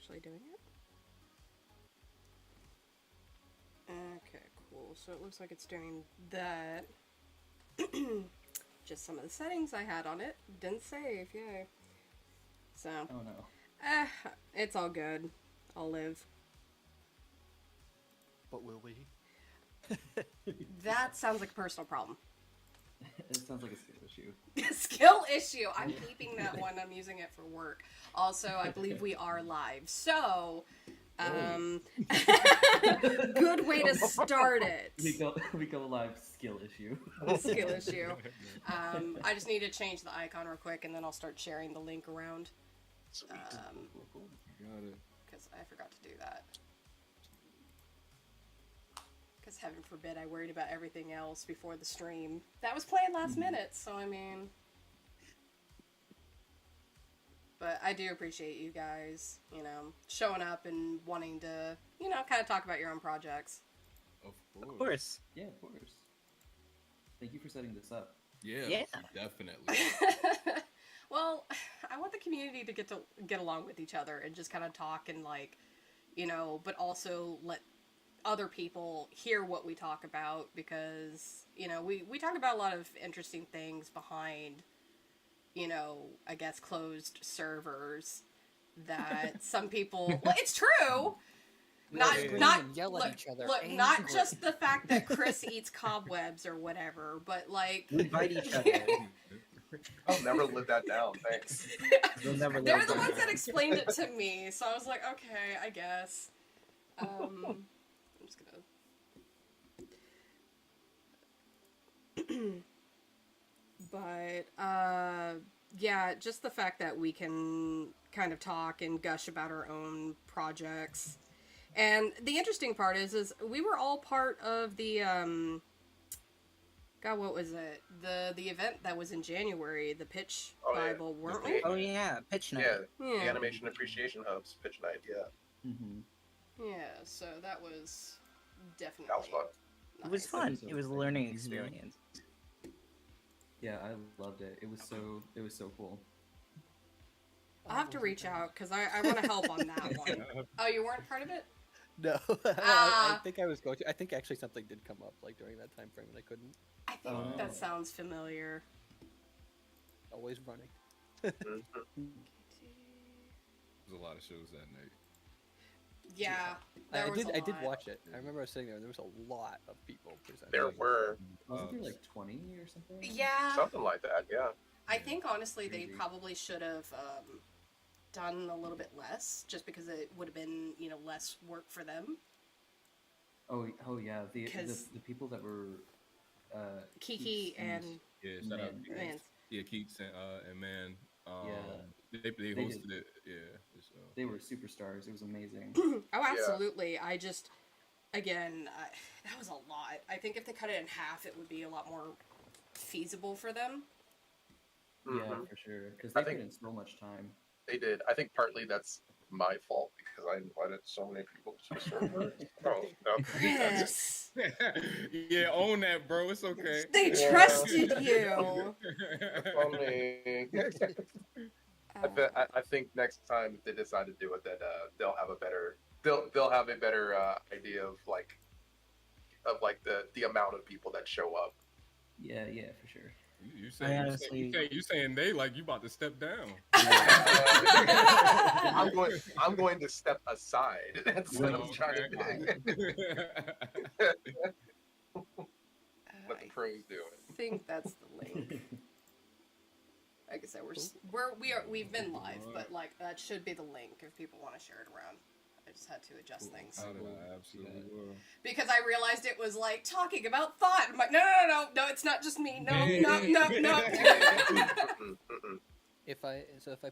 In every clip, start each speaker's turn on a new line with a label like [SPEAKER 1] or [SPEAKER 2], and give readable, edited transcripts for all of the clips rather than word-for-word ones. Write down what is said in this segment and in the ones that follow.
[SPEAKER 1] actually doing it. Okay, cool. So it looks like it's doing that. Just some of the settings I had on it didn't save, yay. So.
[SPEAKER 2] Oh no.
[SPEAKER 1] It's all good. I'll live.
[SPEAKER 3] But will we?
[SPEAKER 1] That sounds like a personal problem.
[SPEAKER 2] It sounds like a skill issue.
[SPEAKER 1] Skill issue! I'm keeping that one. I'm using it for work. Also, I believe we are live. So, good way to start it.
[SPEAKER 2] We go live skill issue.
[SPEAKER 1] Skill issue. I just need to change the icon real quick, and then I'll start sharing the link around.
[SPEAKER 2] Cool.
[SPEAKER 4] Got it.
[SPEAKER 1] Because I forgot to do that. Because heaven forbid I worried about everything else before the stream. That was planned last minute, so I mean... But I do appreciate you guys, you know, showing up and wanting to, you know, kind of talk about your own projects.
[SPEAKER 4] Of
[SPEAKER 3] Of course.
[SPEAKER 2] Yeah, of course. Thank you for setting this up.
[SPEAKER 4] Yeah, definitely.
[SPEAKER 1] Well, I want the community to get along with each other and just kind of talk and, like, you know, but also let other people hear what we talk about because, you know, we talk about a lot of interesting things behind, you know, I guess closed servers that some people, well, it's true. Not
[SPEAKER 3] yell at each other.
[SPEAKER 1] Look, not just the fact that Chris eats cobwebs or whatever, but like
[SPEAKER 3] We bite each other.
[SPEAKER 5] I'll never live that down, thanks.
[SPEAKER 3] You'll never
[SPEAKER 1] they're
[SPEAKER 3] live
[SPEAKER 1] the
[SPEAKER 3] that
[SPEAKER 1] ones
[SPEAKER 3] down.
[SPEAKER 1] that explained it to me, so I was like, okay, I guess. I'm just gonna. But yeah, just the fact that we can kind of talk and gush about our own projects. And the interesting part is we were all part of the God, what was it? The event that was in January, the Pitch Bible, weren't we?
[SPEAKER 3] Oh yeah, pitch night.
[SPEAKER 5] Yeah, the Animation Appreciation Hub's pitch night, yeah.
[SPEAKER 2] Mm-hmm.
[SPEAKER 1] Yeah, so that was definitely
[SPEAKER 5] That was fun.
[SPEAKER 3] It was fun. It was a learning experience.
[SPEAKER 2] Yeah, I loved it. It was so cool.
[SPEAKER 1] I'll have to reach out because I want to help on that one. Oh, you weren't part of it?
[SPEAKER 3] No, I think I was going to. I think actually something did come up like during that time frame, and I couldn't.
[SPEAKER 1] I think that sounds familiar.
[SPEAKER 3] Always running.
[SPEAKER 4] There's a lot of shows that night.
[SPEAKER 1] Yeah,
[SPEAKER 3] I
[SPEAKER 1] was
[SPEAKER 3] did.
[SPEAKER 1] a
[SPEAKER 3] I did
[SPEAKER 1] lot.
[SPEAKER 3] watch it. I remember I was sitting there, and there was a lot of people presenting.
[SPEAKER 5] There were
[SPEAKER 2] Wasn't there like 20 or something?
[SPEAKER 1] Yeah,
[SPEAKER 5] something like that, yeah.
[SPEAKER 1] I think honestly they
[SPEAKER 2] Crazy.
[SPEAKER 1] probably should have done a little bit less, just because it would have been, you know, less work for them.
[SPEAKER 2] Oh yeah. The
[SPEAKER 1] 'Cause-
[SPEAKER 2] people that were
[SPEAKER 1] Kiki
[SPEAKER 2] Keats
[SPEAKER 1] and
[SPEAKER 4] Yeah, shout out.
[SPEAKER 2] Man.
[SPEAKER 1] Man.
[SPEAKER 4] Yeah, Keats and Man.
[SPEAKER 2] Yeah.
[SPEAKER 4] They hosted it. Yeah. So.
[SPEAKER 2] they were superstars. It was amazing.
[SPEAKER 1] Oh, absolutely. I just, again, that was a lot. I think if they cut it in half, it would be a lot more feasible for them.
[SPEAKER 2] Yeah,
[SPEAKER 5] Mhm.
[SPEAKER 2] for sure. Because
[SPEAKER 5] I
[SPEAKER 2] they put
[SPEAKER 5] think-
[SPEAKER 2] in so much time.
[SPEAKER 5] They did. I think partly that's my fault because I invited so many people to the server. Oh, no.
[SPEAKER 1] Yes.
[SPEAKER 4] Yeah, own that, bro. It's okay.
[SPEAKER 1] They
[SPEAKER 5] Yeah.
[SPEAKER 1] trusted you.
[SPEAKER 5] Funny. I think next time if they decide to do it, that they'll have a better idea of the amount of people that show up.
[SPEAKER 2] Yeah, for sure.
[SPEAKER 4] You saying they like you about to step down.
[SPEAKER 5] I'm going to step aside. That's what I'm trying to do. Let the pros do it.
[SPEAKER 1] I think that's the link. Like I said, we've been live, but like that should be the link if people want to share it around. I just had to adjust things.
[SPEAKER 4] I absolutely will.
[SPEAKER 1] Because I realized it was like talking about thought. I'm like, no, it's not just me. No.
[SPEAKER 3] If I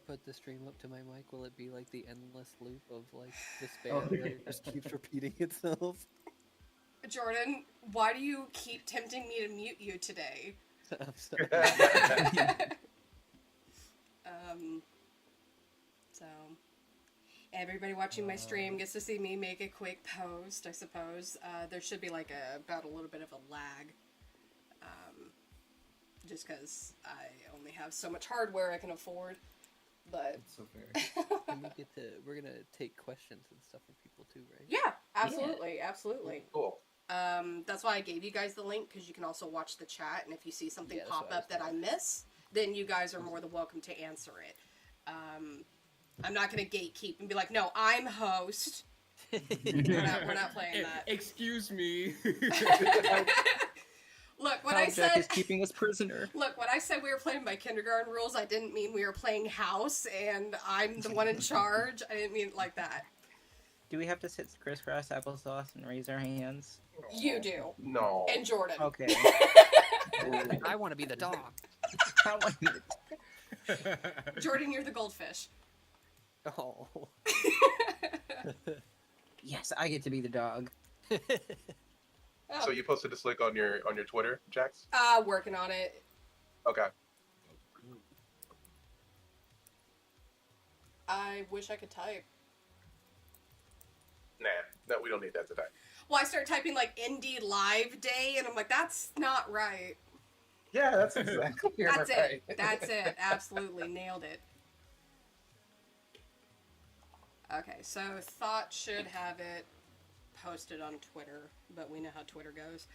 [SPEAKER 3] put the stream up to my mic, will it be like the endless loop of like despair
[SPEAKER 2] Oh,
[SPEAKER 3] that it just keeps repeating itself?
[SPEAKER 1] Jordan, why do you keep tempting me to mute you today?
[SPEAKER 3] I'm sorry.
[SPEAKER 1] So everybody watching my stream gets to see me make a quick post, I suppose. There should be like about a little bit of a lag. Just because I only have so much hardware I can afford. But
[SPEAKER 2] It's so fair.
[SPEAKER 3] And we're gonna take questions and stuff from people too, right?
[SPEAKER 1] yeah, absolutely, absolutely.
[SPEAKER 5] Cool.
[SPEAKER 1] That's why I gave you guys the link, because you can also watch the chat, and if you see something
[SPEAKER 3] Yeah, that's
[SPEAKER 1] pop
[SPEAKER 3] what I was
[SPEAKER 1] up that I miss, then you guys are more than welcome to answer it. I'm not going to gatekeep and be like, no, I'm host. We're not playing that.
[SPEAKER 4] Excuse me.
[SPEAKER 1] Look, when
[SPEAKER 6] How
[SPEAKER 1] I
[SPEAKER 6] Jack
[SPEAKER 1] said
[SPEAKER 6] is keeping us prisoner.
[SPEAKER 1] look, when I said we were playing by kindergarten rules, I didn't mean we were playing house and I'm the one in charge. I didn't mean it like that.
[SPEAKER 6] Do we have to sit crisscross applesauce and raise our hands?
[SPEAKER 1] You do.
[SPEAKER 5] No.
[SPEAKER 1] And Jordan.
[SPEAKER 6] Okay.
[SPEAKER 3] I want to be the dog.
[SPEAKER 6] How am
[SPEAKER 1] Jordan, you're the goldfish.
[SPEAKER 3] Oh.
[SPEAKER 6] Yes, I get to be the dog.
[SPEAKER 1] Oh.
[SPEAKER 5] So you posted this link on your Twitter, Jax?
[SPEAKER 1] Working on it.
[SPEAKER 5] Okay.
[SPEAKER 1] I wish I could type.
[SPEAKER 5] Nah, no, we don't need that today.
[SPEAKER 1] Well, I started typing like Indie Live Day, and I'm like, that's not right.
[SPEAKER 5] Yeah, that's exactly
[SPEAKER 1] That's
[SPEAKER 5] right.
[SPEAKER 1] it. That's it. Absolutely nailed it. Okay, so Thought should have it posted on Twitter, but we know how Twitter goes.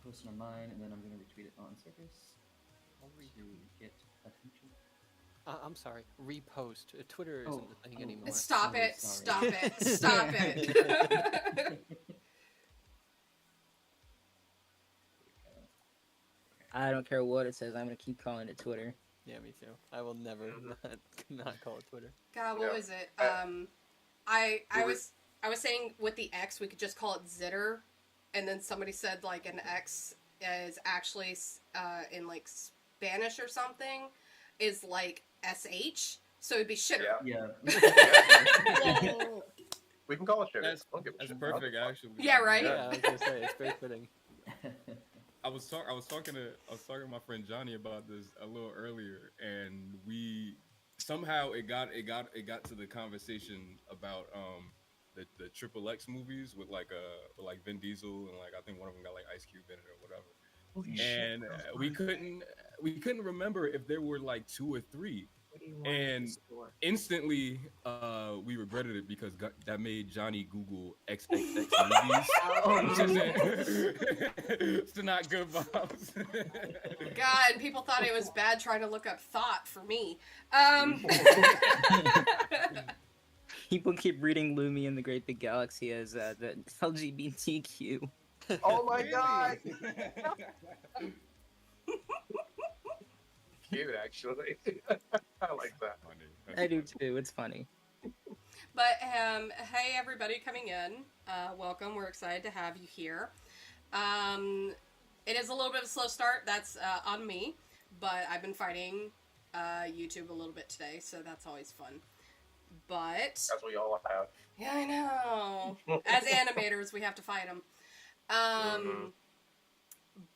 [SPEAKER 2] Post it on mine, and then I'm gonna retweet it on Circus to get attention.
[SPEAKER 3] I'm sorry. Repost. Twitter isn't a thing anymore.
[SPEAKER 1] Stop
[SPEAKER 2] Sorry,
[SPEAKER 1] it.
[SPEAKER 2] sorry.
[SPEAKER 1] Stop it. Stop it.
[SPEAKER 6] I don't care what it says. I'm gonna keep calling it Twitter.
[SPEAKER 3] Yeah, me too. I will never not call it Twitter.
[SPEAKER 1] God, what
[SPEAKER 5] Yeah.
[SPEAKER 1] was it?
[SPEAKER 5] I
[SPEAKER 1] I was saying with the X, we could just call it Zitter, and then somebody said like an X is actually in like Spanish or something is like SH, so it'd be shitter.
[SPEAKER 5] Yeah.
[SPEAKER 2] Yeah.
[SPEAKER 5] We can call it shit.
[SPEAKER 4] That's,
[SPEAKER 5] Don't give a
[SPEAKER 4] that's
[SPEAKER 5] shit.
[SPEAKER 4] perfect, actually.
[SPEAKER 1] Yeah, right?
[SPEAKER 3] Yeah, I was gonna say it's very fitting.
[SPEAKER 4] I was talking to my friend Johnny about this a little earlier, and we somehow it got to the conversation about the Triple X movies with like Vin Diesel, and like I think one of them got like Ice Cube in it or whatever.
[SPEAKER 5] Holy
[SPEAKER 4] And
[SPEAKER 5] shit.
[SPEAKER 4] we couldn't remember if there were like 2 or 3. And instantly, we regretted it because that made Johnny Google XXX movies. So not good vibes.
[SPEAKER 1] God, and people thought it was bad trying to look up Thought for me.
[SPEAKER 6] People keep reading Lumion the Great Big Galaxy as the LGBTQ.
[SPEAKER 5] Oh my god! Cute, actually. I like that.
[SPEAKER 6] I do too. It's funny.
[SPEAKER 1] But hey, everybody coming in, welcome. We're excited to have you here. It is a little bit of a slow start. That's on me, but I've been fighting YouTube a little bit today, so that's always fun. But
[SPEAKER 5] That's what we all have.
[SPEAKER 1] yeah, I know. As animators, we have to fight them.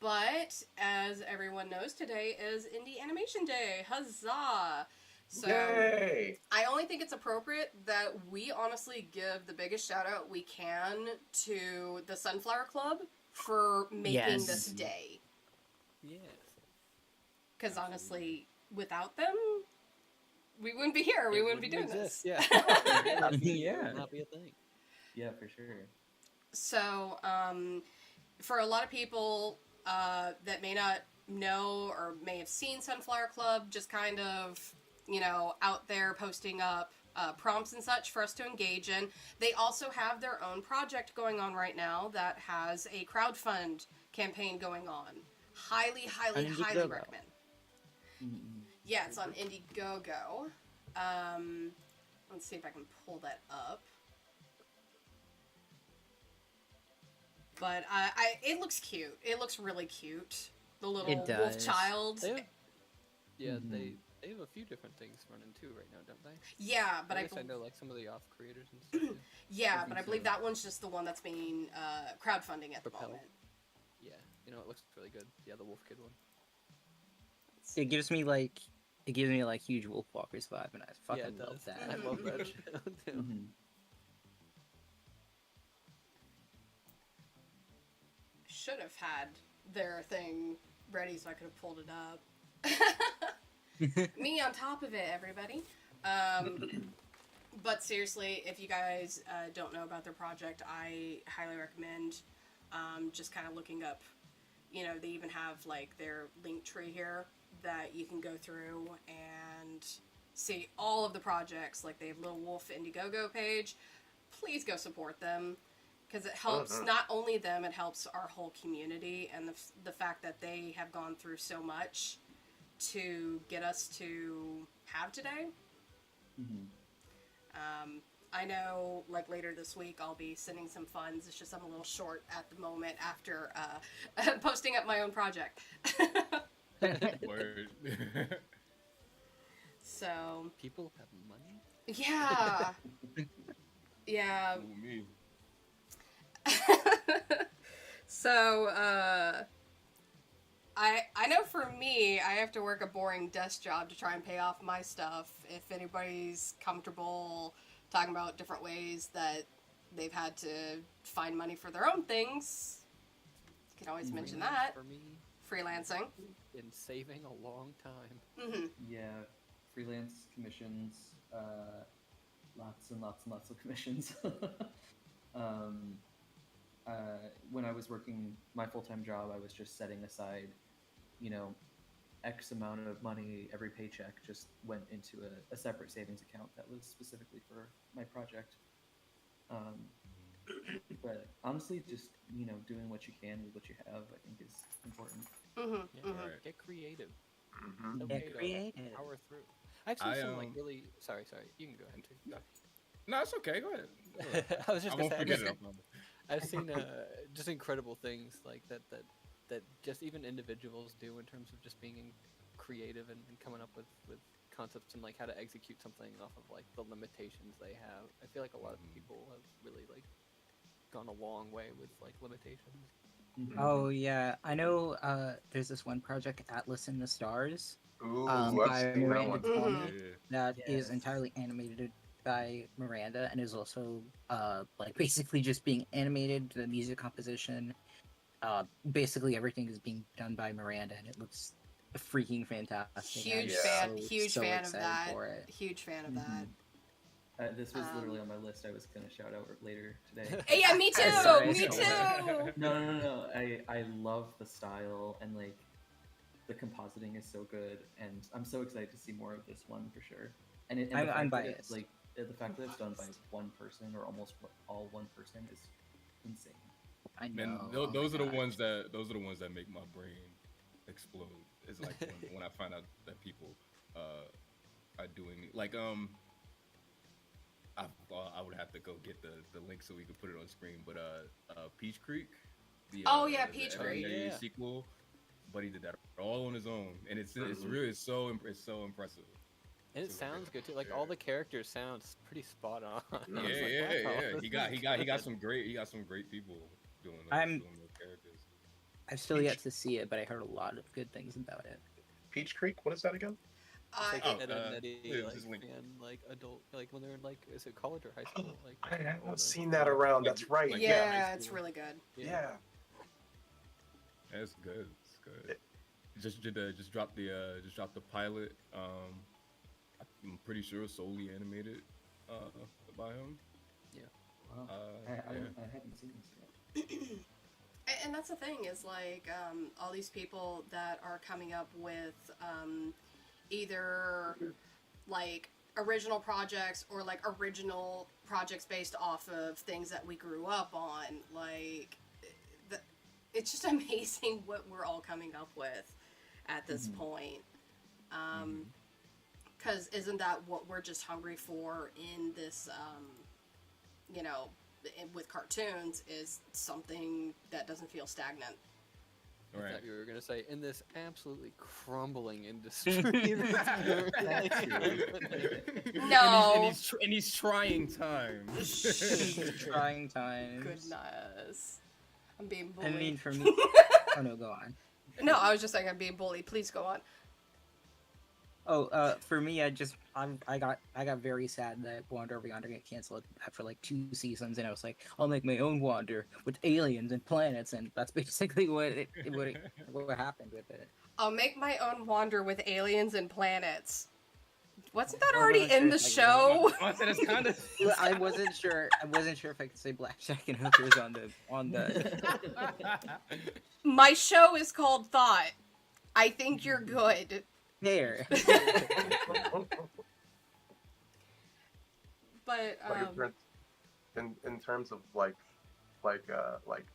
[SPEAKER 1] But as everyone knows, today is Indie Animation Day. Huzzah! So
[SPEAKER 5] Yay!
[SPEAKER 1] I only think it's appropriate that we honestly give the biggest shout out we can to the Sunflower Club for making
[SPEAKER 6] Yes.
[SPEAKER 1] this day.
[SPEAKER 3] Yes.
[SPEAKER 1] Because honestly, without them, we wouldn't be here. We wouldn't be doing this.
[SPEAKER 3] Yeah.
[SPEAKER 6] Yeah.
[SPEAKER 3] Would not be a thing.
[SPEAKER 2] Yeah, for sure.
[SPEAKER 1] So, for a lot of people that may not know or may have seen Sunflower Club, just kind of, out there posting up prompts and such for us to engage in. They also have their own project going on right now that has a crowdfund campaign going on. Highly, highly,
[SPEAKER 6] On
[SPEAKER 1] highly
[SPEAKER 6] Indiegogo.
[SPEAKER 1] recommend.
[SPEAKER 2] Mm-mm.
[SPEAKER 1] Yeah, it's on Indiegogo. Let's see if I can pull that up. But it looks cute. It looks really cute. The little
[SPEAKER 6] It
[SPEAKER 1] wolf
[SPEAKER 6] does.
[SPEAKER 1] child.
[SPEAKER 3] They have, yeah,
[SPEAKER 2] Mhm.
[SPEAKER 3] they have a few different things running too right now, don't they?
[SPEAKER 1] Yeah, but
[SPEAKER 3] I
[SPEAKER 1] I,
[SPEAKER 3] guess I know like some of the off creators and stuff. Too.
[SPEAKER 1] yeah,
[SPEAKER 2] I
[SPEAKER 1] but I
[SPEAKER 2] think
[SPEAKER 1] believe
[SPEAKER 2] so.
[SPEAKER 1] that one's just the one that's being crowdfunding at the
[SPEAKER 3] Propel.
[SPEAKER 1] moment.
[SPEAKER 3] Yeah, it looks really good. Yeah, the Wolf Kid one.
[SPEAKER 6] It gives me like huge Wolfwalkers vibe, and I fucking
[SPEAKER 3] Yeah, it
[SPEAKER 6] love
[SPEAKER 3] does.
[SPEAKER 6] that.
[SPEAKER 3] I love that show too.
[SPEAKER 2] Mhm.
[SPEAKER 1] Should have had their thing ready so I could have pulled it up. Me on top of it, everybody. But seriously, if you guys don't know about their project, I highly recommend just kind of looking up. You know, they even have like their link tree here that you can go through and see all of the projects. Like they have Little Wolf Indiegogo page. Please go support them because it helps not only them, it helps our whole community, and the fact that they have gone through so much to get us to have today. I know, like, later this week I'll be sending some funds. It's just I'm a little short at the moment after posting up my own project.
[SPEAKER 4] Word.
[SPEAKER 1] So...
[SPEAKER 3] People have money?
[SPEAKER 1] Yeah. Yeah.
[SPEAKER 4] Ooh, me.
[SPEAKER 1] So, I know for me, I have to work a boring desk job to try and pay off my stuff. If anybody's comfortable talking about different ways that they've had to find money for their own things, you can always mention that.
[SPEAKER 3] For me,
[SPEAKER 1] Freelancing.
[SPEAKER 3] been saving a long time.
[SPEAKER 1] Mm-hmm.
[SPEAKER 2] Yeah, freelance commissions, lots and lots and lots of commissions. When I was working my full-time job, I was just setting aside, you know, X amount of money every paycheck just went into a separate savings account that was specifically for my project. But honestly, just, you know, doing what you can with what you have, I think is important.
[SPEAKER 1] Mm-hmm.
[SPEAKER 3] Yeah,
[SPEAKER 1] Mm-hmm.
[SPEAKER 4] Right.
[SPEAKER 3] Get creative.
[SPEAKER 5] Mhm.
[SPEAKER 3] It's
[SPEAKER 6] Get
[SPEAKER 3] okay to
[SPEAKER 6] creative.
[SPEAKER 3] Power through. I've seen some like
[SPEAKER 4] um,
[SPEAKER 3] really. Sorry. You can go ahead too.
[SPEAKER 4] No, it's okay. Go ahead.
[SPEAKER 3] I was just
[SPEAKER 4] I
[SPEAKER 3] gonna
[SPEAKER 4] won't
[SPEAKER 3] say.
[SPEAKER 4] forget it. I promise.
[SPEAKER 3] I've seen just incredible things like that just even individuals do in terms of just being creative and coming up with concepts and like how to execute something off of like the limitations they have. I feel like a lot of people have really like gone a long way with like limitations.
[SPEAKER 6] Oh yeah, I know. There's this one project, Atlas in the Stars,
[SPEAKER 5] Ooh,
[SPEAKER 6] by
[SPEAKER 5] I've seen that
[SPEAKER 6] Miranda
[SPEAKER 5] one.
[SPEAKER 6] Tomei,
[SPEAKER 4] Yeah.
[SPEAKER 6] that is
[SPEAKER 2] Yes.
[SPEAKER 6] entirely animated by Miranda, and is also like basically just being animated. The music composition, basically everything is being done by Miranda, and it looks freaking fantastic. I'm
[SPEAKER 1] Huge
[SPEAKER 5] Yeah.
[SPEAKER 1] fan.
[SPEAKER 6] so,
[SPEAKER 1] Huge
[SPEAKER 6] so
[SPEAKER 1] fan of
[SPEAKER 6] excited
[SPEAKER 1] that.
[SPEAKER 6] for it.
[SPEAKER 1] Huge fan of that.
[SPEAKER 2] This was literally on my list. I was gonna shout out later today.
[SPEAKER 1] Yeah, me too.
[SPEAKER 6] Sorry.
[SPEAKER 1] Me too.
[SPEAKER 2] No. I love the style, and like the compositing is so good, and I'm so excited to see more of this one for sure. And, and the
[SPEAKER 6] I'm
[SPEAKER 2] fact that it's,
[SPEAKER 6] biased.
[SPEAKER 2] like the fact that it's done by one person or almost all one person is insane.
[SPEAKER 6] I
[SPEAKER 4] Man,
[SPEAKER 6] know.
[SPEAKER 4] those,
[SPEAKER 6] oh
[SPEAKER 4] those
[SPEAKER 6] my
[SPEAKER 4] are the
[SPEAKER 6] gosh.
[SPEAKER 4] ones that make my brain explode. It's like when I find out that people are doing like I would have to go get the link so we could put it on screen. But Peach Creek, the
[SPEAKER 1] Oh, yeah, Peach
[SPEAKER 4] the
[SPEAKER 1] Creek.
[SPEAKER 4] anime
[SPEAKER 3] Yeah.
[SPEAKER 4] sequel, but he did that all on his own, and it's really it's so impressive.
[SPEAKER 3] And it
[SPEAKER 4] So,
[SPEAKER 3] sounds good too. Like
[SPEAKER 4] yeah.
[SPEAKER 3] all the characters sound pretty spot on. I
[SPEAKER 4] Yeah,
[SPEAKER 3] was like,
[SPEAKER 4] yeah.
[SPEAKER 3] wow,
[SPEAKER 4] He
[SPEAKER 3] this
[SPEAKER 4] got
[SPEAKER 3] is
[SPEAKER 4] some great people doing
[SPEAKER 6] I'm-
[SPEAKER 4] doing those characters.
[SPEAKER 6] I've still yet to see it, but I heard a lot of good things about it.
[SPEAKER 5] Peach Creek, what is that again?
[SPEAKER 3] It's like
[SPEAKER 4] Oh,
[SPEAKER 3] Ed and Eddie,
[SPEAKER 4] yeah,
[SPEAKER 3] like
[SPEAKER 4] just link.
[SPEAKER 3] fan, like adult, like when they're in like, is it college or high school? Like
[SPEAKER 5] I
[SPEAKER 3] one of
[SPEAKER 5] haven't
[SPEAKER 3] the-
[SPEAKER 5] seen that around. That's right.
[SPEAKER 4] Like,
[SPEAKER 1] yeah,
[SPEAKER 4] high
[SPEAKER 1] it's
[SPEAKER 4] school.
[SPEAKER 1] really good.
[SPEAKER 5] Yeah.
[SPEAKER 4] That's good. It's good. Just dropped the pilot. I'm pretty sure solely animated by him.
[SPEAKER 2] Wow. I haven't seen this yet.
[SPEAKER 1] And that's the thing is like all these people that are coming up with either like original projects or like original projects based off of things that we grew up on. Like, it's just amazing what we're all coming up with at this point. Because isn't that what we're just hungry for in this, you know, with cartoons, is something that doesn't feel stagnant.
[SPEAKER 3] I
[SPEAKER 4] Right.
[SPEAKER 3] thought you were gonna say in this absolutely crumbling industry.
[SPEAKER 1] No.
[SPEAKER 4] In these trying times.
[SPEAKER 6] Trying times.
[SPEAKER 1] Goodness. I'm being bullied.
[SPEAKER 6] I mean, for me. Oh no, go on.
[SPEAKER 1] No, I was just saying I'm being bullied. Please go on.
[SPEAKER 6] For me, I got very sad that Wander Over Yonder got canceled after like 2 seasons, and I was like, I'll make my own Wander with aliens and planets, and that's basically what happened with it.
[SPEAKER 1] I'll make my own wander with aliens and planets. Wasn't that
[SPEAKER 6] I
[SPEAKER 1] already
[SPEAKER 6] wasn't
[SPEAKER 1] in
[SPEAKER 6] sure
[SPEAKER 1] the
[SPEAKER 6] if I could-
[SPEAKER 1] show?
[SPEAKER 4] I said it's kind of.
[SPEAKER 6] Well, I wasn't sure. I wasn't sure if I could say blackjack and hookers on the.
[SPEAKER 1] My show is called Thought. I think you're good.
[SPEAKER 6] There.
[SPEAKER 1] But
[SPEAKER 5] Like, in terms of like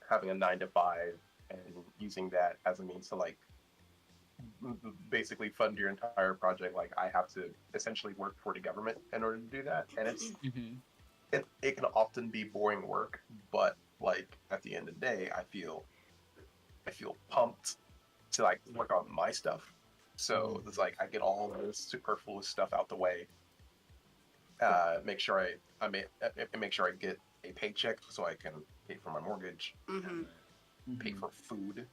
[SPEAKER 5] having a 9 to 5 and using that as a means to like basically fund your entire project, like I have to essentially work for the government in order to do that, and
[SPEAKER 6] Mhm.
[SPEAKER 5] it can often be boring work, but like at the end of the day, I feel pumped to like work on my stuff. So it's like I get all the superfluous stuff out the way. Make sure make sure I get a paycheck so I can pay for my mortgage,
[SPEAKER 1] mhm.
[SPEAKER 5] pay for food,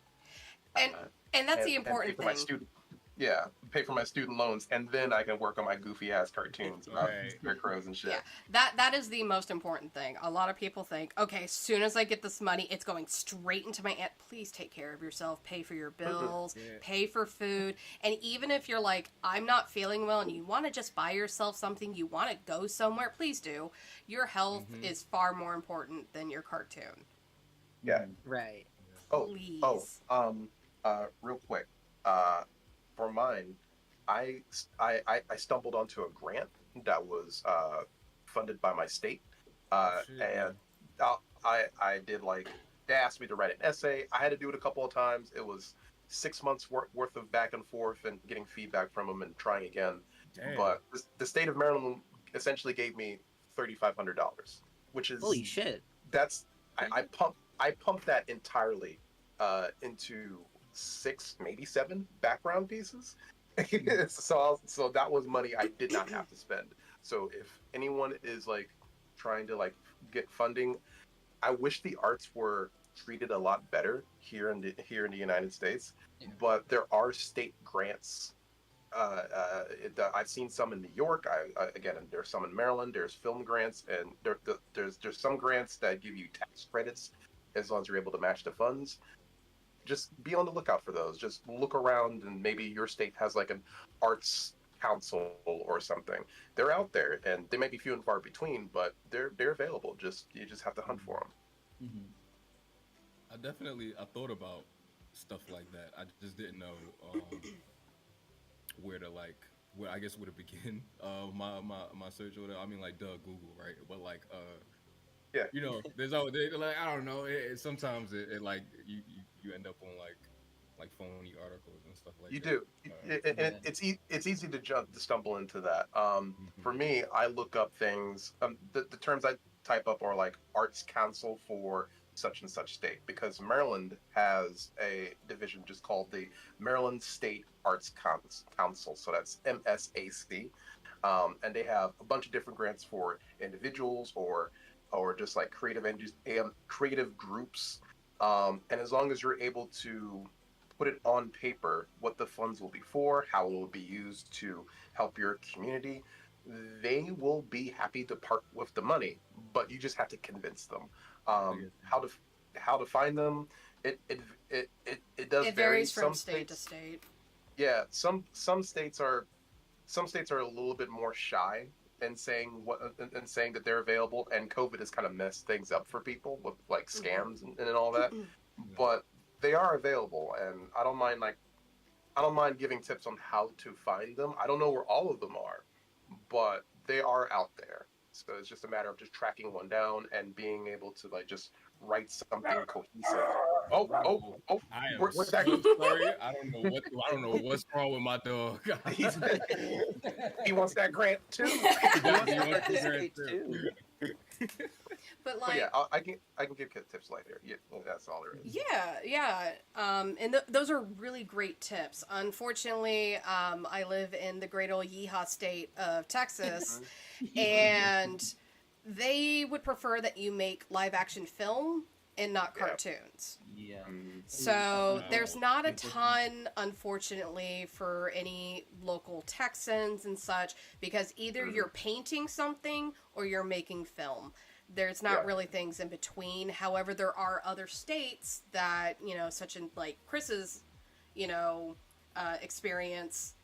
[SPEAKER 1] And that's the
[SPEAKER 5] and
[SPEAKER 1] important
[SPEAKER 5] pay for my
[SPEAKER 1] thing.
[SPEAKER 5] student. Yeah, pay for my student loans, and then I can work on my goofy ass cartoons about
[SPEAKER 4] Right.
[SPEAKER 5] scarecrows and shit.
[SPEAKER 1] Yeah, that is the most important thing. A lot of people think, okay, as soon as I get this money, it's going straight into my aunt. Please take care of yourself, pay for your bills,
[SPEAKER 4] Yeah.
[SPEAKER 1] pay for food, and even if you're like, I'm not feeling well, and you want to just buy yourself something, you want to go somewhere, please do. Your health
[SPEAKER 4] Mhm.
[SPEAKER 1] is far more important than your cartoon.
[SPEAKER 5] Yeah.
[SPEAKER 6] Right.
[SPEAKER 1] Please.
[SPEAKER 5] Real quick, for mine, I stumbled onto a grant that was funded by my state,
[SPEAKER 4] Shit.
[SPEAKER 5] and I did like they asked me to write an essay. I had to do it a couple of times. It was 6 months worth of back and forth and getting feedback from them and trying again.
[SPEAKER 4] Damn.
[SPEAKER 5] But the state of Maryland essentially gave me $3,500, which is
[SPEAKER 6] Holy shit.
[SPEAKER 5] that's I pumped that entirely into 6, maybe 7 background pieces. So that was money I did not have to spend. So if anyone is like trying to like get funding, I wish the arts were treated a lot better here in the United States.
[SPEAKER 6] Yeah.
[SPEAKER 5] But there are state grants. I've seen some in New York. Again, there's some in Maryland. There's film grants, and there's some grants that give you tax credits as long as you're able to match the funds. Just be on the lookout for those. Just look around, and maybe your state has like an arts council or something. They're out there, and they may be few and far between, but they're available. You just have to hunt for them.
[SPEAKER 4] I thought about stuff like that. I just didn't know where to begin my search order. I mean, like Google, right? But like
[SPEAKER 5] Yeah.
[SPEAKER 4] you know, there's always like I don't know. Sometimes it like you end up on like phony articles and stuff like
[SPEAKER 5] You
[SPEAKER 4] that.
[SPEAKER 5] do.
[SPEAKER 6] Yeah.
[SPEAKER 5] It's easy to stumble into that. For me, I look up things. The terms I type up are like Arts Council for such and such state, because Maryland has a division just called the Maryland State Arts Council. So that's MSAC, and they have a bunch of different grants for individuals or just like creative groups. And as long as you're able to put it on paper what the funds will be for, how it will be used to help your community, they will be happy to part with the money, but you just have to convince them. How to find them, it does
[SPEAKER 1] It
[SPEAKER 5] vary.
[SPEAKER 1] varies from
[SPEAKER 5] Some
[SPEAKER 1] state to
[SPEAKER 5] states,
[SPEAKER 1] state.
[SPEAKER 5] yeah, some states are a little bit more shy in saying that they're available, and COVID has kind of messed things up for people with like scams and all that. But they are available, and I don't mind giving tips on how to find them. I don't know where all of them are, but they are out there. So it's just a matter of just tracking one down and being able to like just write something cohesive. Oh!
[SPEAKER 4] I am
[SPEAKER 5] Where's
[SPEAKER 4] so
[SPEAKER 5] that?
[SPEAKER 4] sorry. I don't know what's wrong with my dog.
[SPEAKER 5] He wants that grant too.
[SPEAKER 4] He wants
[SPEAKER 6] to
[SPEAKER 4] the
[SPEAKER 6] participate
[SPEAKER 4] grant,
[SPEAKER 6] too.
[SPEAKER 1] But
[SPEAKER 5] But
[SPEAKER 1] like,
[SPEAKER 5] yeah, I can give tips later. Yeah, that's all there is.
[SPEAKER 1] yeah. And those are really great tips. Unfortunately, I live in the great old yeehaw state of Texas, and they would prefer that you make live action film and not
[SPEAKER 5] Yeah.
[SPEAKER 1] cartoons.
[SPEAKER 2] Yeah.
[SPEAKER 1] So
[SPEAKER 4] Wow.
[SPEAKER 1] there's not a
[SPEAKER 2] Unfortunately.
[SPEAKER 1] ton, unfortunately, for any local Texans and such, because either you're painting something or you're making film. There's not
[SPEAKER 5] Yeah.
[SPEAKER 1] really things in between. However, there are other states that, such in like Chris's, experience,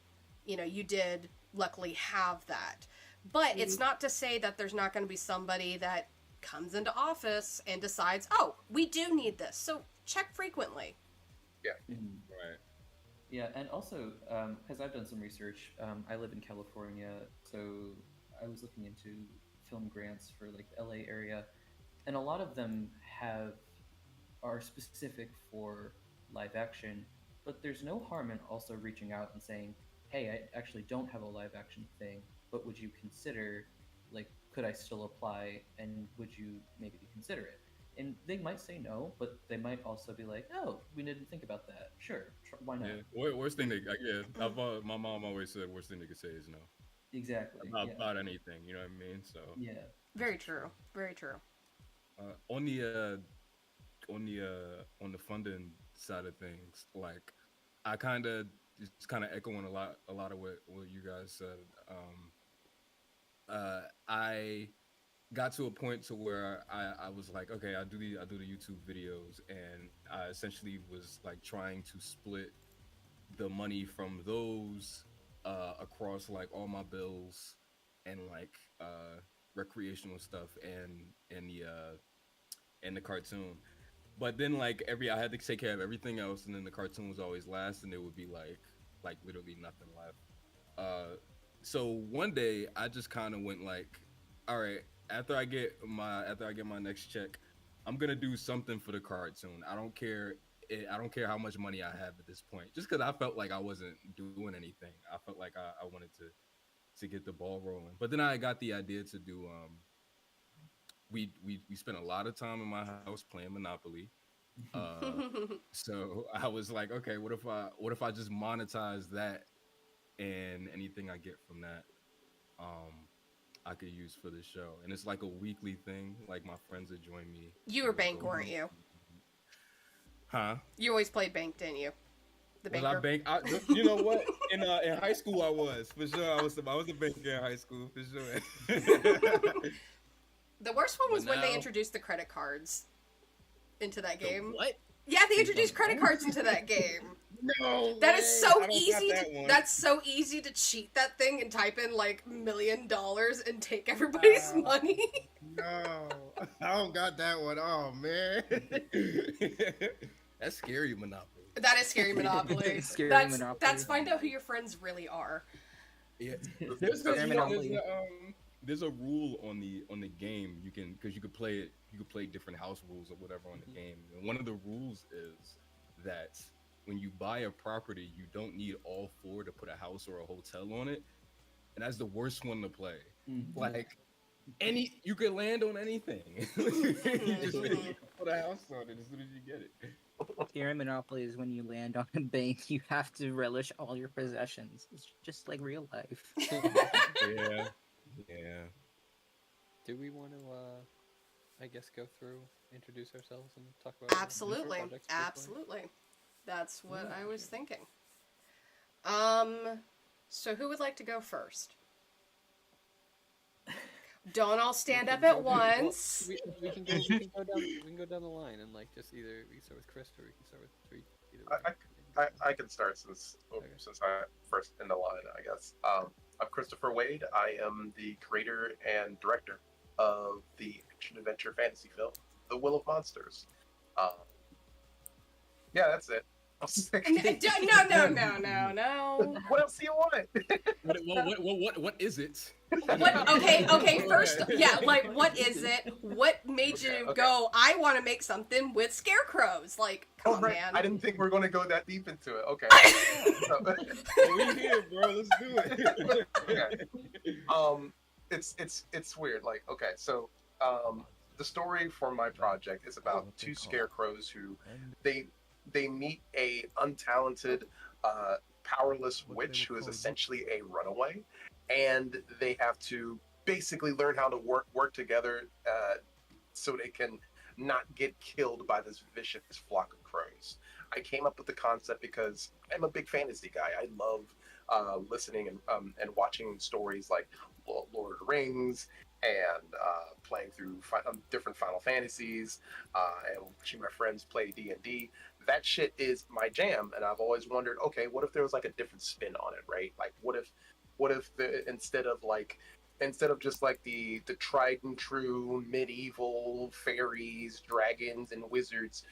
[SPEAKER 1] you did luckily have that. But it's not to say that there's not going to be somebody that comes into office and decides, oh, we do need this, so check frequently.
[SPEAKER 2] Mhm.
[SPEAKER 4] Right.
[SPEAKER 2] Yeah, and also because I've done some research, I live in California, so I was looking into film grants for like the LA area, and a lot of them are specific for live action, but there's no harm in also reaching out and saying, "Hey, I actually don't have a live action thing, but would you consider, like, could I still apply, and would you maybe consider it?" And they might say no, but they might also be like, "Oh, we didn't think about that. Sure, why not?"
[SPEAKER 4] Yeah. Worst thing my mom always said worst thing they could say is no
[SPEAKER 2] Exactly.
[SPEAKER 4] about anything. You know what I mean? So
[SPEAKER 2] Yeah.
[SPEAKER 1] Very true. Very true.
[SPEAKER 4] on the funding side of things, like I kind of echoing a lot of what you guys said. I got to a point to where I was like, okay, I do the YouTube videos, and I essentially was like trying to split the money from those across like all my bills and like recreational stuff and the cartoon. But then like I had to take care of everything else, and then the cartoon was always last, and there would be like literally nothing left. So one day I just kind of went like, all right, after I get my next check, I'm gonna do something for the cartoon. I don't care how much money I have at this point, just because I felt like I wasn't doing anything. I felt like I wanted to get the ball rolling. But then I got the idea to do we spent a lot of time in my house playing Monopoly. So I was like, okay, what if I just monetize that, and anything I get from that, I could use for the show. And it's like a weekly thing. Like my friends would join me.
[SPEAKER 1] You were bank, weren't you?
[SPEAKER 4] Huh?
[SPEAKER 1] You always played bank, didn't you? The
[SPEAKER 4] Was
[SPEAKER 1] banker.
[SPEAKER 4] I bank? You know what? In high school, I was for sure. I was a banker in high school for sure.
[SPEAKER 1] The worst one was
[SPEAKER 4] But
[SPEAKER 1] when they
[SPEAKER 4] now-
[SPEAKER 1] introduced the credit cards into that game.
[SPEAKER 3] What?
[SPEAKER 1] Yeah, they introduced credit cards into that game.
[SPEAKER 4] No,
[SPEAKER 1] That is
[SPEAKER 4] way.
[SPEAKER 1] so
[SPEAKER 4] I don't got
[SPEAKER 1] easy.
[SPEAKER 4] that one.
[SPEAKER 1] That's so easy to cheat that thing and type in like $1 million and take everybody's
[SPEAKER 4] Wow.
[SPEAKER 1] money.
[SPEAKER 4] No, I don't got that one. Oh man, that's scary Monopoly.
[SPEAKER 1] That is scary Monopoly.
[SPEAKER 6] Scary
[SPEAKER 1] that's
[SPEAKER 6] Monopoly.
[SPEAKER 1] that's find out who your friends really are.
[SPEAKER 4] Yeah,
[SPEAKER 6] Scary Monopoly.
[SPEAKER 4] there's a rule on the game. You can play it. You can play different house rules or whatever on the game. And one of the rules is that when you buy a property, you don't need all four to put a house or a hotel on it. And that's the worst one to play.
[SPEAKER 2] Mhm.
[SPEAKER 4] Like you can land on anything. You just put a house on it as soon as you get it.
[SPEAKER 6] Scary Monopoly is when you land on a bank, you have to relish all your possessions. It's just like real life.
[SPEAKER 4] Yeah. Yeah.
[SPEAKER 3] Do we want to, I guess, go through, introduce ourselves, and talk about our
[SPEAKER 1] Absolutely.
[SPEAKER 3] future projects briefly?
[SPEAKER 1] Absolutely. That's what I was thinking. So who would like to go first? Don't all stand up at once.
[SPEAKER 3] We can go down the line and like just either we can start with Chris or we can start with three. Either way.
[SPEAKER 5] I can start since I'm first in the line, I guess. I'm Christopher Wade. I am the creator and director of the action adventure fantasy film, The Will of Monsters. Yeah, that's it.
[SPEAKER 1] No.
[SPEAKER 5] What else do you want?
[SPEAKER 4] What is it?
[SPEAKER 1] What? Okay. First, yeah. Like, what is it? What made you
[SPEAKER 5] Okay.
[SPEAKER 1] go? I want to make something with scarecrows. Like, come on,
[SPEAKER 5] Right.
[SPEAKER 1] man.
[SPEAKER 5] I didn't think we were going to go that deep into it. Okay.
[SPEAKER 4] We here, bro. Let's do it.
[SPEAKER 5] Okay. It's weird. Like, okay, so the story for my project is about two scarecrows who they meet a untalented, powerless witch who is essentially a runaway, and they have to basically learn how to work together so they can not get killed by this vicious flock of crows. I came up with the concept because I'm a big fantasy guy. I love listening and watching stories like Lord of the Rings and playing through different Final Fantasies and watching my friends play D&D. That shit is my jam, and I've always wondered, okay, what if there was like a different spin on it, right? Like, what if instead of just like the tried and true medieval fairies, dragons, and wizards,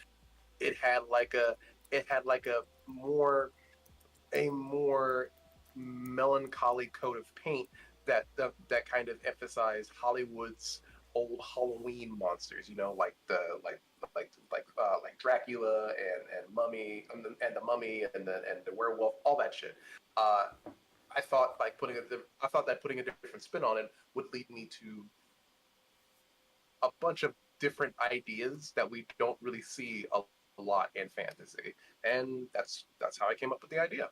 [SPEAKER 5] it had like a more melancholy coat of paint that kind of emphasized Hollywood's old Halloween monsters, like Dracula and Mummy and the Mummy and the werewolf, all that shit. Uh, I thought that putting a different spin on it would lead me to a bunch of different ideas that we don't really see a lot in fantasy, and that's how I came up with the idea.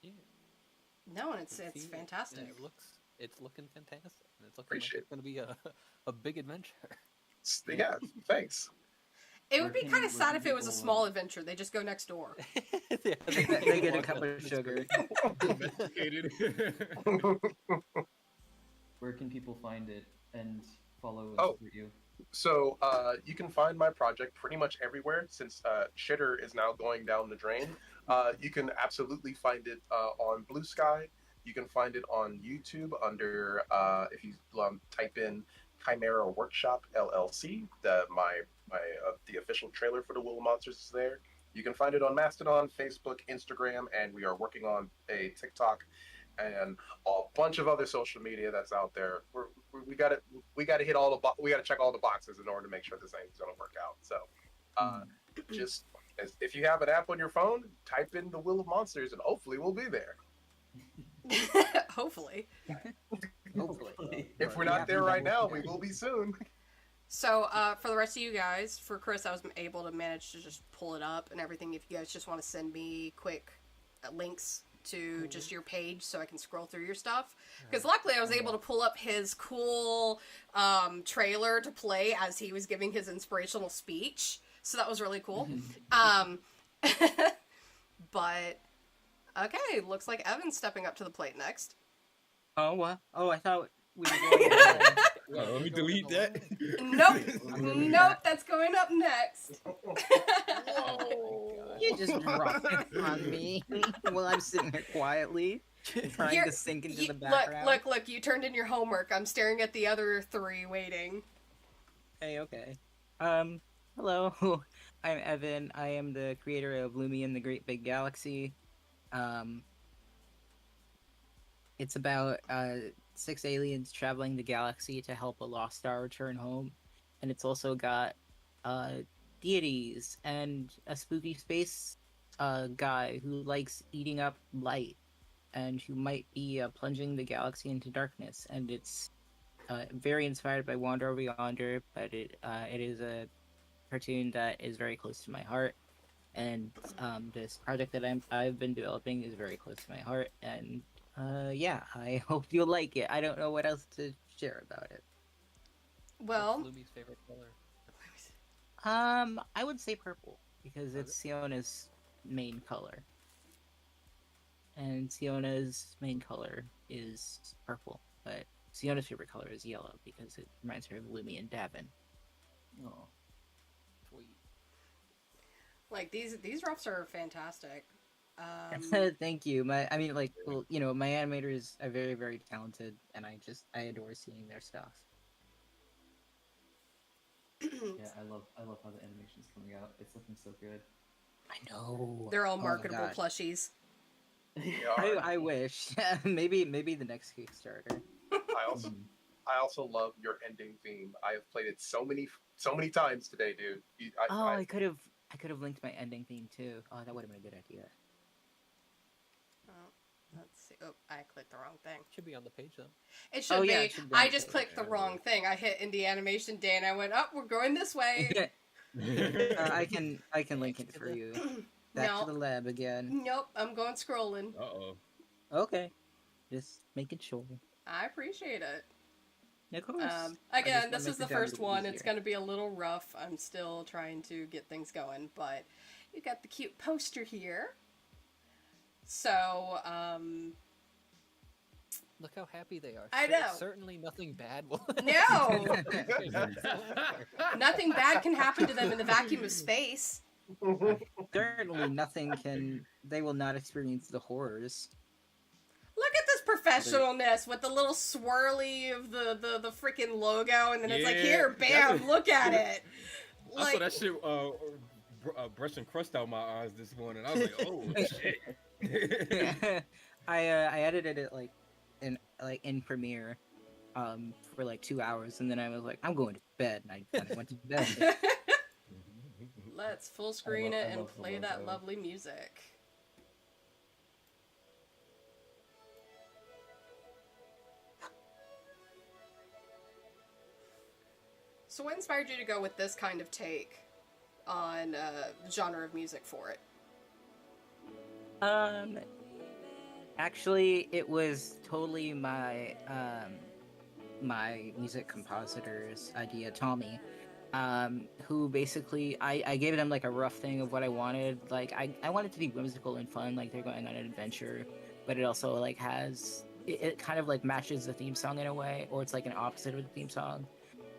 [SPEAKER 3] Yeah.
[SPEAKER 1] No, and it's
[SPEAKER 3] See, and
[SPEAKER 1] fantastic.
[SPEAKER 3] it's looking fantastic, and it's looking
[SPEAKER 5] Appreciate
[SPEAKER 3] like it's going to be a big adventure.
[SPEAKER 5] Yeah, thanks.
[SPEAKER 1] It would be kind of sad if it was a
[SPEAKER 2] people,
[SPEAKER 1] small adventure. They just go next door.
[SPEAKER 3] Yeah,
[SPEAKER 6] They get a cup of sugar.
[SPEAKER 4] Domesticated.
[SPEAKER 2] Where can people find it and follow and
[SPEAKER 5] Oh.
[SPEAKER 2] support you?
[SPEAKER 5] So you can find my project pretty much everywhere since Shitter is now going down the drain. You can absolutely find it on Blue Sky. You can find it on YouTube under if you type in Chimera Workshop LLC. The official trailer for the Willow Monsters is there. You can find it on Mastodon, Facebook, Instagram, and we are working on a TikTok and a bunch of other social media that's out there. We got to hit we got to check all the boxes in order to make sure this thing's going to work out. So, just if you have an app on your phone, type in the Willow Monsters, and hopefully we'll be there.
[SPEAKER 1] Hopefully.
[SPEAKER 6] Hopefully.
[SPEAKER 5] If we're not there right now, we will be soon.
[SPEAKER 1] So, for the rest of you guys, for Chris, I was able to manage to just pull it up and everything. If you guys just want to send me quick links to just your page so I can scroll through your stuff. Because luckily I was able to pull up his cool trailer to play as he was giving his inspirational speech. So that was really cool. But, okay, looks like Evan's stepping up to the plate next.
[SPEAKER 6] Oh, what? Oh, I thought we were going to...
[SPEAKER 4] Let me delete that.
[SPEAKER 1] Nope, that's going up next.
[SPEAKER 6] You just dropped it on me while I'm sitting here quietly trying to sink into the background.
[SPEAKER 1] Look, you turned in your homework. I'm staring at the other three waiting.
[SPEAKER 6] Okay. Hello. I'm Evan. I am the creator of Lumion, the Great Big Galaxy. It's about 6 aliens traveling the galaxy to help a lost star return home. And it's also got deities and a spooky space guy who likes eating up light and who might be plunging the galaxy into darkness. And it's very inspired by Wander Over Yonder, but it is a cartoon that is very close to my heart. And this project that I've been developing is very close to my heart. And yeah, I hope you'll like it. I don't know what else to share about it.
[SPEAKER 1] Well,
[SPEAKER 3] What's Lumi's favorite color?
[SPEAKER 6] I would say purple because it's Siona's main color, and Siona's main color is purple. But Siona's favorite color is yellow because it reminds her of Lumi and Davin.
[SPEAKER 2] Oh,
[SPEAKER 3] Sweet.
[SPEAKER 1] like these roughs are fantastic.
[SPEAKER 6] Thank you. My animators are very, very talented, and I adore seeing their stuff.
[SPEAKER 2] yeah, I love how the animation's coming out. It's looking so good.
[SPEAKER 6] I know.
[SPEAKER 1] They're all
[SPEAKER 6] Oh my
[SPEAKER 1] marketable
[SPEAKER 6] God.
[SPEAKER 1] plushies.
[SPEAKER 6] I wish. maybe the next Kickstarter.
[SPEAKER 5] I also love your ending theme. I have played it so many times today, dude.
[SPEAKER 6] I could have linked my ending theme too. Oh, that would have been a good idea.
[SPEAKER 1] Let's see. Oh, I clicked the wrong thing.
[SPEAKER 3] Should be on the page though.
[SPEAKER 1] It should be.
[SPEAKER 6] it should be
[SPEAKER 1] I
[SPEAKER 6] on
[SPEAKER 1] just
[SPEAKER 6] the
[SPEAKER 1] clicked the wrong thing. I hit Indie Animation Day and I went, oh, we're going this way.
[SPEAKER 6] I can link it for you. Back to the lab again.
[SPEAKER 1] Nope, I'm going scrolling.
[SPEAKER 4] Uh-oh.
[SPEAKER 6] Okay, just making sure.
[SPEAKER 1] I appreciate it.
[SPEAKER 6] Of course. I just
[SPEAKER 1] Again,
[SPEAKER 6] wanna
[SPEAKER 1] this
[SPEAKER 6] make
[SPEAKER 1] is the
[SPEAKER 6] job a
[SPEAKER 1] first
[SPEAKER 6] little
[SPEAKER 1] one. It's
[SPEAKER 6] easier.
[SPEAKER 1] going to be a little rough. I'm still trying to get things going, but you got the cute poster here. So,
[SPEAKER 3] Look how happy they are.
[SPEAKER 1] I know.
[SPEAKER 3] Certainly nothing bad will.
[SPEAKER 1] No! Nothing bad can happen to them in the vacuum of space.
[SPEAKER 6] Certainly nothing can. They will not experience the horrors.
[SPEAKER 1] Look at this professionalness with the little swirly of the freaking logo, and then it's like,
[SPEAKER 4] Yeah,
[SPEAKER 1] here, bam,
[SPEAKER 4] that's
[SPEAKER 1] look at it.
[SPEAKER 4] I
[SPEAKER 1] Like,
[SPEAKER 4] saw that shit brushing crust out my eyes this morning. I was like, oh shit.
[SPEAKER 6] I edited it in Premiere, for like 2 hours, and then I was like, I'm going to bed, and I went to bed.
[SPEAKER 1] let's full screen it
[SPEAKER 2] I
[SPEAKER 1] and
[SPEAKER 2] love the
[SPEAKER 1] play that
[SPEAKER 2] logo.
[SPEAKER 1] lovely music. So what inspired you to go with this kind of take on genre of music for it?
[SPEAKER 6] Actually, it was totally my my music compositor's idea, Tommy. Who basically I gave them like a rough thing of what I wanted. Like I wanted to be whimsical and fun, like they're going on an adventure, but it also like has it kind of like matches the theme song in a way, or it's like an opposite of the theme song,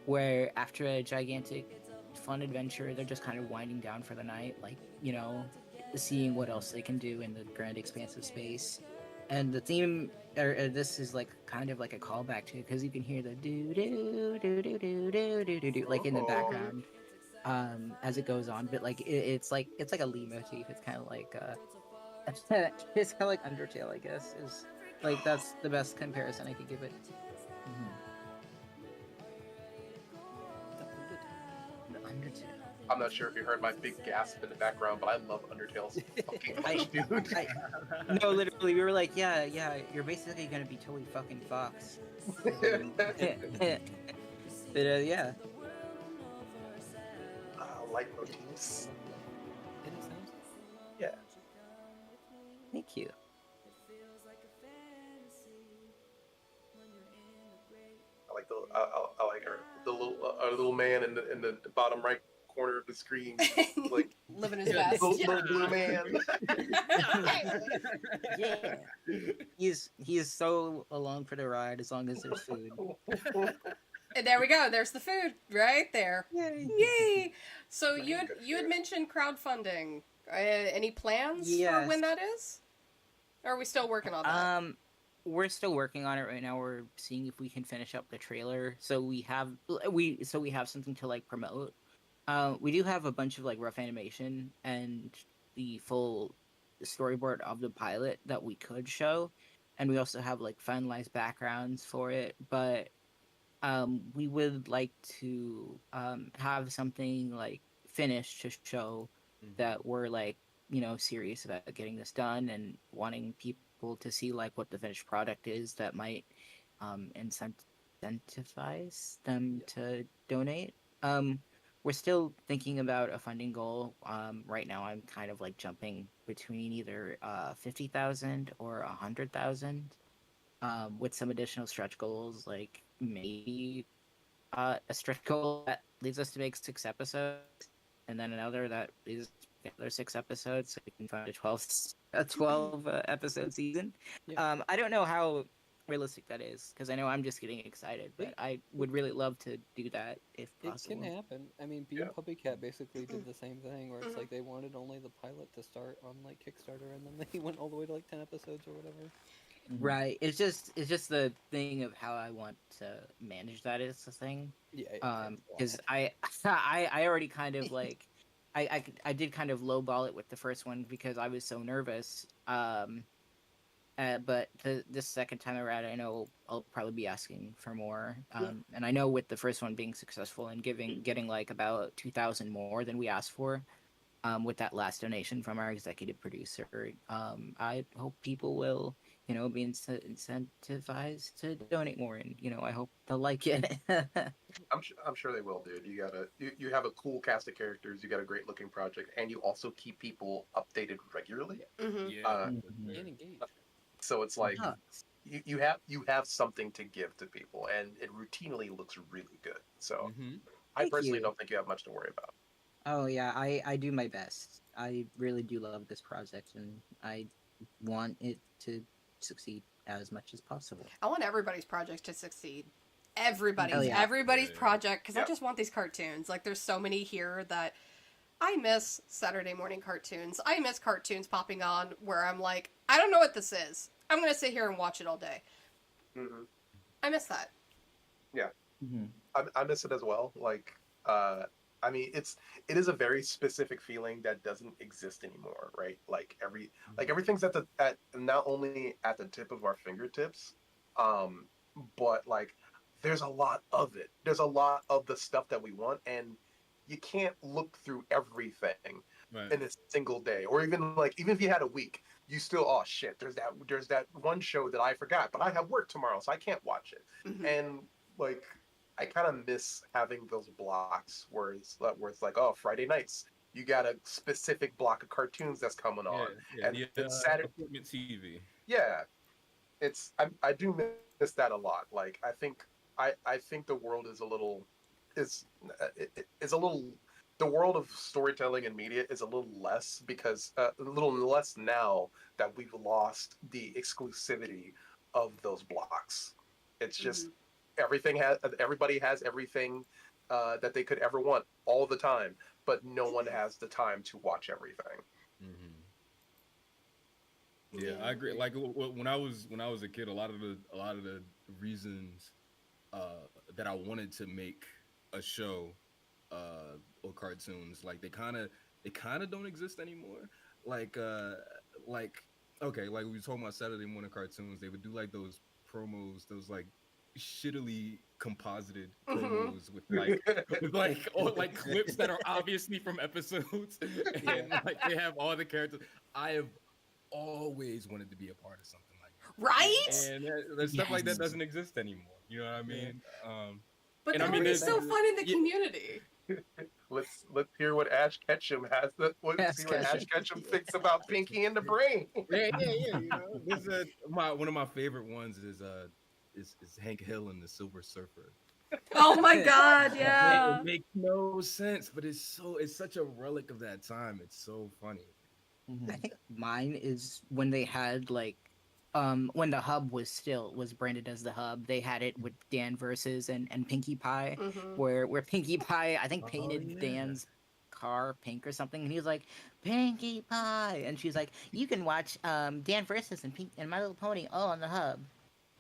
[SPEAKER 6] where after a gigantic fun adventure, they're just kind of winding down for the night, like, seeing what else they can do in the grand expanse of space. And the theme, or this is like kind of like a callback to it, because you can hear the do do do do do do do do do like in the background, as it goes on. But like it's like a Lee motif. It's kind of like it's kind of like Undertale, I guess. Is like that's the best comparison I could give it. The Undertale.
[SPEAKER 5] I'm not sure if you heard my big gasp in the background, but I love Undertale's fucking much, dude.
[SPEAKER 6] No, literally, we were like, yeah, you're basically gonna be totally fucking Fox. But yeah.
[SPEAKER 5] Light motifs.
[SPEAKER 3] Any sounds?
[SPEAKER 5] Yeah.
[SPEAKER 6] Thank you.
[SPEAKER 5] I like I like her. The little man in the bottom right corner of the screen, like
[SPEAKER 1] Living his best.
[SPEAKER 5] little blue man.
[SPEAKER 6] Yeah. He's so along for the ride as long as there's food.
[SPEAKER 1] And there we go. There's the food right there.
[SPEAKER 6] Yay.
[SPEAKER 1] Yay! So you had mentioned crowdfunding. Any plans for when that is? Or are we still working on that?
[SPEAKER 6] We're still working on it right now. We're seeing if we can finish up the trailer, so we have something to like promote. We do have a bunch of like rough animation and the full storyboard of the pilot that we could show, and we also have like finalized backgrounds for it. But we would like to have something like finished to show that we're like serious about getting this done and wanting people to see like what the finished product is that might incentivize them to donate. We're still thinking about a funding goal. Right now, I'm kind of like jumping between either 50,000 or 100,000, with some additional stretch goals, like maybe a stretch goal that leads us to make 6 episodes, and then another that leads us to make another 6 episodes, so we can find a 12 episode season.
[SPEAKER 3] Yeah.
[SPEAKER 6] I don't know how realistic that is, because I know I'm just getting excited, but I would really love to do that if possible.
[SPEAKER 3] It can happen. I mean, Puppy Cat basically did the same thing, where it's like they wanted only the pilot to start on like Kickstarter, and then they went all the way to like 10 episodes or whatever.
[SPEAKER 6] Right. It's just the thing of how I want to manage that is the thing.
[SPEAKER 3] Yeah.
[SPEAKER 6] Because I already kind of like I did kind of lowball it with the first one because I was so nervous. But this second time around, I know I'll probably be asking for more. And I know with the first one being successful and getting like about 2,000 more than we asked for, with that last donation from our executive producer, I hope people will, be incentivized to donate more, and I hope they'll like it.
[SPEAKER 5] I'm sure they will, dude. You have a cool cast of characters. You got a great looking project, and you also keep people updated regularly.
[SPEAKER 1] Mm-hmm.
[SPEAKER 4] Yeah.
[SPEAKER 3] And engaged.
[SPEAKER 5] So it's like, you have something to give to people, and it routinely looks really good. So
[SPEAKER 4] Mm-hmm.
[SPEAKER 5] I
[SPEAKER 6] Thank
[SPEAKER 5] personally
[SPEAKER 6] you.
[SPEAKER 5] don't think you have much to worry about.
[SPEAKER 6] Oh yeah, I do my best. I really do love this project, and I want it to succeed as much as possible.
[SPEAKER 1] I want everybody's project to succeed.
[SPEAKER 6] Oh
[SPEAKER 1] Everybody's
[SPEAKER 6] yeah.
[SPEAKER 1] everybody's
[SPEAKER 4] Yeah.
[SPEAKER 1] project, because I
[SPEAKER 5] Yep.
[SPEAKER 1] just want these cartoons. Like, there's so many here that I miss Saturday morning cartoons. I miss cartoons popping on where I'm like, I don't know what this is. I'm gonna sit here and watch it all day.
[SPEAKER 5] Hmm.
[SPEAKER 1] I miss that.
[SPEAKER 5] Yeah,
[SPEAKER 2] Hmm.
[SPEAKER 5] I miss it as well. I mean, it is a very specific feeling that doesn't exist anymore, right? Like everything's at not only at the tip of our fingertips, um, but like there's a lot of it. There's a lot of the stuff that we want, and you can't look through everything
[SPEAKER 4] Right.
[SPEAKER 5] in a single day, or even if you had a week, you still, oh shit, there's that one show that I forgot, but I have work tomorrow, so I can't watch it.
[SPEAKER 1] Hmm.
[SPEAKER 5] And like I kind of miss having those blocks where it's like, oh, Friday nights, you got a specific block of cartoons that's coming
[SPEAKER 4] Yeah.
[SPEAKER 5] on,
[SPEAKER 4] Yeah.
[SPEAKER 5] and then
[SPEAKER 4] The
[SPEAKER 5] Saturday,
[SPEAKER 4] appointment TV.
[SPEAKER 5] yeah, I do miss that a lot. Like I think the world is is a little the world of storytelling and media is a little less because a little less now that we've lost the exclusivity of those blocks. It's just
[SPEAKER 1] Hmm.
[SPEAKER 5] everybody has everything that they could ever want all the time, but no one has the time to watch everything.
[SPEAKER 4] Mm-hmm. Yeah, I
[SPEAKER 1] Yeah.
[SPEAKER 4] agree. Like when I was a kid, a lot of the reasons that I wanted to make a show or cartoons, like they kind of don't exist anymore. Like like okay, like we were talking about Saturday morning cartoons, they would do like those promos, those like shittily composited
[SPEAKER 1] Hmm.
[SPEAKER 4] promos with like or like clips that are obviously from episodes and like they have all the characters. I have always wanted to be a part of something like that,
[SPEAKER 1] Right?
[SPEAKER 4] and the stuff like that
[SPEAKER 6] Yes.
[SPEAKER 4] doesn't exist anymore. You know what I
[SPEAKER 3] Yeah.
[SPEAKER 4] mean?
[SPEAKER 1] But
[SPEAKER 4] And I
[SPEAKER 1] that would
[SPEAKER 4] mean,
[SPEAKER 1] be
[SPEAKER 4] there's
[SPEAKER 1] so fun in the
[SPEAKER 4] yeah,
[SPEAKER 1] community.
[SPEAKER 5] Let's hear what Ash Ketchum has. Let's see
[SPEAKER 6] Ask
[SPEAKER 5] what Ash
[SPEAKER 6] Ketchum.
[SPEAKER 5] Ketchum
[SPEAKER 6] Yeah.
[SPEAKER 5] thinks about Pinky and the Brain.
[SPEAKER 4] yeah. You know, this is one of my favorite ones is Hank Hill and the Silver Surfer.
[SPEAKER 1] Oh my god,
[SPEAKER 4] It
[SPEAKER 1] yeah.
[SPEAKER 4] makes no sense, but it's such a relic of that time. It's so funny.
[SPEAKER 6] I
[SPEAKER 2] Hmm.
[SPEAKER 6] think mine is when they had like when the hub was branded as the hub, they had it with Dan versus and Pinkie Pie,
[SPEAKER 1] Hmm.
[SPEAKER 6] where Pinkie Pie I think
[SPEAKER 4] Oh
[SPEAKER 6] painted
[SPEAKER 4] yeah.
[SPEAKER 6] Dan's car pink or something, and he was like, Pinkie Pie, and she's like, you can watch Dan versus and My Little Pony all on the hub.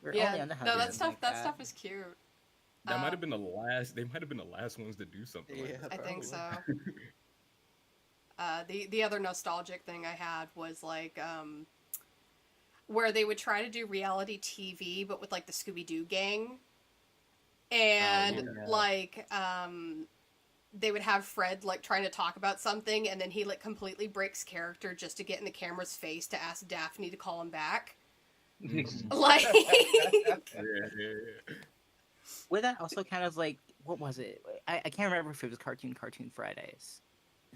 [SPEAKER 6] We're
[SPEAKER 1] Yeah.
[SPEAKER 6] only on the hub
[SPEAKER 1] No,
[SPEAKER 6] or
[SPEAKER 4] Yeah.
[SPEAKER 6] something like
[SPEAKER 1] that
[SPEAKER 6] that.
[SPEAKER 1] stuff is cute.
[SPEAKER 4] That might
[SPEAKER 1] Uh,
[SPEAKER 4] have been the last. They might have been the last ones to do something like
[SPEAKER 3] Yeah,
[SPEAKER 1] I think
[SPEAKER 3] probably.
[SPEAKER 1] so. The other nostalgic thing I had was like where they would try to do reality TV, but with like the Scooby Doo gang,
[SPEAKER 4] that.
[SPEAKER 1] and
[SPEAKER 2] Yeah.
[SPEAKER 1] like they would have Fred like trying to talk about something, and then he like completely breaks character just to get in the camera's face to ask Daphne to call him back.
[SPEAKER 4] Mhm.
[SPEAKER 1] Like,
[SPEAKER 4] Yeah.
[SPEAKER 6] With that also kind of like what was it? I can't remember if it was Cartoon Fridays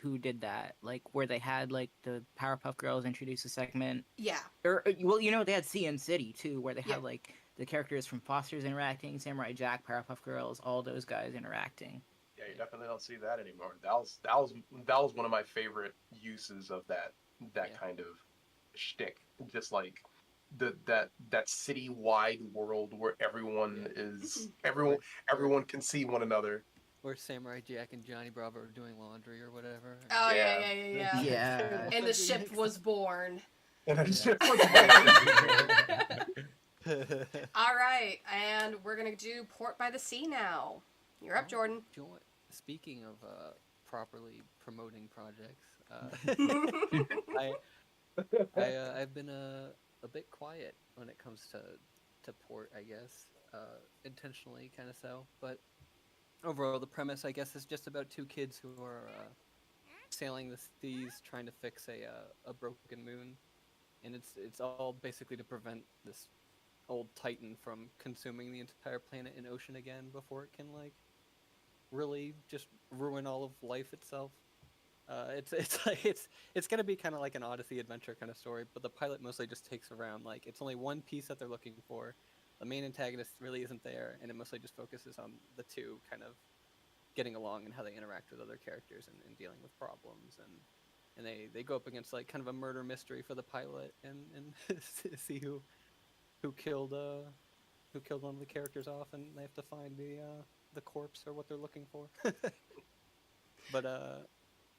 [SPEAKER 6] who did that, like where they had like the Powerpuff Girls introduce a segment,
[SPEAKER 1] yeah,
[SPEAKER 6] or well, they had CN City too, where they
[SPEAKER 1] yeah.
[SPEAKER 6] had like the characters from Foster's interacting, Samurai Jack, Powerpuff Girls, all those guys interacting.
[SPEAKER 5] Yeah, you definitely don't see that anymore. That was one of my favorite uses of that
[SPEAKER 3] Yeah.
[SPEAKER 5] kind of shtick. Just like that city-wide world where everyone
[SPEAKER 3] Yeah.
[SPEAKER 5] is
[SPEAKER 3] Or, or
[SPEAKER 5] everyone can see one another.
[SPEAKER 3] or Samurai Jack and Johnny Bravo are doing laundry or whatever.
[SPEAKER 1] Oh yeah,
[SPEAKER 5] Yeah.
[SPEAKER 1] yeah, yeah, yeah.
[SPEAKER 6] Yeah.
[SPEAKER 1] And the ship was born.
[SPEAKER 5] And it's
[SPEAKER 3] Yeah.
[SPEAKER 5] just like,
[SPEAKER 1] All right, and we're gonna do Port by the Sea now. You're up, Jordan.
[SPEAKER 3] Speaking of properly promoting projects, I I've been a bit quiet when it comes to port, I guess, intentionally kind of so. But overall, the premise, I guess, is just about two kids who are sailing the seas trying to fix a broken moon, and it's all basically to prevent this old titan from consuming the entire planet and ocean again before it can like really just ruin all of life itself. It's gonna be kind of like an Odyssey adventure kind of story, but the pilot mostly just takes around like it's only one piece that they're looking for. The main antagonist really isn't there, and it mostly just focuses on the two kind of getting along and how they interact with other characters and dealing with problems and they go up against like kind of a murder mystery for the pilot and see who killed one of the characters off, and they have to find the corpse or what they're looking for. But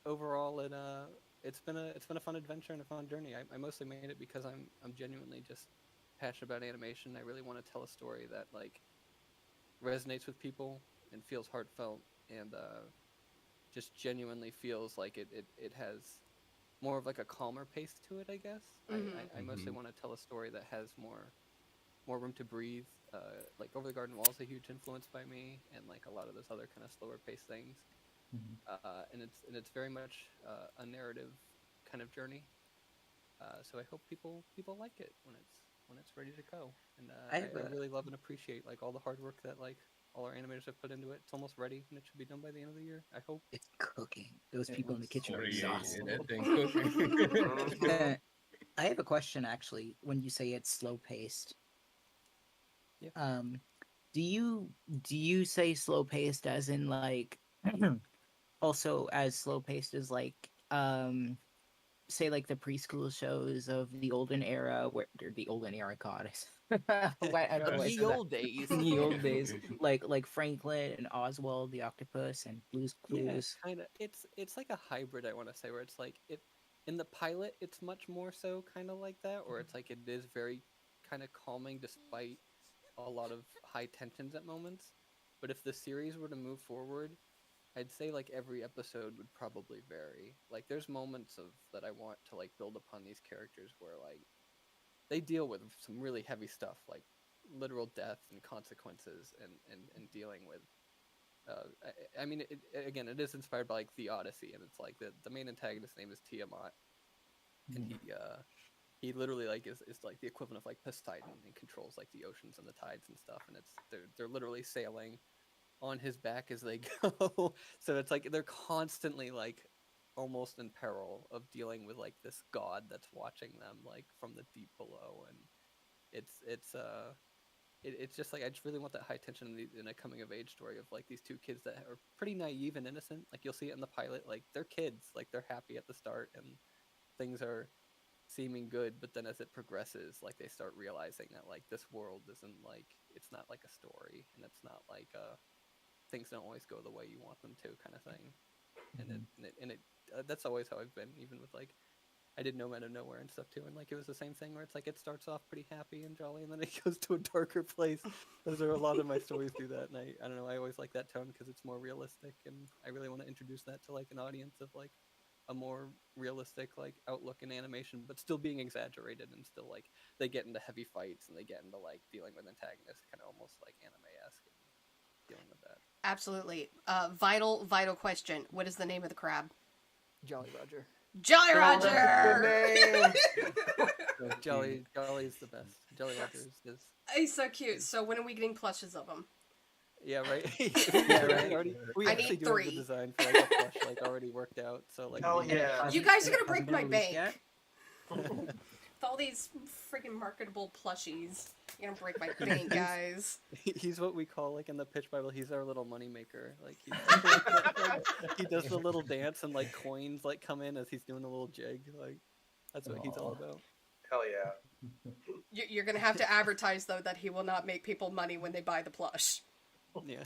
[SPEAKER 3] overall, it's been a fun adventure and a fun journey. I mostly made it because I'm genuinely just passionate about animation. I really want to tell a story that like resonates with people and feels heartfelt and just genuinely feels like it has more of like a calmer pace to it, I guess. I mostly want to tell a story that has more room to breathe. Like Over the Garden Wall is a huge influence by me, and like a lot of those other kind of slower paced things. And it's very much a narrative kind of journey. So I hope people like it when it's ready to go. And I really love and appreciate like all the hard work that like all our animators have put into it. It's almost ready, and it should be done by the end of the year, I hope.
[SPEAKER 6] It's cooking. Those people in the kitchen are exhausted.
[SPEAKER 4] That thing cooking.
[SPEAKER 6] I have a question actually. When you say it's slow paced,
[SPEAKER 3] Yeah.
[SPEAKER 6] do you say slow paced as in like also as slow paced as like say like the preschool shows of the olden era, where the olden era goddess. I don't know why I said
[SPEAKER 3] Ye
[SPEAKER 6] that.
[SPEAKER 3] old days.
[SPEAKER 6] In the old days, like Franklin and Oswald, the octopus, and Blue's Clues.
[SPEAKER 3] Yeah, kind of. It's like a hybrid, I want to say, where it's like it in the pilot, it's much more so kind of like that, where it's like it is very kind of calming despite a lot of high tensions at moments. But if the series were to move forward, I'd say like every episode would probably vary. Like there's moments of that I want to like build upon these characters where like they deal with some really heavy stuff, like literal death and consequences and dealing with I mean again it is inspired by like the Odyssey, and it's like the main antagonist's name is Tiamat, and he literally like is like the equivalent of like Poseidon and controls like the oceans and the tides and stuff, and it's they're literally sailing on his back as they go. So it's like they're constantly like almost in peril of dealing with like this god that's watching them like from the deep below, and it's just like I just really want that high tension in a coming of age story of like these two kids that are pretty naive and innocent. Like you'll see it in the pilot, like they're kids, like they're happy at the start and things are seeming good, but then as it progresses, like they start realizing that like this world isn't like it's not like a story, and it's not like things don't always go the way you want them to, kind of thing. And it that's always how I've been, even with like I did No Man of Nowhere and stuff too, and like it was the same thing where it's like it starts off pretty happy and jolly, and then it goes to a darker place. Those are a lot of my stories do that, and I don't know, I always like that tone because it's more realistic, and I really want to introduce that to like an audience of like a more realistic like outlook in animation, but still being exaggerated, and still like they get into heavy fights and they get into like dealing with antagonists, kind of almost like anime-esque, and dealing with that.
[SPEAKER 1] Absolutely. Vital question. What is the name of the crab?
[SPEAKER 3] Jolly Roger.
[SPEAKER 1] Jolly
[SPEAKER 5] That's a
[SPEAKER 1] Roger!
[SPEAKER 5] good name.
[SPEAKER 3] Jolly is the best. Jolly Roger is
[SPEAKER 1] He's so cute. So when are we getting plushes of him?
[SPEAKER 3] yeah, right.
[SPEAKER 6] Yeah, right.
[SPEAKER 3] We
[SPEAKER 1] I
[SPEAKER 3] actually
[SPEAKER 1] need
[SPEAKER 3] do have
[SPEAKER 1] 3.
[SPEAKER 3] the design for like a plush like already worked out. So like
[SPEAKER 5] Hell yeah.
[SPEAKER 1] You guys are gonna
[SPEAKER 6] Hasn't
[SPEAKER 1] break
[SPEAKER 6] been
[SPEAKER 1] my
[SPEAKER 6] released
[SPEAKER 1] bank.
[SPEAKER 6] yet?
[SPEAKER 1] With all these freaking marketable plushies. You're gonna break my bank, guys.
[SPEAKER 3] he's what we call like in the pitch Bible. He's our little money maker. Like he does the little dance and like coins like come in as he's doing a little jig. Like that's what he's all about.
[SPEAKER 5] Hell yeah.
[SPEAKER 1] You're gonna have to advertise though that he will not make people money when they buy the plush.
[SPEAKER 3] Yeah.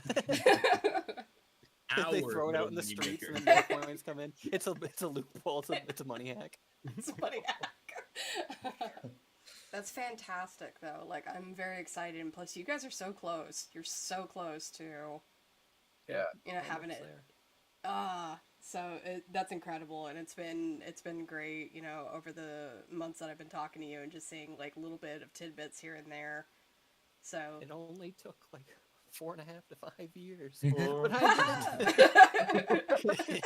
[SPEAKER 4] Our
[SPEAKER 3] They throw it out
[SPEAKER 4] little
[SPEAKER 3] in the
[SPEAKER 4] money
[SPEAKER 3] streets
[SPEAKER 4] maker.
[SPEAKER 3] and then more coins come in. It's a loophole. It's a money hack.
[SPEAKER 1] It's a money hack. That's fantastic though. Like I'm very excited, and plus you guys are so close. You're so close to
[SPEAKER 5] Yeah.
[SPEAKER 1] having
[SPEAKER 3] Almost
[SPEAKER 1] it.
[SPEAKER 3] there.
[SPEAKER 1] So that's incredible, and it's been great, over the months that I've been talking to you and just seeing like a little bit of tidbits here and there. So
[SPEAKER 3] It only took like 4.5 to 5 years.
[SPEAKER 5] Oh.
[SPEAKER 3] But I did it.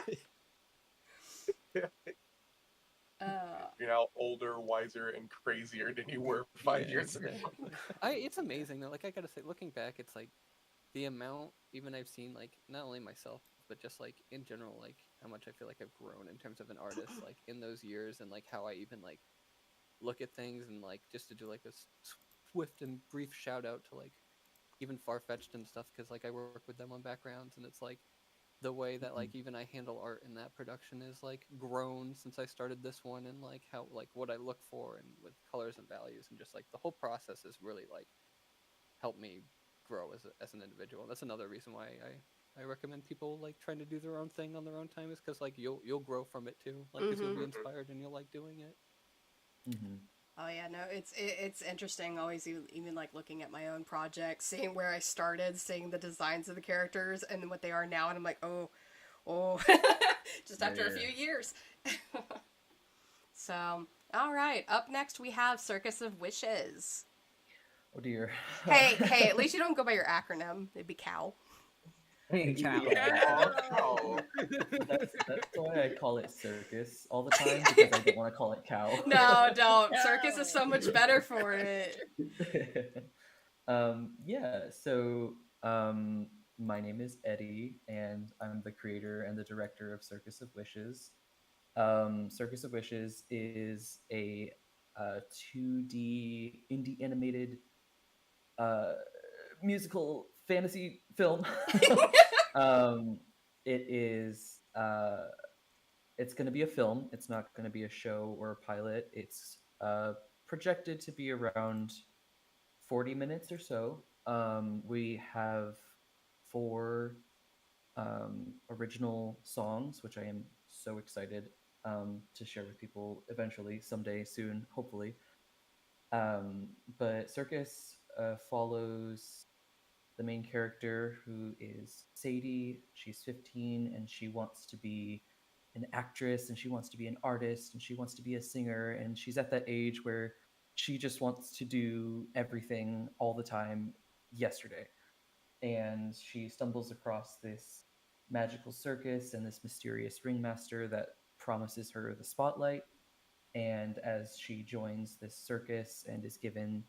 [SPEAKER 5] You're now older, wiser, and crazier than you were 5 years ago.
[SPEAKER 3] Exactly. It's amazing though. Like I gotta say, looking back, it's like the amount even I've seen like not only myself but just like in general, like how much I feel like I've grown in terms of an artist, like in those years, and like how I even like look at things, and like just to do like a swift and brief shout out to like even Farfetched and stuff, because like I work with them on backgrounds, and it's like the way that like even I handle art in that production is like grown since I started this one, and like how like what I look for and with colors and values, and just like the whole process is really like helped me grow as an individual. And that's another reason why I recommend people like trying to do their own thing on their own time, is because like you'll grow from it too, like because you'll be inspired and you'll like doing it.
[SPEAKER 1] Oh yeah, no, it's interesting. Always even like looking at my own projects, seeing where I started, seeing the designs of the characters and what they are now, and I'm like, oh, just after a few years. So, all right, up next we have Circus of Wishes.
[SPEAKER 2] Oh dear.
[SPEAKER 1] Hey, at least you don't go by your acronym. It'd be COW.
[SPEAKER 5] Oh,
[SPEAKER 2] That's why I call it Circus all the time, because I don't want to call it cow.
[SPEAKER 1] No, don't. Circus is so much better for it.
[SPEAKER 2] Yeah, so my name is Eddie, and I'm the creator and the director of Circus of Wishes. Circus of Wishes is a 2D indie animated uh, musical fantasy film. um, it is. It's going to be a film. It's not going to be a show or a pilot. It's projected to be around 40 minutes or so. We have four original songs, which I am so excited to share with people eventually, someday soon, hopefully. But Circus follows the main character, who is Sadie. She's 15 and she wants to be an actress, and she wants to be an artist, and she wants to be a singer, and she's at that age where she just wants to do everything all the time yesterday. And she stumbles across this magical circus and this mysterious ringmaster that promises her the spotlight. And as she joins this circus and is given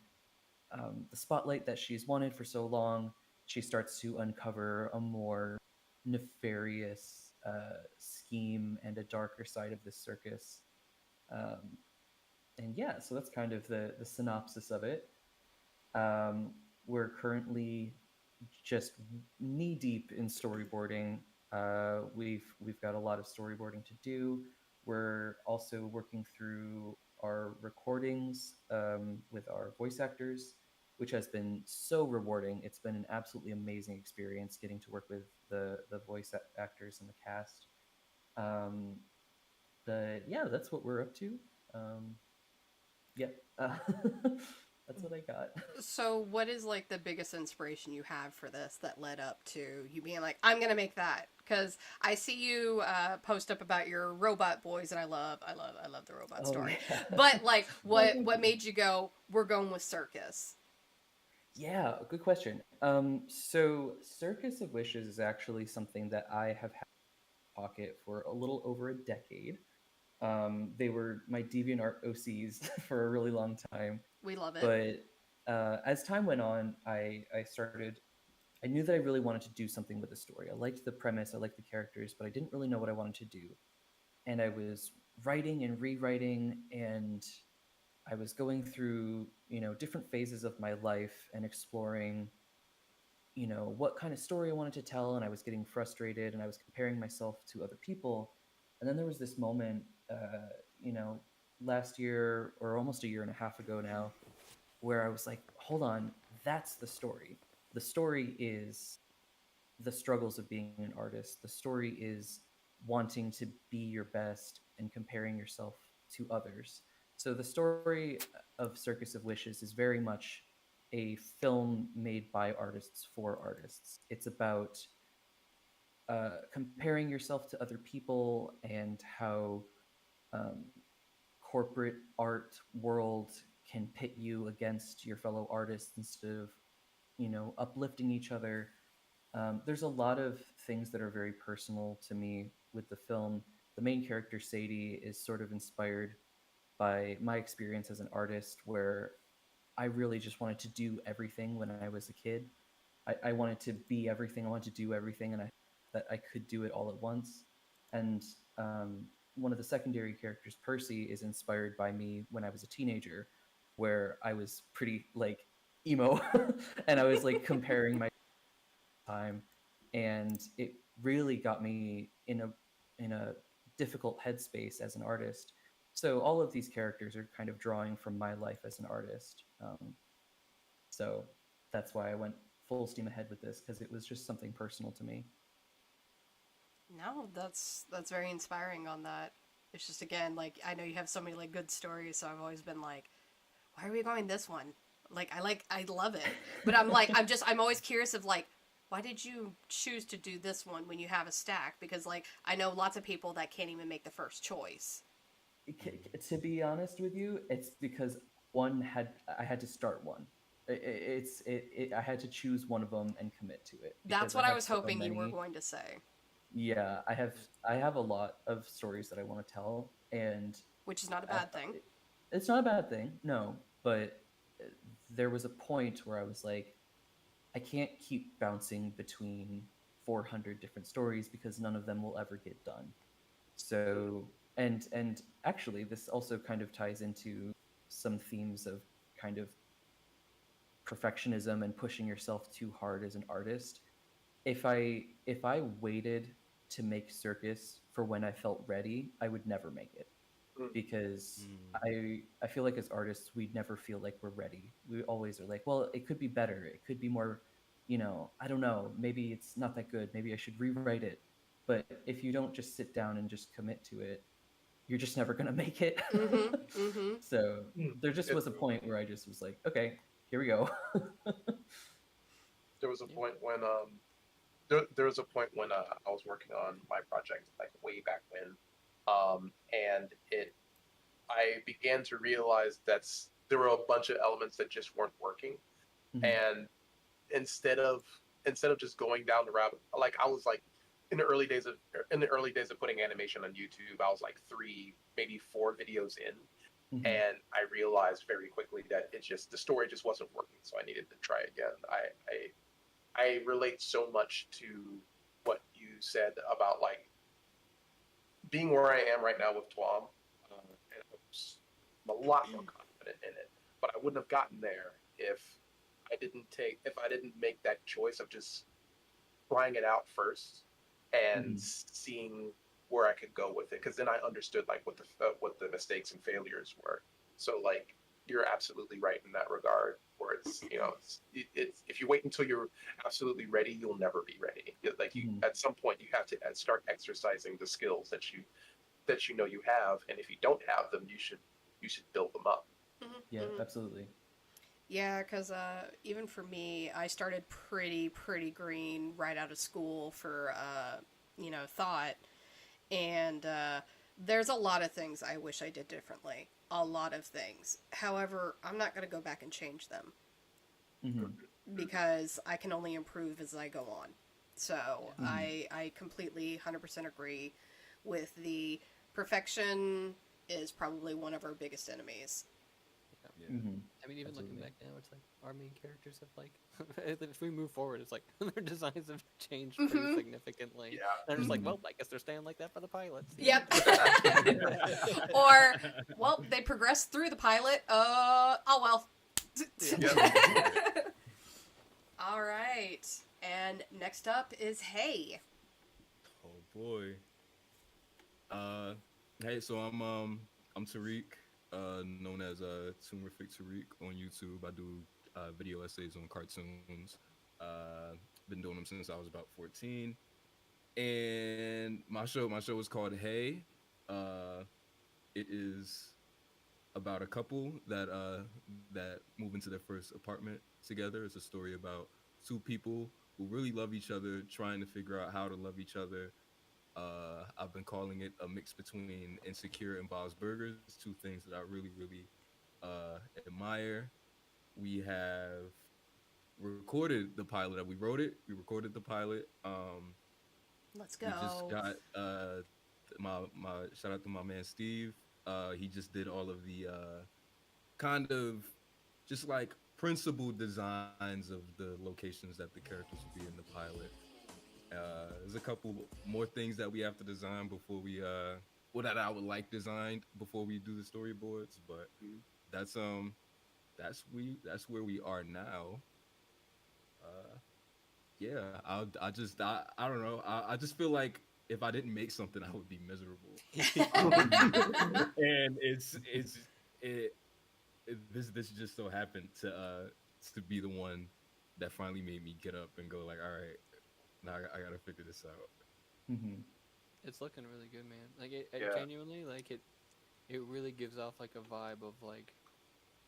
[SPEAKER 2] the spotlight that she's wanted for so long, she starts to uncover a more nefarious scheme and a darker side of this circus. Um, and yeah, so that's kind of the synopsis of it. Um, we're currently just knee deep in storyboarding. We've got a lot of storyboarding to do. We're also working through our recordings with our voice actors, which has been so rewarding. It's been an absolutely amazing experience getting to work with the voice actors and the cast. Um, but yeah, that's what we're up to. Um, yeah, that's what I got.
[SPEAKER 1] So, what is like the biggest inspiration you have for this that led up to you being like, I'm gonna make that? Because I see you post up about your robot boys, and I love the robot story.
[SPEAKER 2] Yeah.
[SPEAKER 1] But like, what made you go, we're going with Circus?
[SPEAKER 2] Yeah, good question. So Circus of Wishes is actually something that I have had in my pocket for a little over a decade. They were my DeviantArt OCs for a really long time.
[SPEAKER 1] We love it.
[SPEAKER 2] But as time went on, I knew that I really wanted to do something with the story. I liked the premise, I liked the characters, but I didn't really know what I wanted to do. And I was writing and rewriting, and I was going through, different phases of my life and exploring, what kind of story I wanted to tell. And I was getting frustrated, and I was comparing myself to other people. And then there was this moment, you know, last year or almost a year and a half ago now, where I was like, hold on, that's the story. The story is the struggles of being an artist. The story is wanting to be your best and comparing yourself to others. So the story of Circus of Wishes is very much a film made by artists for artists. It's about comparing yourself to other people, and how um, corporate art world can pit you against your fellow artists instead of uplifting each other. There's a lot of things that are very personal to me with the film. The main character, Sadie, is sort of inspired by my experience as an artist, where I really just wanted to do everything when I was a kid. I wanted to be everything, I wanted to do everything, and that I could do it all at once. And one of the secondary characters, Percy, is inspired by me when I was a teenager, where I was pretty like emo, and I was like comparing my time, and it really got me in a difficult headspace as an artist. So all of these characters are kind of drawing from my life as an artist. So that's why I went full steam ahead with this, because it was just something personal to me.
[SPEAKER 1] No, that's very inspiring on that. It's just again like I know you have so many like good stories, so I've always been like, why are we going this one? I love it, but I'm always curious of like, why did you choose to do this one when you have a stack? Because like I know lots of people that can't even make the first choice.
[SPEAKER 2] To be honest with you, it's because I had to start one. I had to choose one of them and commit to it.
[SPEAKER 1] That's
[SPEAKER 2] Because
[SPEAKER 1] what I
[SPEAKER 2] have
[SPEAKER 1] was
[SPEAKER 2] so
[SPEAKER 1] hoping you were
[SPEAKER 2] many.
[SPEAKER 1] going to say,
[SPEAKER 2] Yeah, I have a lot of stories that I want to tell, and
[SPEAKER 1] which is not a
[SPEAKER 2] I,
[SPEAKER 1] bad thing.
[SPEAKER 2] it's not a bad thing, no. But there was a point where I was like, I can't keep bouncing between 400 different stories because none of them will ever get done. So, and actually, this also kind of ties into some themes of kind of perfectionism and pushing yourself too hard as an artist. If I waited to make Circus for when I felt ready, I would never make it,
[SPEAKER 5] Mm.
[SPEAKER 2] because
[SPEAKER 4] Mm.
[SPEAKER 2] I feel like as artists we never feel like we're ready. We always are like, well, it could be better. It could be more, I don't know, maybe it's not that good. Maybe I should rewrite it. But if you don't just sit down and just commit to it, you're just never going to make it.
[SPEAKER 1] Mm-hmm. Mm-hmm.
[SPEAKER 2] So
[SPEAKER 5] Mm.
[SPEAKER 2] there just
[SPEAKER 5] It-
[SPEAKER 2] was a point where I just was like, okay, here we go.
[SPEAKER 5] there was a
[SPEAKER 3] Yeah.
[SPEAKER 5] point when there was a point when I was working on my project like way back when, and it I began to realize there were a bunch of elements that just weren't working,
[SPEAKER 2] Mhm.
[SPEAKER 5] and instead of just going down the rabbit, like I was like in the early days of putting animation on YouTube, I was like 3 maybe 4 videos in,
[SPEAKER 2] Mhm.
[SPEAKER 5] and I realized very quickly that the story just wasn't working, so I needed to try again. I relate so much to what you said about like being where I am right now with Twom, and I'm a lot more confident in it. But I wouldn't have gotten there if I didn't make that choice of just trying it out first and
[SPEAKER 2] Mhm.
[SPEAKER 5] seeing where I could go with it. Because then I understood like what the mistakes and failures were. So like you're absolutely right in that regard. Where it's if you wait until you're absolutely ready, you'll never be ready. Like you
[SPEAKER 2] Mhm.
[SPEAKER 5] at some point you have to start exercising the skills that you know you have, and if you don't have them, you should build them up.
[SPEAKER 2] Yeah,
[SPEAKER 1] Mm-hmm.
[SPEAKER 2] absolutely.
[SPEAKER 1] Yeah, because even for me, I started pretty green right out of school for thought, and there's a lot of things I wish I did differently. A lot of things. However, I'm not going to go back and change them
[SPEAKER 2] Mhm.
[SPEAKER 1] because I can only improve as I go on. So
[SPEAKER 2] Mhm.
[SPEAKER 1] I completely 100% agree with the perfection is probably one of our biggest enemies.
[SPEAKER 3] Yeah.
[SPEAKER 4] Yeah.
[SPEAKER 2] Mhm.
[SPEAKER 3] I mean, even looking
[SPEAKER 2] Absolutely.
[SPEAKER 3] back now, it's like our main characters have like, if we move forward, it's like their designs have changed pretty
[SPEAKER 1] Mhm.
[SPEAKER 3] significantly.
[SPEAKER 5] Yeah.
[SPEAKER 3] And I'm just like,
[SPEAKER 2] Mhm.
[SPEAKER 3] well, I guess they're staying like that for the pilots.
[SPEAKER 1] Yep. Or, well, they progressed through the pilot. Oh well. All right. And next up is Hay.
[SPEAKER 4] Oh boy. Uh, hey, so I'm Tariq, known as Tumorific Tariq on YouTube. I do video essays on cartoons. Been doing them since I was about 14. And my show is called Hey. Uh, it is about a couple that move into their first apartment together. It's a story about two people who really love each other, trying to figure out how to love each other. I've been calling it a mix between Insecure and Bob's Burgers, two things that I really admire. We have recorded the pilot. We wrote it. We recorded the pilot.
[SPEAKER 1] Let's
[SPEAKER 4] We just
[SPEAKER 1] go.
[SPEAKER 4] got my shout out to my man Steve. He just did all of the kind of just like principal designs of the locations that the characters will be in the pilot. There's a couple more things that we have to design before we well, that I would like designed before we do the storyboards, but that's that's where we are now. Uh, yeah, I don't know. I just feel like if I didn't make something, I would be miserable. And it, this just so happened to be the one that finally made me get up and go like, all right, now I gotta figure this out.
[SPEAKER 2] Hmm.
[SPEAKER 3] It's looking really good, man. Like it
[SPEAKER 5] Yeah.
[SPEAKER 3] genuinely, like it really gives off like a vibe of like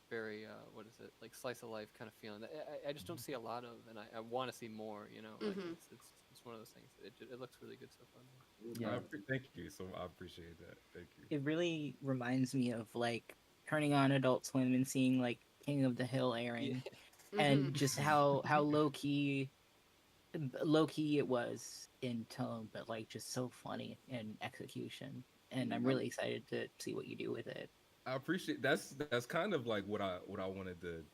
[SPEAKER 3] very what is it, like slice of life kind of feeling that I just don't see a lot of, and I want to see more. You know, like
[SPEAKER 1] Mhm.
[SPEAKER 3] it's one of those things. It looks really good so far. Man.
[SPEAKER 2] Yeah.
[SPEAKER 4] Thank you. So I appreciate that. Thank you.
[SPEAKER 6] It really reminds me of like turning on Adult Swim and seeing like King of the Hill airing, and just how low key it was in tone, but like just so funny in execution. And I'm really excited to see what you do with it.
[SPEAKER 4] I appreciate that's kind of like what I wanted to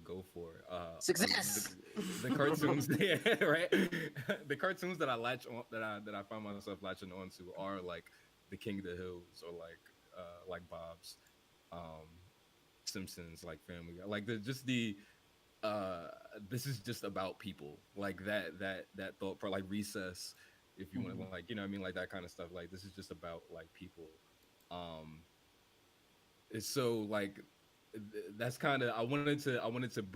[SPEAKER 4] go for.
[SPEAKER 6] Success!
[SPEAKER 4] The cartoons, yeah, right. The cartoons that I latch on that I find myself latching onto are like the King of the Hills or like Bob's, um, Simpsons, like Family Guy, like the just the this is just about people, like that thought for like Recess, if you want to, like, you know what I mean, like that kind of stuff. Like this is just about like people. um it's so like that's kind of I wanted to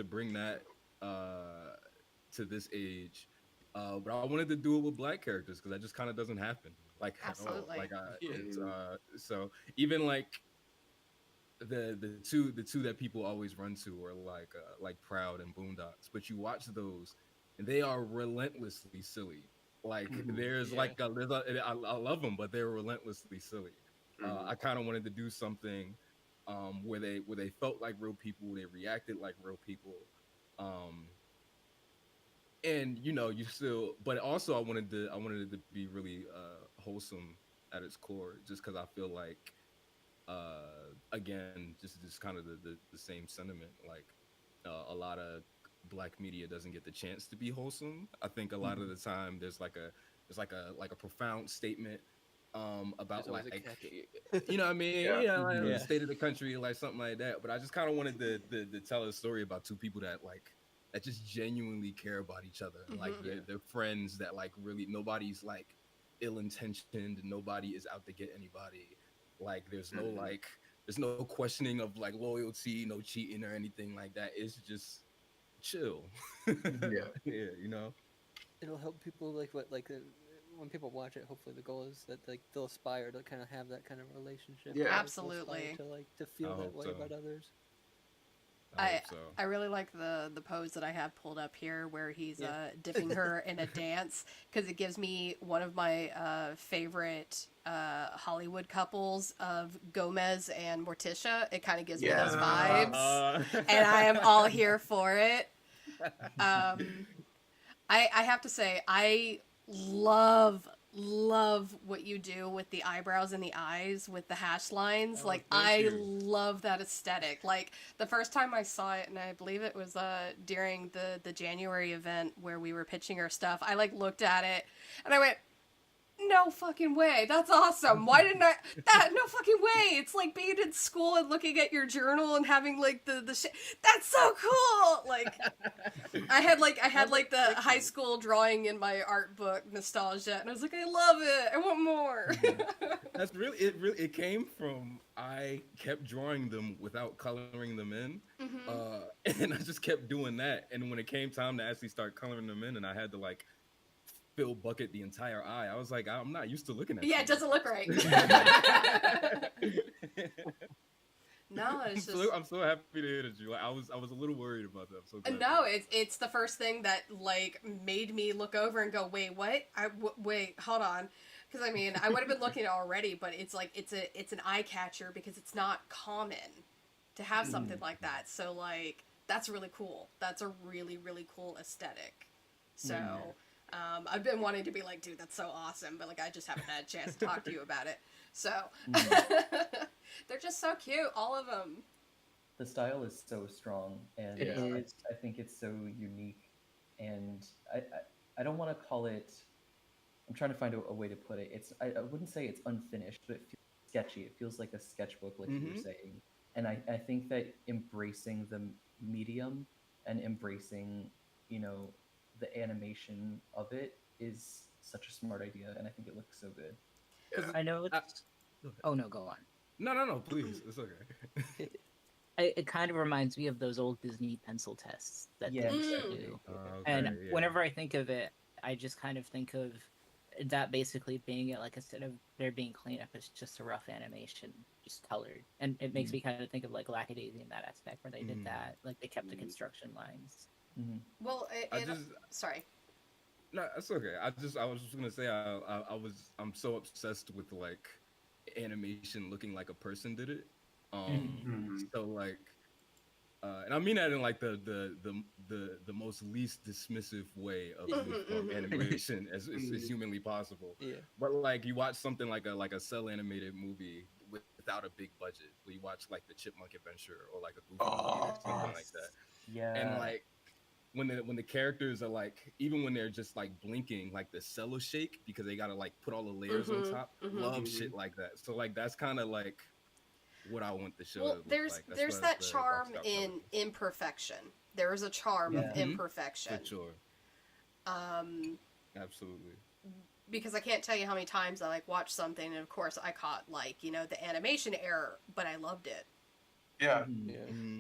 [SPEAKER 4] bring that to this age, but I wanted to do it with black characters because that just kind of doesn't happen like at all.
[SPEAKER 1] Absolutely.
[SPEAKER 4] Like
[SPEAKER 3] Yeah.
[SPEAKER 4] it's so even like the two that people always run to are like Proud and Boondocks, but you watch those and they are relentlessly silly. Like there's
[SPEAKER 3] Yeah.
[SPEAKER 4] like I love them, but they're relentlessly silly. I kind of wanted to do something where they felt like real people, they reacted like real people, um, and you know you still, but also I wanted it to be really wholesome at its core, just because I feel like again just kind of the same sentiment, like a lot of black media doesn't get the chance to be wholesome. I think a lot of the time there's like a profound statement
[SPEAKER 3] There's
[SPEAKER 4] about
[SPEAKER 3] always a
[SPEAKER 4] like
[SPEAKER 3] catch.
[SPEAKER 4] you know what I mean,
[SPEAKER 5] Yeah.
[SPEAKER 4] like
[SPEAKER 3] Yeah.
[SPEAKER 4] the state of the country, like something like that. But I just kind of wanted to tell a story about two people that like that just genuinely care about each other, and like they're friends that like really nobody's like ill intentioned, nobody is out to get anybody. Like there's no questioning of like loyalty, no cheating or anything like that. It's just chill.
[SPEAKER 5] Yeah.
[SPEAKER 4] Yeah, you know.
[SPEAKER 3] It'll help people like what like when people watch it. Hopefully, the goal is that like they'll aspire to kind of have that kind of relationship.
[SPEAKER 5] Yeah.
[SPEAKER 3] or, like, they'll
[SPEAKER 1] Absolutely.
[SPEAKER 3] aspire to like to feel
[SPEAKER 4] I
[SPEAKER 3] that
[SPEAKER 4] hope
[SPEAKER 3] way
[SPEAKER 4] so.
[SPEAKER 3] about others.
[SPEAKER 4] I hope so.
[SPEAKER 1] I really like the pose that I have pulled up here where he's
[SPEAKER 3] Yeah.
[SPEAKER 1] dipping her in a dance, because it gives me one of my favorite Hollywood couples of Gomez and Morticia. It kind of gives me those vibes, and I am all here for it. I have to say, I love what you do with the eyebrows and the eyes with the hash lines.
[SPEAKER 4] Oh,
[SPEAKER 1] Like,
[SPEAKER 4] thank
[SPEAKER 1] I
[SPEAKER 4] you.
[SPEAKER 1] love that aesthetic. Like, the first time I saw it, and I believe it was during the January event where we were pitching our stuff, I like looked at it and I went, no fucking way. That's awesome. Why didn't I? No fucking way. It's like being in school and looking at your journal and having like the shit. That's so cool. Like, I had the high school drawing in my art book nostalgia, and I was like, I love it. I want more.
[SPEAKER 4] That's really it came from I kept drawing them without coloring them in, and I just kept doing that. And when it came time to actually start coloring them in, and I had to like fill bucket the entire eye, I was like, I'm not used to looking at.
[SPEAKER 1] Yeah, it
[SPEAKER 4] things.
[SPEAKER 1] doesn't look right. No, it's just.
[SPEAKER 4] I'm so happy to hear that you. Like, I was a little worried about that. I'm so glad.
[SPEAKER 1] No, it's the first thing that like made me look over and go, wait, what? Wait, hold on, because I mean, I would have been looking already, but it's like it's an eye catcher because it's not common to have something like that. So like that's really cool. That's a really really cool aesthetic. So. I've been wanting to be like, dude, that's so awesome, but like I just haven't had a chance to talk to you about it. So they're just so cute, all of them.
[SPEAKER 2] The style is so strong, and
[SPEAKER 6] It is.
[SPEAKER 2] I think it's so unique, and I don't want to call it. I'm trying to find a way to put it. I wouldn't say it's unfinished, but it feels sketchy. It feels like a sketchbook, like you were saying. And I think that embracing the medium and embracing, the animation of it is such a smart idea, and I think it looks so good.
[SPEAKER 5] Yeah.
[SPEAKER 6] I know it's. Oh no, go on.
[SPEAKER 4] No, please. It's okay.
[SPEAKER 6] It kind of reminds me of those old Disney pencil tests that
[SPEAKER 2] Yeah,
[SPEAKER 6] they used to
[SPEAKER 2] exactly.
[SPEAKER 6] do.
[SPEAKER 4] Okay,
[SPEAKER 6] And
[SPEAKER 4] yeah.
[SPEAKER 6] whenever I think of it, I just kind of think of that basically being it, like instead of there being cleanup, it's just a rough animation, just colored. And it makes me kind of think of like Lackadaisy in that aspect, where they did that, like they kept the construction lines.
[SPEAKER 1] Well, sorry.
[SPEAKER 4] No, that's okay. I was just gonna say I'm so obsessed with like animation looking like a person did it. So like, and I mean that in like the most least dismissive way of animation as humanly possible.
[SPEAKER 3] Yeah.
[SPEAKER 4] But like you watch something like a cell animated movie without a big budget, where you watch like the Chipmunk Adventure or like a Goofy movie or something like that,
[SPEAKER 2] Yeah.
[SPEAKER 4] and like when the characters are like, even when they're just like blinking, like the cello shake because they gotta like put all the layers on top. Love shit like that. So like that's kind of like what I want the show to look like.
[SPEAKER 1] There's that charm in imperfection. There is a charm of imperfection.
[SPEAKER 4] For sure. Absolutely.
[SPEAKER 1] Because I can't tell you how many times I like watched something and of course I caught like, the animation error, but I loved it.
[SPEAKER 5] Yeah.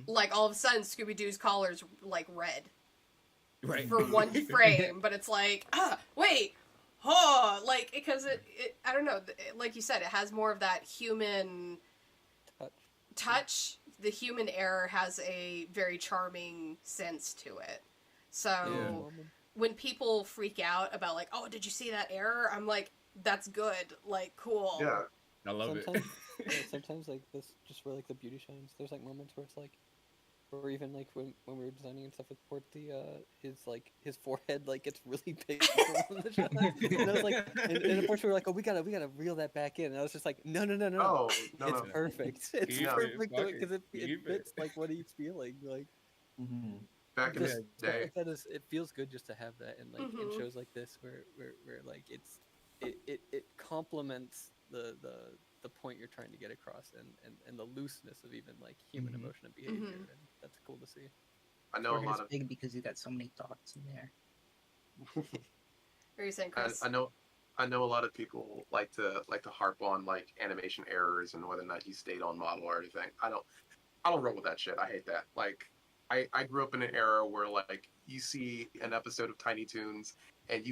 [SPEAKER 1] Like all of a sudden Scooby-Doo's collar's like red.
[SPEAKER 4] Right.
[SPEAKER 1] For one frame, but it's like, wait, like, because it I don't know, like you said, it has more of that human touch. The human error has a very charming sense to it. So when people freak out about like, oh, did you see that error? I'm like, that's good, like, cool.
[SPEAKER 5] Yeah.
[SPEAKER 4] I love it.
[SPEAKER 3] Sometimes like this, just where like the beauty shines. There's like moments where it's like, or even like when we were designing and stuff with Port, his forehead like gets really big. And I was like, and unfortunately we were like, oh, we gotta reel that back in. And I was just like, no, it's perfect. It's perfect because it fits like what he's feeling. Like
[SPEAKER 5] back in the day,
[SPEAKER 3] like that it feels good just to have that, and like in shows like this where like it complements the point you're trying to get across, and the looseness of even like human emotion and behavior, and that's cool to see.
[SPEAKER 5] I know a lot of
[SPEAKER 6] big because you got so many thoughts in there.
[SPEAKER 1] What are you saying, Chris?
[SPEAKER 5] I know a lot of people like to harp on like animation errors and whether or not you stayed on model or anything. I don't roll with that shit. I hate that. Like I grew up in an era where like you see an episode of Tiny Toons and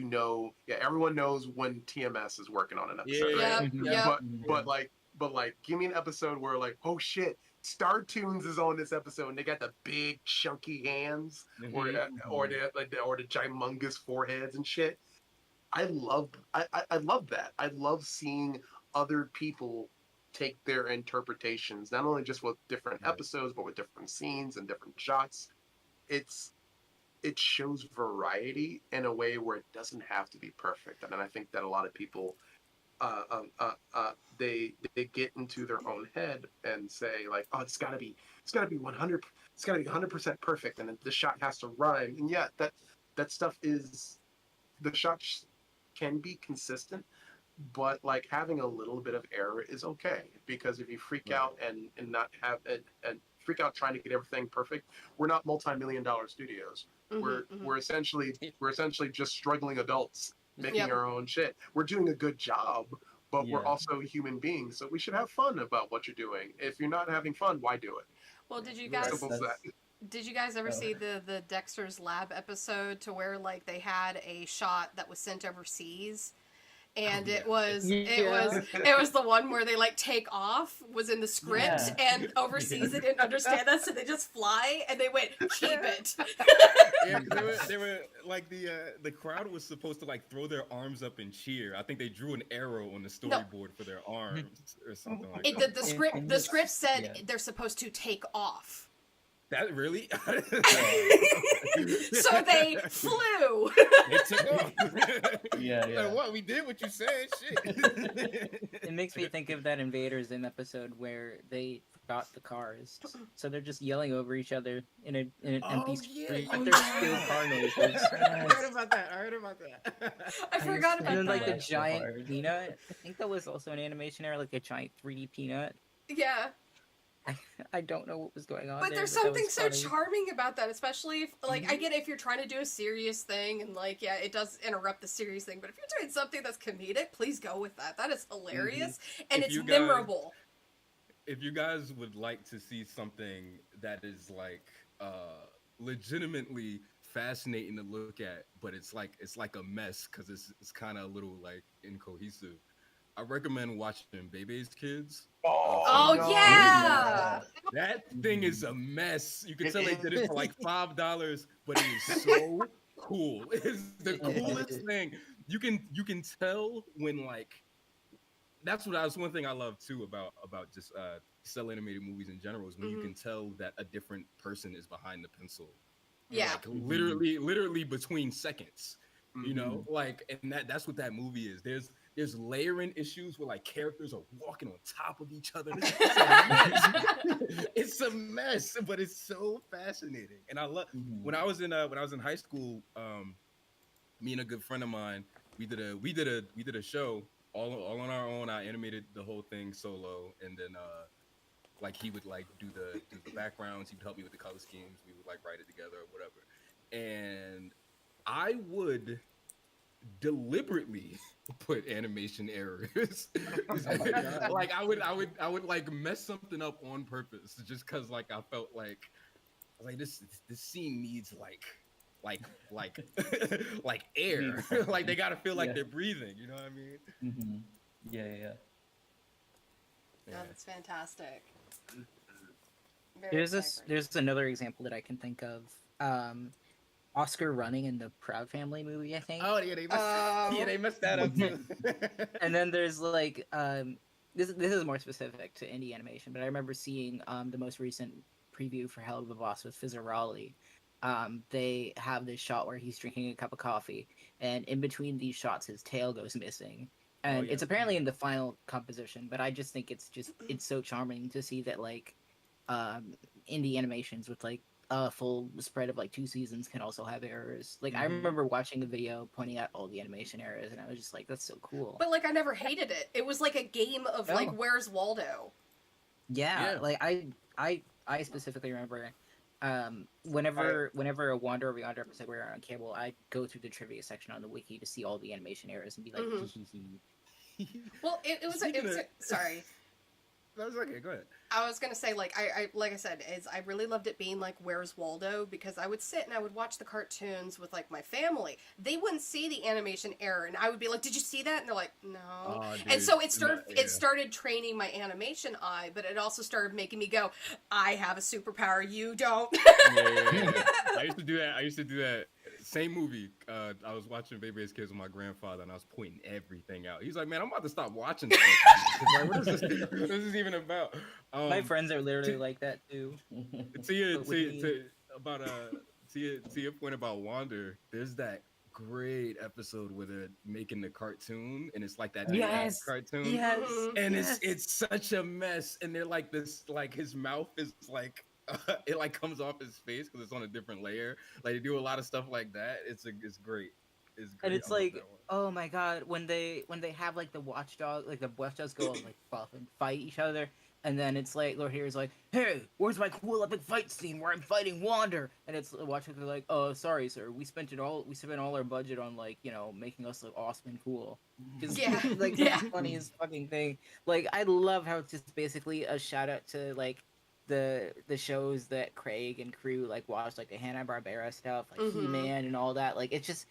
[SPEAKER 5] everyone knows when TMS is working on an episode, right? But like give me an episode where like, oh shit, Star Toons is on this episode and they got the big chunky hands or the gymongous foreheads and shit. I love that. I love seeing other people take their interpretations, not only just with different episodes, but with different scenes and different shots. It shows variety in a way where it doesn't have to be perfect. And I think that a lot of people they get into their own head and say like, oh, it's gotta be 100% perfect, and the shot has to rhyme. And yeah, that stuff is, the shots can be consistent, but like having a little bit of error is okay, because if you freak out and not have it and freak out trying to get everything perfect, we're not multi-million-dollar studios. We're essentially just struggling adults making our own shit. We're doing a good job, but we're also human beings, so we should have fun about what you're doing. If you're not having fun, why do it?
[SPEAKER 1] Well, did you guys
[SPEAKER 5] Simple as that.
[SPEAKER 1] Did you guys ever see the Dexter's Lab episode to where like they had a shot that was sent overseas? And it was the one where they like take off was in the script, and overseas they didn't understand that, so they just fly and they went, keep it.
[SPEAKER 4] Yeah, they were like the crowd was supposed to like throw their arms up and cheer. I think they drew an arrow on the storyboard for their arms or something like that.
[SPEAKER 1] The script said they're supposed to take off.
[SPEAKER 4] That really?
[SPEAKER 1] So they flew.
[SPEAKER 4] They took off.
[SPEAKER 2] Yeah, yeah.
[SPEAKER 4] Like, what? We did what you said. Shit.
[SPEAKER 6] It makes me think of that Invaders Zim episode where they forgot the cars, so they're just yelling over each other in an empty street, but there's still car noises.
[SPEAKER 4] I heard about that.
[SPEAKER 1] I forgot about
[SPEAKER 6] And then like the
[SPEAKER 1] that.
[SPEAKER 2] so
[SPEAKER 6] giant
[SPEAKER 2] hard.
[SPEAKER 6] peanut. I think that was also an animation error, like a giant 3D peanut.
[SPEAKER 1] Yeah.
[SPEAKER 6] I don't know what was going on.
[SPEAKER 1] But
[SPEAKER 6] there,
[SPEAKER 1] there's
[SPEAKER 6] that
[SPEAKER 1] something
[SPEAKER 6] was
[SPEAKER 1] so
[SPEAKER 6] funny.
[SPEAKER 1] charming about that, especially if, like, I get it if you're trying to do a serious thing, and, like, yeah, it does interrupt the serious thing, but if you're doing something that's comedic, please go with that. That is hilarious, and
[SPEAKER 4] If
[SPEAKER 1] it's
[SPEAKER 4] you guys-
[SPEAKER 1] memorable.
[SPEAKER 4] If you guys would like to see something that is like legitimately fascinating to look at, but it's like a mess because it's kind of a little like incohesive, I recommend watching Bebe's Kids.
[SPEAKER 1] Oh,
[SPEAKER 5] no.
[SPEAKER 1] yeah!
[SPEAKER 4] That thing is a mess. You can
[SPEAKER 5] It
[SPEAKER 4] tell they did it for like $5, but it is so cool. It's the coolest thing. You can tell when like that's one thing I love too about just cell animated movies in general is when you can tell that a different person is behind the pencil.
[SPEAKER 1] Yeah.
[SPEAKER 4] Like literally between seconds. You know, like, and that's what that movie is. There's layering issues where like characters are walking on top of each other. It's a mess, but it's so fascinating. And I love when I was in high school. Me and a good friend of mine, we did a show all on our own. I animated the whole thing solo, and then like he would like do the backgrounds. He would help me with the color schemes. We would like write it together or whatever. And I would deliberately put animation errors. Like I would like mess something up on purpose just because like I felt like this scene needs like like air. Like they gotta feel like they're breathing, you know what I mean?
[SPEAKER 2] Yeah.
[SPEAKER 1] Oh, that's fantastic.
[SPEAKER 6] There's another example that I can think of. Oscar running in the Proud Family movie, I think.
[SPEAKER 4] Oh yeah, they messed that up too.
[SPEAKER 6] And then there's like this is more specific to indie animation, but I remember seeing the most recent preview for Hell of a Boss with Fizzarolli. They have this shot where he's drinking a cup of coffee, and in between these shots his tail goes missing. And it's apparently in the final composition, but I just think it's so charming to see that like indie animations with like a full spread of like 2 seasons can also have errors. Like I remember watching a video pointing out all the animation errors, and I was just like, that's so cool.
[SPEAKER 1] But like I never hated it. It was like a game of like Where's Waldo?
[SPEAKER 6] Yeah, like I specifically remember whenever a Wander Over Yonder episode were on cable, I'd go through the trivia section on the wiki to see all the animation errors and be like,
[SPEAKER 1] Well, it was sorry.
[SPEAKER 4] That was okay. Go ahead.
[SPEAKER 1] I was gonna say, like I said, I really loved it being like Where's Waldo, because I would sit and I would watch the cartoons with like my family. They wouldn't see the animation error, and I would be like, "Did you see that?" And they're like, "No."
[SPEAKER 4] Oh,
[SPEAKER 1] and so it started training my animation eye, but it also started making me go, "I have a superpower, you don't."
[SPEAKER 4] Yeah. I used to do that. Same movie. I was watching Baby's Kids with my grandfather, and I was pointing everything out. He's like, "Man, I'm about to stop watching this." Like, what is this? What is this even about?
[SPEAKER 6] My friends are literally like that too.
[SPEAKER 4] To your point about Wander, there's that great episode where they're making the cartoon, and it's like that cartoon.
[SPEAKER 6] Yes.
[SPEAKER 4] And it's such a mess, and they're like this, like his mouth is like it like comes off his face because it's on a different layer. Like they do a lot of stuff like that. It's great. It's great.
[SPEAKER 6] And it's like, oh my god, when they have like the watchdogs go and like buff and fight each other, and then it's like Lord Here's like, hey, where's my cool epic fight scene where I'm fighting Wander? And it's the watchdogs are like, oh, sorry sir, we spent all our budget on like, you know, making us look awesome and cool. Like the funniest fucking thing. Like I love how it's just basically a shout out to like the shows that Craig and crew like watch, like the Hanna-Barbera stuff, like He-Man and all that. Like it's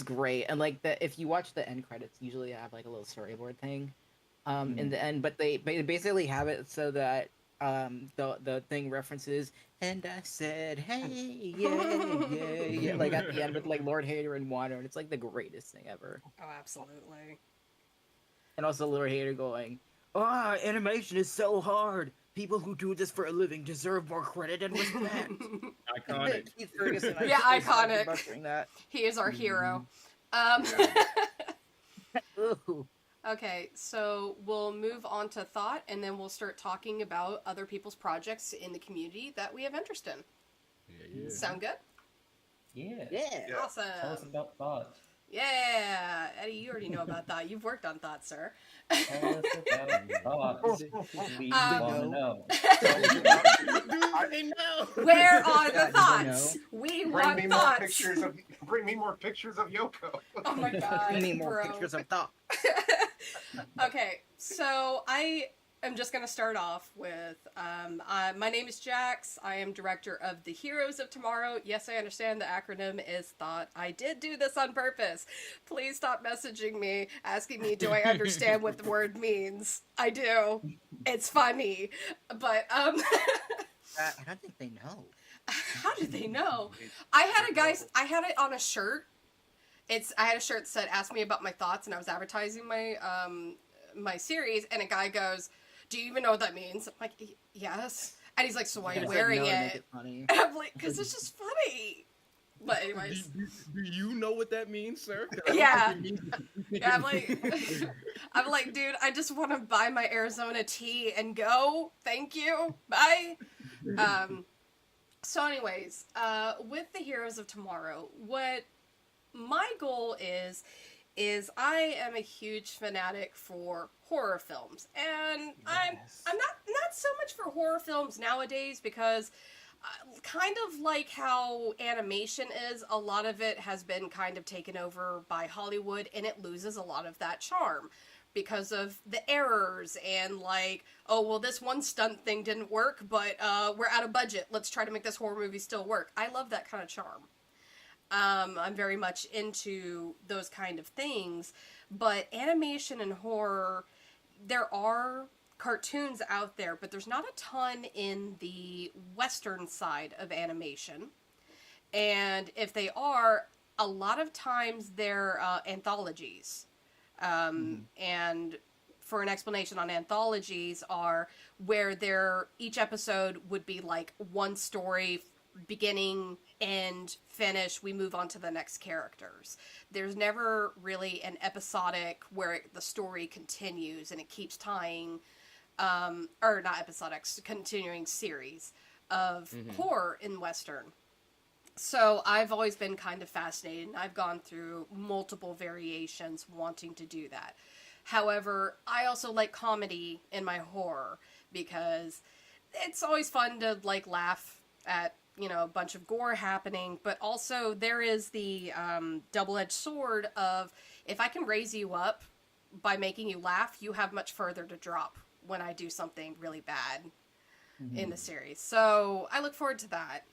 [SPEAKER 6] great. And like if you watch the end credits, usually have like a little storyboard thing in the end, but they basically have it so that the thing references, and I said, hey, yeah, like at the end with like Lord Hater and Wander, and it's like the greatest thing ever.
[SPEAKER 1] Oh, absolutely.
[SPEAKER 6] And also Lord Hater going, oh, animation is so hard. People who do this for a living deserve more credit and respect.
[SPEAKER 4] Iconic.
[SPEAKER 6] Keith Ferguson.
[SPEAKER 1] Yeah,
[SPEAKER 6] I'm so sorry
[SPEAKER 1] iconic.
[SPEAKER 6] for butchering that.
[SPEAKER 1] He is our hero.
[SPEAKER 6] Ooh.
[SPEAKER 1] Okay, so we'll move on to thought, and then we'll start talking about other people's projects in the community that we have interest in.
[SPEAKER 4] Yeah.
[SPEAKER 1] Sound good?
[SPEAKER 2] Yeah.
[SPEAKER 6] Yeah.
[SPEAKER 5] Yeah.
[SPEAKER 1] Awesome.
[SPEAKER 2] Tell us about thought.
[SPEAKER 1] Yeah, Eddie, you already know about thought. You've worked on thought, sir.
[SPEAKER 2] Tell us about thought. We
[SPEAKER 1] Um,
[SPEAKER 2] want to know.
[SPEAKER 3] I know.
[SPEAKER 1] Where are the
[SPEAKER 6] God,
[SPEAKER 1] thoughts? We want thoughts.
[SPEAKER 5] Bring me more pictures of Yoko.
[SPEAKER 1] Oh my god,
[SPEAKER 6] Give me more
[SPEAKER 1] bro.
[SPEAKER 6] pictures of thought.
[SPEAKER 1] Okay, so I am just going to start off with, my name is Jax. I am director of the Heroes of Tomorrow. Yes, I understand the acronym is thought. I did do this on purpose. Please stop messaging me, asking me, do I understand what the word means? I do. It's funny. But,
[SPEAKER 6] I don't think they know.
[SPEAKER 1] how did they know? I had it on a shirt. I had a shirt that said, ask me about my thoughts, and I was advertising my, my series, and a guy goes, do you even know what that means? I'm like, yes. And he's like, so why are you wearing it?
[SPEAKER 6] Funny.
[SPEAKER 1] And I'm like, because it's just funny. But anyways.
[SPEAKER 4] Do you know what that means, sir?
[SPEAKER 1] Yeah. Yeah, I'm like, dude, I just want to buy my Arizona tea and go. Thank you. Bye. So anyways, with the Heroes of Tomorrow, what my goal is I am a huge fanatic for horror films, and I'm not so much for horror films nowadays because kind of like how animation is, a lot of it has been kind of taken over by Hollywood, and it loses a lot of that charm because of the errors and like, oh well, this one stunt thing didn't work, but we're out of budget, let's try to make this horror movie still work. I love that kind of charm. I'm very much into those kind of things, but animation and horror, there are cartoons out there, but there's not a ton in the Western side of animation. And if they are, a lot of times they're anthologies. And for an explanation on anthologies are where each episode would be like one story, beginning, end, finish, we move on to the next characters. There's never really an episodic where the story continues and it keeps tying, or not episodic, continuing series of horror in Western. So I've always been kind of fascinated, and I've gone through multiple variations wanting to do that. However, I also like comedy in my horror because it's always fun to like laugh at, you know, a bunch of gore happening, but also there is the double-edged sword of, if I can raise you up by making you laugh, you have much further to drop when I do something really bad in the series. So I look forward to that.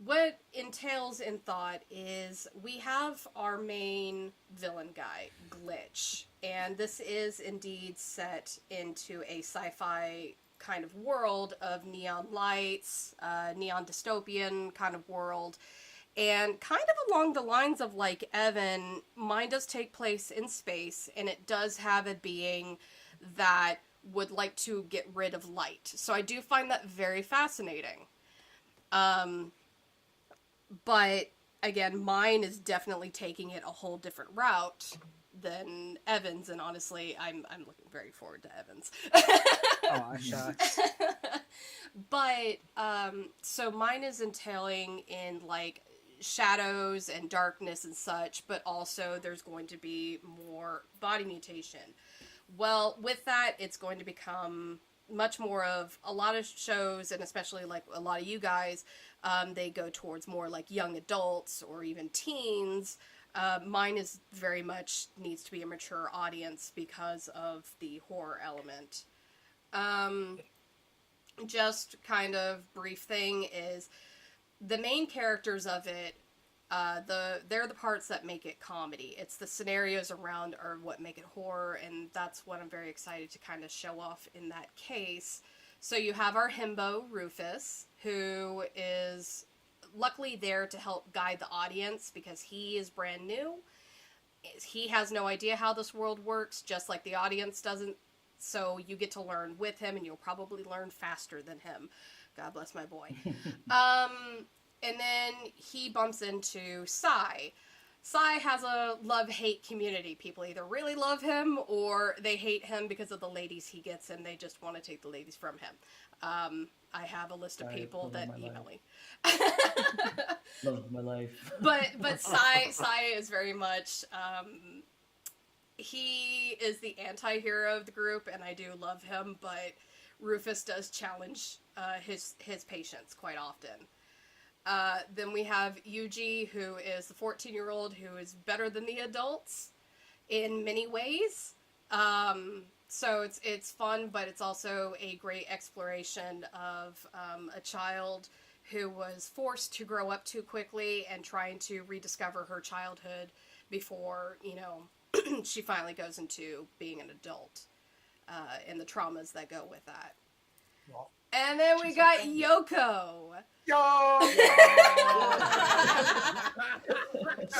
[SPEAKER 1] What entails in thought is we have our main villain guy, Glitch, and this is indeed set into a sci-fi kind of world of neon lights, neon dystopian kind of world, and kind of along the lines of like Evan, mine does take place in space, and it does have a being that would like to get rid of light. So I do find that very fascinating. But again, mine is definitely taking it a whole different route than Evan's, and honestly, I'm looking very forward to Evan's.
[SPEAKER 6] Aw, shucks.
[SPEAKER 1] But, so mine is entailing in, like, shadows and darkness and such, but also there's going to be more body mutation. Well, with that, it's going to become much more of a lot of shows, and especially, like, a lot of you guys, they go towards more, like, young adults or even teens. Mine is very much needs to be a mature audience because of the horror element. Just kind of brief thing is the main characters of it, they're the parts that make it comedy. It's the scenarios around are what make it horror, and that's what I'm very excited to kind of show off in that case. So you have our himbo, Rufus, who is luckily there to help guide the audience because he is brand new. He has no idea how this world works, just like the audience doesn't So you get to learn with him, and you'll probably learn faster than him. God bless my boy. And then he bumps into Psy. Psy has a love-hate community. People either really love him or they hate him because of the ladies he gets, and they just want to take the ladies from him. I have a list of
[SPEAKER 2] Psy,
[SPEAKER 1] people
[SPEAKER 2] love
[SPEAKER 1] that
[SPEAKER 2] my
[SPEAKER 1] email
[SPEAKER 2] life.
[SPEAKER 1] me.
[SPEAKER 2] Love my life.
[SPEAKER 1] But Psy is very much he is the anti-hero of the group, and I do love him, but Rufus does challenge his patience quite often. Then we have Yuji, who is the 14-year-old who is better than the adults in many ways. So it's fun, but it's also a great exploration of a child who was forced to grow up too quickly and trying to rediscover her childhood before, she finally goes into being an adult, and the traumas that go with that.
[SPEAKER 5] Well,
[SPEAKER 1] And then we got Yoko.
[SPEAKER 5] Yo!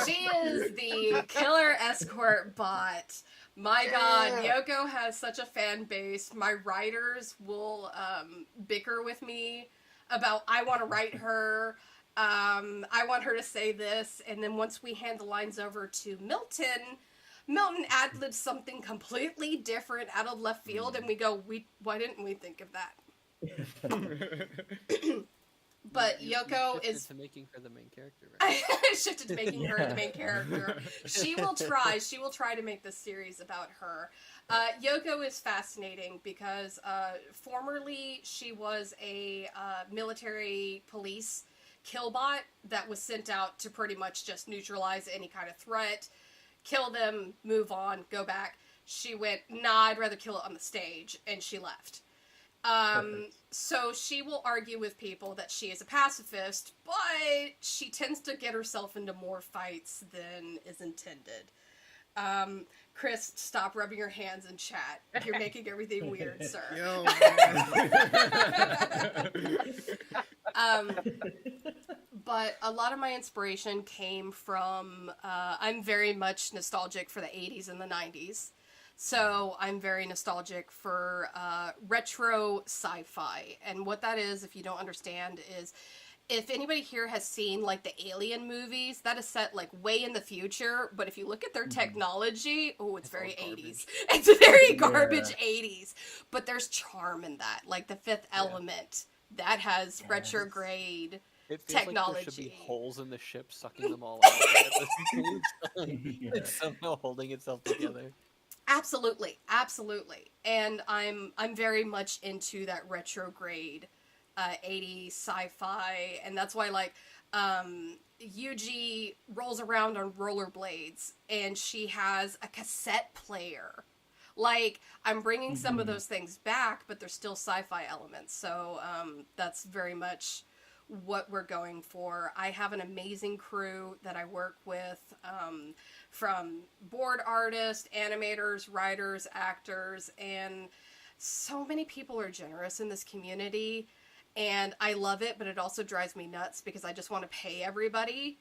[SPEAKER 1] She is the killer escort bot. My God,
[SPEAKER 5] Yeah.
[SPEAKER 1] Yoko has such a fan base. My writers will bicker with me about I want to write her. I want her to say this, and then once we hand the lines over to Milton ad-libs something completely different out of left field, and we go, why didn't we think of that? But Yoko
[SPEAKER 3] shifted
[SPEAKER 1] is
[SPEAKER 3] to making her the main character, right?
[SPEAKER 1] I shifted to making her the main character. She will try to make this series about her. Yoko is fascinating because formerly she was a military police killbot that was sent out to pretty much just neutralize any kind of threat, kill them, move on, go back. She went, nah, I'd rather kill it on the stage, and she left. So she will argue with people that she is a pacifist, but she tends to get herself into more fights than is intended. Chris, stop rubbing your hands in chat. You're making everything weird, sir.
[SPEAKER 4] Yo,
[SPEAKER 1] But a lot of my inspiration came from, I'm very much nostalgic for the 80s and the 90s. So I'm very nostalgic for retro sci-fi. And what that is, if you don't understand, is if anybody here has seen like the Alien movies, that is set like way in the future. But if you look at their technology, it's very
[SPEAKER 3] all
[SPEAKER 1] 80s. It's very
[SPEAKER 2] Yeah.
[SPEAKER 1] garbage 80s. But there's charm in that. Like the Fifth Element, that has
[SPEAKER 2] Yes.
[SPEAKER 1] retrograde.
[SPEAKER 3] It feels like there should
[SPEAKER 1] Technology.
[SPEAKER 3] be holes in the ship sucking them all out. But at the same time,
[SPEAKER 2] Yeah.
[SPEAKER 3] it's somehow holding itself together.
[SPEAKER 1] Absolutely, absolutely, and I'm very much into that retrograde, 80s sci-fi, and that's why like Yuji rolls around on rollerblades, and she has a cassette player. Like I'm bringing some of those things back, but there's still sci-fi elements. So that's very much what we're going for. I have an amazing crew that I work with, from board artists, animators, writers, actors, and so many people are generous in this community, and I love it, but it also drives me nuts because I just want to pay everybody.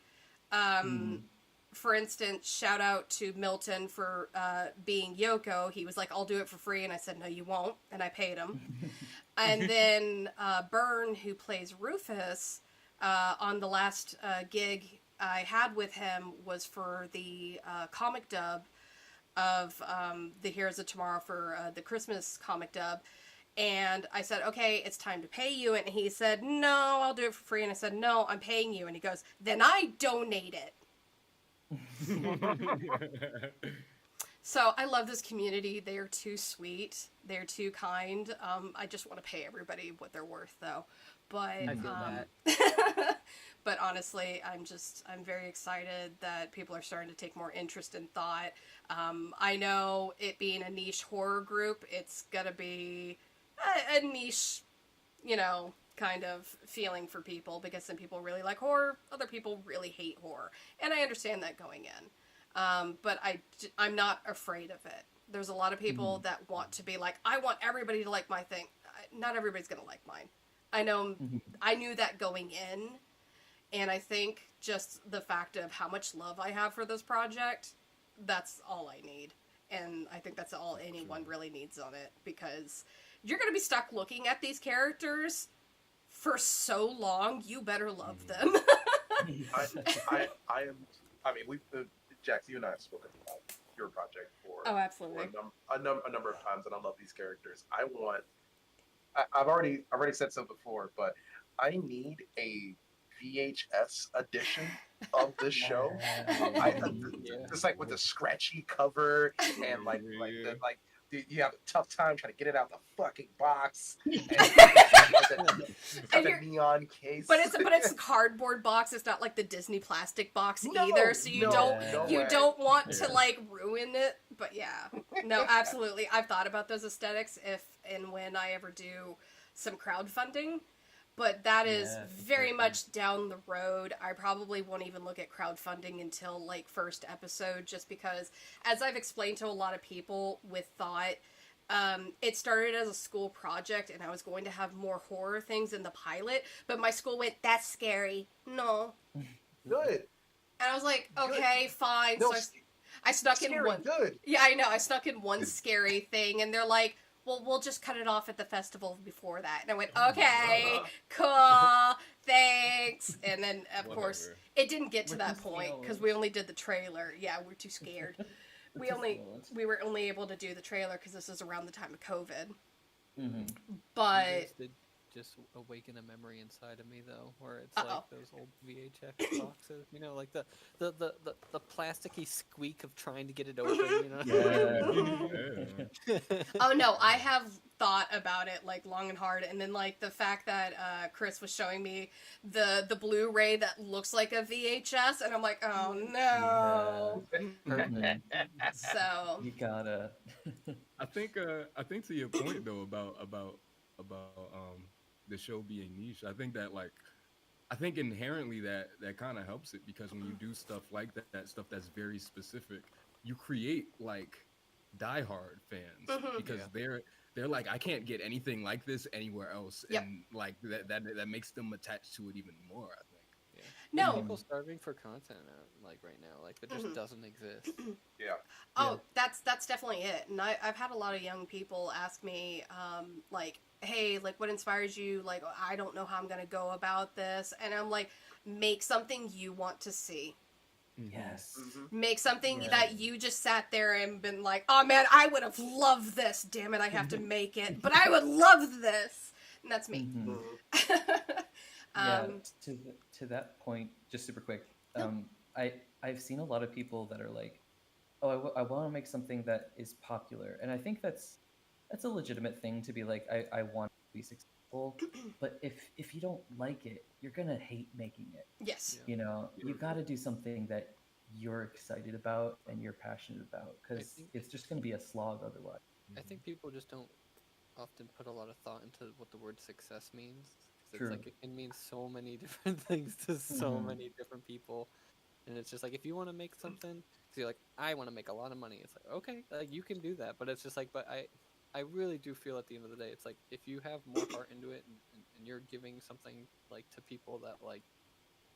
[SPEAKER 1] For instance, shout out to Milton for being Yoko. He was like, I'll do it for free, and I said, no, you won't, and I paid him. And then Byrne, who plays Rufus, on the last gig I had with him was for the comic dub of the Heroes of Tomorrow for the Christmas comic dub. And I said, okay, it's time to pay you. And he said, no, I'll do it for free. And I said, no, I'm paying you. And he goes, then I donate it. So I love this community. They are too sweet. They're too kind. I just want to pay everybody what they're worth, though. But
[SPEAKER 6] I feel
[SPEAKER 1] that. But honestly, I'm very excited that people are starting to take more interest in thought. I know it being a niche horror group, it's gonna be a niche, kind of feeling for people, because some people really like horror, other people really hate horror. And I understand that going in. But I'm not afraid of it. There's a lot of people that want to be like, I want everybody to like my thing. Not everybody's gonna like mine. I know, I knew that going in. And I think just the fact of how much love I have for this project, that's all I need. and I think that's all anyone really needs on it, because you're going to be stuck looking at these characters for so long. You better love them.
[SPEAKER 5] I am. I mean, we, Jax, you and I have spoken about your project for
[SPEAKER 1] Oh, absolutely.
[SPEAKER 5] a number of times, and I love these characters. I've already said so before, but I need a VHS edition of this show. Just like with the scratchy cover and you have a tough time trying to get it out the fucking box. And the neon case.
[SPEAKER 1] But it's a cardboard box. It's not like the Disney plastic box either. So you don't want to like ruin it. But yeah, no, absolutely. I've thought about those aesthetics if and when I ever do some crowdfunding. But that is very much down the road. I probably won't even look at crowdfunding until like first episode, just because, as I've explained to a lot of people with Thought, it started as a school project and I was going to have more horror things in the pilot, but my school went, "That's scary. No."
[SPEAKER 5] Good.
[SPEAKER 1] And I was like, okay, fine.
[SPEAKER 5] No,
[SPEAKER 1] so I snuck in one.
[SPEAKER 5] Good.
[SPEAKER 1] Yeah, I know. I snuck in one scary thing, and they're like, "Well, we'll just cut it off at the festival before that." And I went, "Okay, cool, thanks." And then, of course, it didn't get to that point because we only did the trailer. Yeah, we're too scared. We were only able to do the trailer because this is around the time of COVID.
[SPEAKER 3] Mm-hmm.
[SPEAKER 1] But
[SPEAKER 3] just awaken a memory inside of me though, where it's like those old VHS boxes, you know, like the plasticky squeak of trying to get it open, you know.
[SPEAKER 1] Oh no, I have thought about it like long and hard, and then like the fact that Chris was showing me the Blu-ray that looks like a VHS, and I'm like, oh no. So
[SPEAKER 2] you gotta.
[SPEAKER 4] I think to your point though about the show being niche, I think inherently that kind of helps it, because when you do stuff like that stuff that's very specific, you create like diehard fans, because they're like, I can't get anything like this anywhere else, and like that makes them attached to it even more, I think.
[SPEAKER 1] No.
[SPEAKER 3] People starving for content like right now, like that just doesn't exist.
[SPEAKER 1] Oh, that's definitely it. And I've had a lot of young people ask me, like, hey, like, what inspires you? Like, I don't know how I'm gonna go about this, and I'm like, make something you want to see.
[SPEAKER 2] Yes.
[SPEAKER 1] Make something that you just sat there and been like, oh man, I would have loved this. Damn it, I have to make it, but I would love this. And that's me.
[SPEAKER 2] To that point, just super quick, I've seen a lot of people that are like, oh, I want to make something that is popular, and I think that's a legitimate thing to be like, I want to be successful, but if you don't like it, you're gonna hate making it.
[SPEAKER 1] Yes.
[SPEAKER 2] You know, you got to do something that you're excited about and you're passionate about, because it's just gonna be a slog otherwise.
[SPEAKER 3] I think people just don't often put a lot of thought into what the word success means.
[SPEAKER 2] True.
[SPEAKER 3] It's like it can mean so many different things to so many different people, and it's just like, if you want to make something, so you're like, I want to make a lot of money. It's like, okay, like you can do that, but it's just like, but I really do feel at the end of the day, it's like, if you have more heart into it and you're giving something like to people that like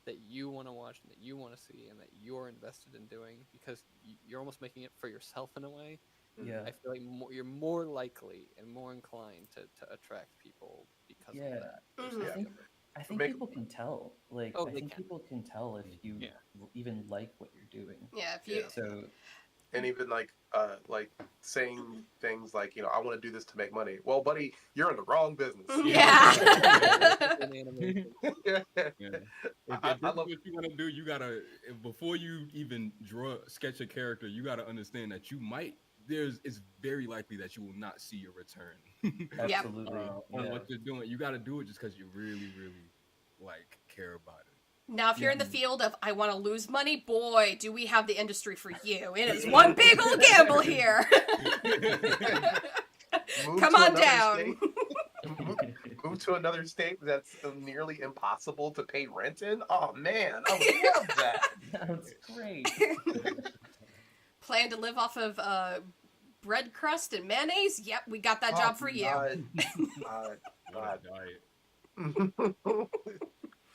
[SPEAKER 3] that you want to watch and that you want to see and that you're invested in doing, because you're almost making it for yourself in a way.
[SPEAKER 2] Yeah.
[SPEAKER 3] I feel like you're more likely and more inclined to attract people because of that.
[SPEAKER 2] I think people can tell. Like, I think people can tell if you even like what you're doing.
[SPEAKER 1] Yeah, if you.
[SPEAKER 2] So.
[SPEAKER 5] And even like saying things like, you know, I want to do this to make money. Well, buddy, you're in the wrong business.
[SPEAKER 1] Yeah.
[SPEAKER 4] I love what you want to do. You gotta, before you even sketch a character, you gotta understand that it's very likely that you will not see your return.
[SPEAKER 2] Absolutely.
[SPEAKER 4] On what you're doing. You gotta do it just because you really, really like care about it.
[SPEAKER 1] Now, if you're in the field of, I want to lose money, boy, do we have the industry for you. It is one big old gamble here. Come on down.
[SPEAKER 5] Move to another state that's nearly impossible to pay rent in? Oh, man, I would love that.
[SPEAKER 2] That's great.
[SPEAKER 1] Plan to live off of bread crust and mayonnaise? Yep, we got that job for you.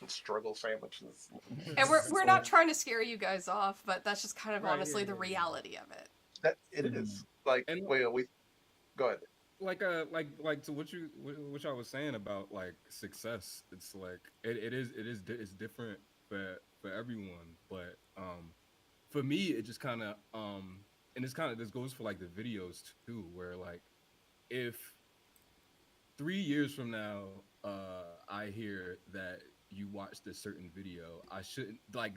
[SPEAKER 5] Struggle sandwiches.
[SPEAKER 1] And we're not trying to scare you guys off, but that's just kind of honestly the reality of it.
[SPEAKER 5] That it is. Like,
[SPEAKER 4] And
[SPEAKER 5] wait, we go ahead.
[SPEAKER 4] like to what I was saying about like success. It's like it's different for everyone, but for me it just kind of and it's kind of this goes for like the videos too, where like if 3 years from now, I hear that you watched a certain video, I shouldn't like.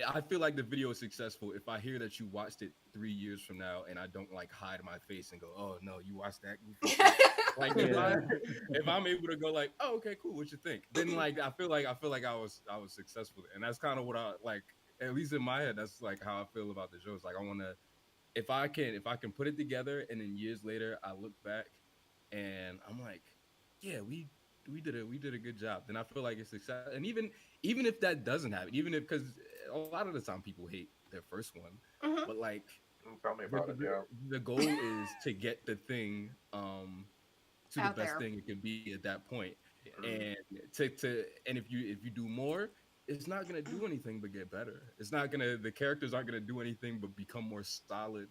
[SPEAKER 4] I feel like the video is successful if I hear that you watched it 3 years from now, and I don't like hide my face and go, "Oh no, you watched that goofy shit." Like if I'm able to go like, "Oh okay, cool, what you think?" Then like I feel like I was successful, and that's kind of what I like. At least in my head, that's like how I feel about the shows. Like I want to, if I can put it together, and then years later I look back and I'm like, yeah, we did a good job. Then I feel like it's success. And even if that doesn't happen, even if because a lot of the time people hate their first one,
[SPEAKER 1] Mhm.
[SPEAKER 4] but like
[SPEAKER 5] Tell me
[SPEAKER 4] the,
[SPEAKER 5] about it.
[SPEAKER 4] the,
[SPEAKER 5] Yeah.
[SPEAKER 4] the goal is to get the thing to the
[SPEAKER 1] Out
[SPEAKER 4] best
[SPEAKER 1] there.
[SPEAKER 4] thing it can be at that point.
[SPEAKER 5] Mm.
[SPEAKER 4] And and if you do more, it's not gonna do anything but get better. It's not gonna the characters aren't gonna do anything but become more solid.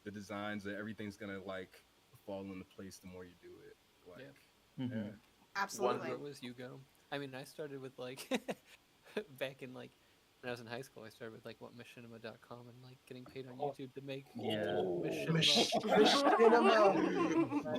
[SPEAKER 4] The designs and everything's gonna like fall into place the more you do it. Like
[SPEAKER 3] Yeah.
[SPEAKER 4] yeah.
[SPEAKER 5] One.
[SPEAKER 1] Absolutely.
[SPEAKER 3] Where was you go? I mean, I started with like back in like when I was in high school. I started with like what machinima.com and like getting paid on
[SPEAKER 5] Oh,
[SPEAKER 3] YouTube to make
[SPEAKER 6] Yeah.
[SPEAKER 3] machinima.
[SPEAKER 5] Machinima.
[SPEAKER 3] I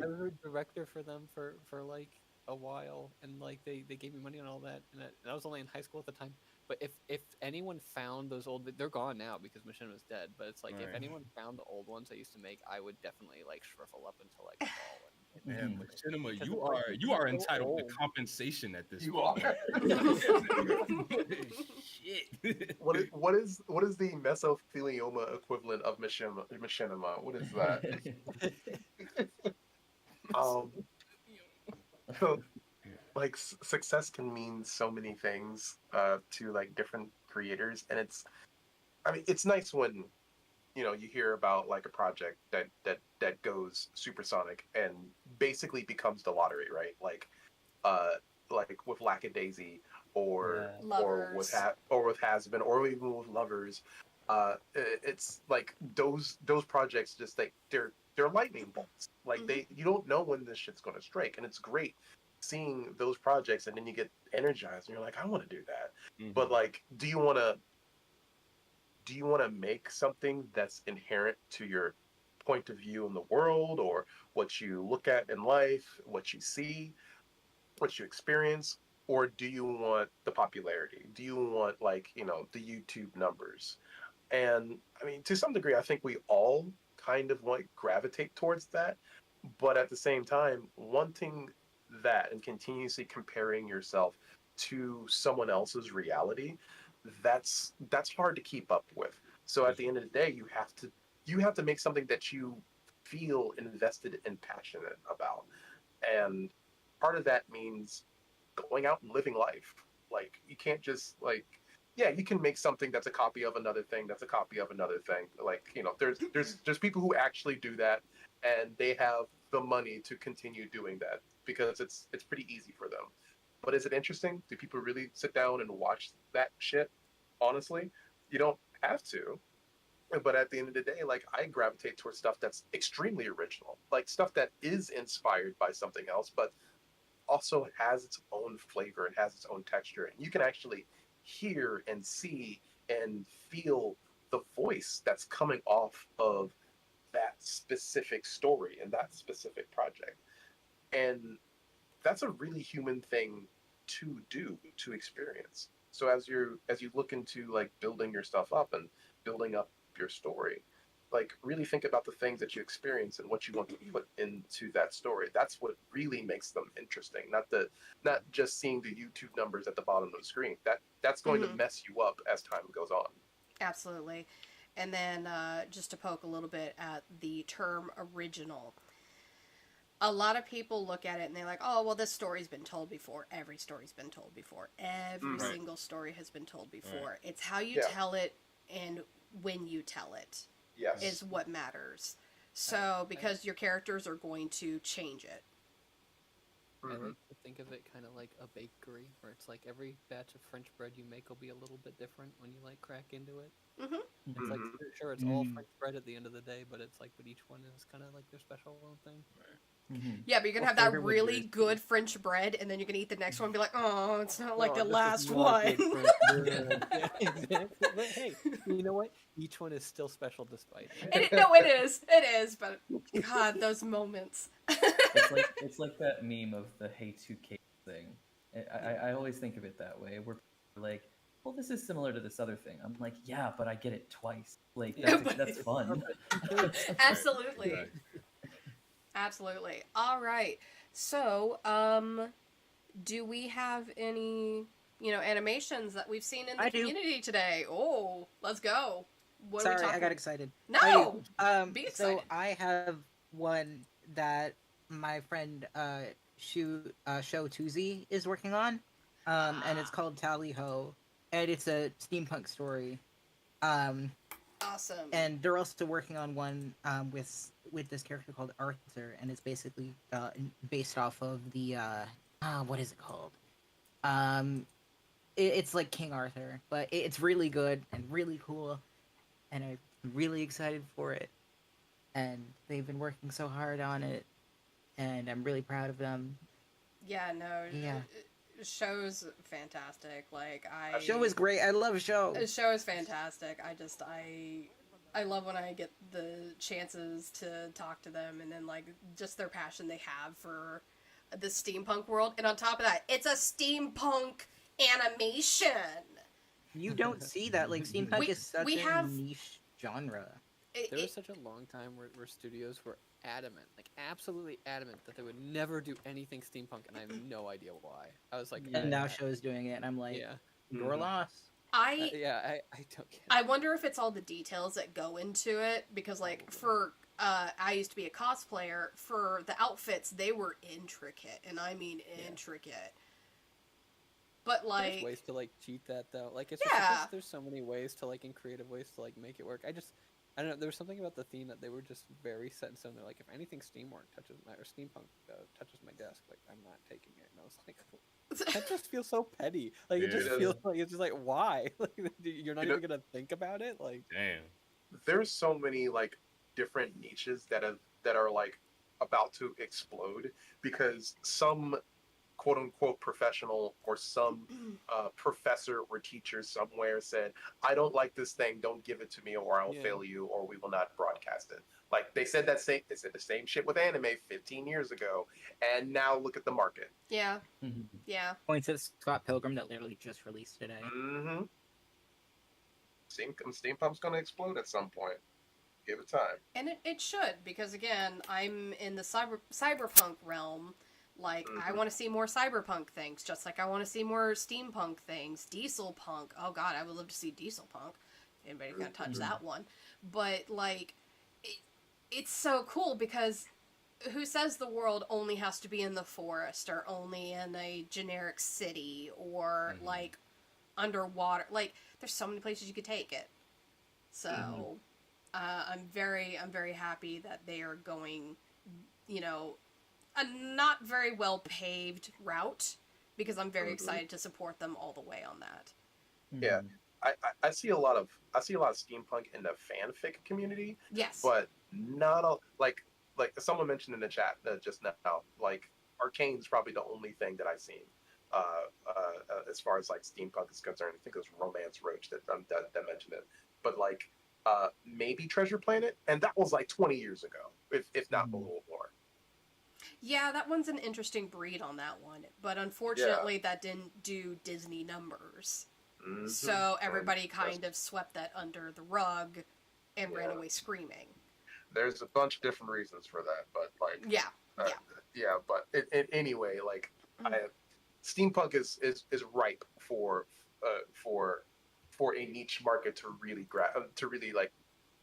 [SPEAKER 3] was a director for them for like a while, and like they gave me money on all that, and I was only in high school at the time. But if anyone found those old, they're gone now because Machinima's dead. But it's like if
[SPEAKER 4] Right.
[SPEAKER 3] anyone found the old ones I used to make, I would definitely like shrivel up into like a ball
[SPEAKER 4] Man,
[SPEAKER 3] and
[SPEAKER 4] but
[SPEAKER 3] like,
[SPEAKER 4] cinema,
[SPEAKER 3] because
[SPEAKER 4] you
[SPEAKER 3] it's like
[SPEAKER 4] are
[SPEAKER 3] so
[SPEAKER 4] entitled to
[SPEAKER 3] old.
[SPEAKER 4] compensation at this
[SPEAKER 5] You
[SPEAKER 4] point.
[SPEAKER 5] are.
[SPEAKER 4] Shit.
[SPEAKER 5] What is the mesothelioma equivalent of machinima? What is that? Um, so like success can mean so many things to like different creators, and I mean it's nice when you hear about like a project that goes supersonic and basically becomes the lottery, right? Uh like with Lackadaisy or
[SPEAKER 6] Yeah.
[SPEAKER 1] Lovers.
[SPEAKER 5] or with Hasbin or even with Lovers. It's like those projects just like they're lightning bolts. Like
[SPEAKER 1] Mhm.
[SPEAKER 5] you don't know when this shit's gonna strike, and it's great seeing those projects, and then you get energized, and you're like, I want to do that. But
[SPEAKER 4] Mhm.
[SPEAKER 5] like, do you want to make something that's inherent to your point of view in the world, or what you look at in life, what you see, what you experience, or do you want the popularity? Do you want like the YouTube numbers? And I mean, to some degree, I think we all kind of like gravitate towards that, but at the same time, wanting that and continuously comparing yourself to someone else's reality, that's hard to keep up with. So
[SPEAKER 4] For
[SPEAKER 5] at the
[SPEAKER 4] sure.
[SPEAKER 5] end of the day, you have to make something that you feel invested and passionate about. And part of that means going out and living life. Like you can't just like, yeah, you can make something that's a copy of another thing that's a copy of another thing. Like, there's people who actually do that, and they have the money to continue doing that because it's pretty easy for them. But is it interesting? Do people really sit down and watch that shit? Honestly, you don't have to. But at the end of the day, like I gravitate towards stuff that's extremely original, like stuff that is inspired by something else, but also has its own flavor and has its own texture. And you can actually hear and see and feel the voice that's coming off of that specific story and that specific project. And that's a really human thing to do, to experience. So as you look into like building your stuff up and building up your story, like really think about the things that you experience and what you want to put into that story. That's what really makes them interesting, not just seeing the YouTube numbers at the bottom of the screen. That's going to
[SPEAKER 1] Mhm.
[SPEAKER 5] mess you up as time goes on.
[SPEAKER 1] Absolutely. And then just to poke a little bit at the term original, a lot of people look at it and they're like, oh, well, this story's been told before. Every story's been told before. Every
[SPEAKER 5] Mm-hmm.
[SPEAKER 4] Right.
[SPEAKER 1] single story has been told
[SPEAKER 4] Right.
[SPEAKER 1] before. It's how you
[SPEAKER 5] Yeah.
[SPEAKER 1] tell it and when you tell it is
[SPEAKER 5] Yes.
[SPEAKER 1] what matters. So, because your characters are going to change it.
[SPEAKER 3] I
[SPEAKER 5] Mhm.
[SPEAKER 3] like to think of it kind of like a bakery, where it's like every batch of French bread you make will be a little bit different when you like crack into it.
[SPEAKER 1] Hmm.
[SPEAKER 3] It's like
[SPEAKER 5] Mhm.
[SPEAKER 3] sure it's all French bread at the end of the day, but it's like but each one is kind of like their special little thing.
[SPEAKER 2] Mhm.
[SPEAKER 1] Yeah, but you're gonna
[SPEAKER 2] What
[SPEAKER 1] have that
[SPEAKER 2] flavor would
[SPEAKER 1] really
[SPEAKER 2] yours
[SPEAKER 1] good
[SPEAKER 2] be?
[SPEAKER 1] French bread, and then you're gonna eat the next one and be like, oh, it's not like
[SPEAKER 3] Oh,
[SPEAKER 1] the
[SPEAKER 3] this is
[SPEAKER 1] last
[SPEAKER 3] not
[SPEAKER 1] one.
[SPEAKER 3] good French bread. Yeah, exactly. But hey, you know what? Each one is still special despite it.
[SPEAKER 1] No, it is. It is, but God, those moments.
[SPEAKER 2] It's like that meme of the "Hey 2K" thing. I always think of it that way, where people are like, "Well, this is similar to this other thing." I'm like, "Yeah, but I get it twice. Like
[SPEAKER 3] Yeah,
[SPEAKER 2] that's fun."
[SPEAKER 1] Absolutely.
[SPEAKER 4] Right.
[SPEAKER 1] Absolutely. All right. So, do we have any, animations that we've seen in the
[SPEAKER 6] I do.
[SPEAKER 1] community today? Oh, let's go. What are we
[SPEAKER 6] Sorry,
[SPEAKER 1] talking?
[SPEAKER 6] I got excited.
[SPEAKER 1] No,
[SPEAKER 6] I do.
[SPEAKER 1] be
[SPEAKER 6] So
[SPEAKER 1] excited.
[SPEAKER 6] I have one that my friend Shoutout is working on, and it's called Tally Ho, and it's a steampunk story. Um,
[SPEAKER 1] Awesome.
[SPEAKER 6] and they're also working on one with this character called Arthur, and it's basically based off of the what is it called? Um, it's like King Arthur, but it's really good and really cool, and I'm really excited for it. And they've been working so hard on it, and I'm really proud of them.
[SPEAKER 1] Yeah, no.
[SPEAKER 6] Yeah,
[SPEAKER 1] Show's fantastic. Like
[SPEAKER 6] show is great. I love show.
[SPEAKER 1] show is fantastic. I love when I get the chances to talk to them, and then like just their passion they have for the steampunk world. And on top of that, it's a steampunk animation.
[SPEAKER 6] You don't see that, like, steampunk is such
[SPEAKER 1] we
[SPEAKER 6] a
[SPEAKER 1] have
[SPEAKER 6] niche genre.
[SPEAKER 3] there was such a long time where studios were adamant, like absolutely adamant, that they would never do anything steampunk, and I have no idea why. I was like,
[SPEAKER 6] And now show's doing it, and I'm like,
[SPEAKER 3] yeah,
[SPEAKER 6] your loss.
[SPEAKER 1] I
[SPEAKER 3] I don't get it.
[SPEAKER 1] I wonder if it's all the details that go into it, because like for I used to be a cosplayer. For the outfits, they were intricate, and I mean intricate. But like,
[SPEAKER 3] There's ways to like cheat that though. Like it's
[SPEAKER 1] Yeah.
[SPEAKER 3] just there's so many ways to like in creative ways to like make it work. I don't know. There was something about the theme that they were just very set in stone. They're like, if anything steampunk touches my desk, like I'm not taking it. And I was like, that just feels so petty. Like it
[SPEAKER 4] Yeah,
[SPEAKER 3] just
[SPEAKER 4] it
[SPEAKER 3] feels like it's just like why? Like you're not
[SPEAKER 5] You know-
[SPEAKER 3] even gonna think about it. Like
[SPEAKER 4] Damn.
[SPEAKER 5] There's so many like different niches that are like about to explode because some quote unquote professional or some professor or teacher somewhere said, I don't like this thing, don't give it to me or I'll
[SPEAKER 3] Yeah.
[SPEAKER 5] fail you or we will not broadcast it. Like they said the same shit with anime 15 years ago, and now look at the market.
[SPEAKER 1] yeah,
[SPEAKER 2] Mhm.
[SPEAKER 1] yeah.
[SPEAKER 6] Points at Scott Pilgrim that literally just released today.
[SPEAKER 5] Mm-hmm. Steampunk's gonna explode at some point. Give it time.
[SPEAKER 1] And it should, because again, I'm in the cyberpunk realm. Like, I
[SPEAKER 5] Mhm.
[SPEAKER 1] want to see more cyberpunk things, just like I want to see more steampunk things. Diesel punk. Oh god, I would love to see diesel punk. Anybody gonna touch that one? But like, it's so cool because who says the world only has to be in the forest or only in a generic city or like underwater? Like, there's so many places you could take it. So. I'm very happy that they are going, a not very well paved route, because I'm very excited to support them all the way on that.
[SPEAKER 5] Yeah. I see a lot of steampunk in the fanfic community,
[SPEAKER 1] Yes.
[SPEAKER 5] but not all like someone mentioned in the chat just now. Like Arcane's probably the only thing that I've seen as far as like steampunk is concerned. I think it was Romance Roach that mentioned it, but like maybe Treasure Planet, and that was like 20 years ago, if not a little more.
[SPEAKER 1] Yeah, that one's an interesting breed on that one, but unfortunately that didn't do Disney numbers.
[SPEAKER 5] Mhm.
[SPEAKER 1] So everybody kind of swept that under the rug and ran
[SPEAKER 5] Yeah.
[SPEAKER 1] away screaming.
[SPEAKER 5] There's a bunch of different reasons for that, but like
[SPEAKER 1] Yeah.
[SPEAKER 5] yeah, but anyway, like steampunk is ripe for a niche market to really like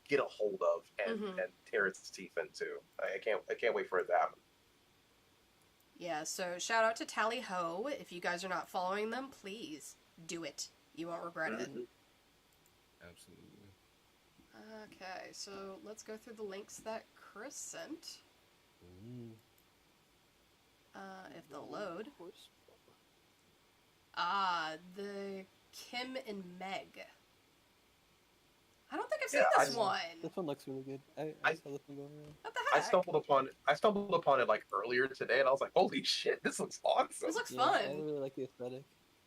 [SPEAKER 5] get a hold of and tear its teeth into. I can't wait for it to happen.
[SPEAKER 1] Yeah, so shout out to Tally Ho. If you guys are not following them, please do it. You won't regret it.
[SPEAKER 4] Absolutely.
[SPEAKER 1] Okay, so let's go through the links that Chris sent.
[SPEAKER 4] Ooh.
[SPEAKER 1] If they'll load.
[SPEAKER 3] Horse.
[SPEAKER 1] The Kim and Meg. I don't think I've
[SPEAKER 5] Yeah,
[SPEAKER 1] seen
[SPEAKER 5] I
[SPEAKER 1] this
[SPEAKER 5] saw-
[SPEAKER 1] one.
[SPEAKER 3] This one looks really good. I
[SPEAKER 5] I-
[SPEAKER 3] saw this one going around.
[SPEAKER 1] What the
[SPEAKER 5] I
[SPEAKER 1] heck?
[SPEAKER 5] stumbled upon it like earlier today, and I was like, "Holy shit, this looks awesome!"
[SPEAKER 1] This looks
[SPEAKER 3] Yeah, I
[SPEAKER 1] fun.
[SPEAKER 3] really like the aesthetic.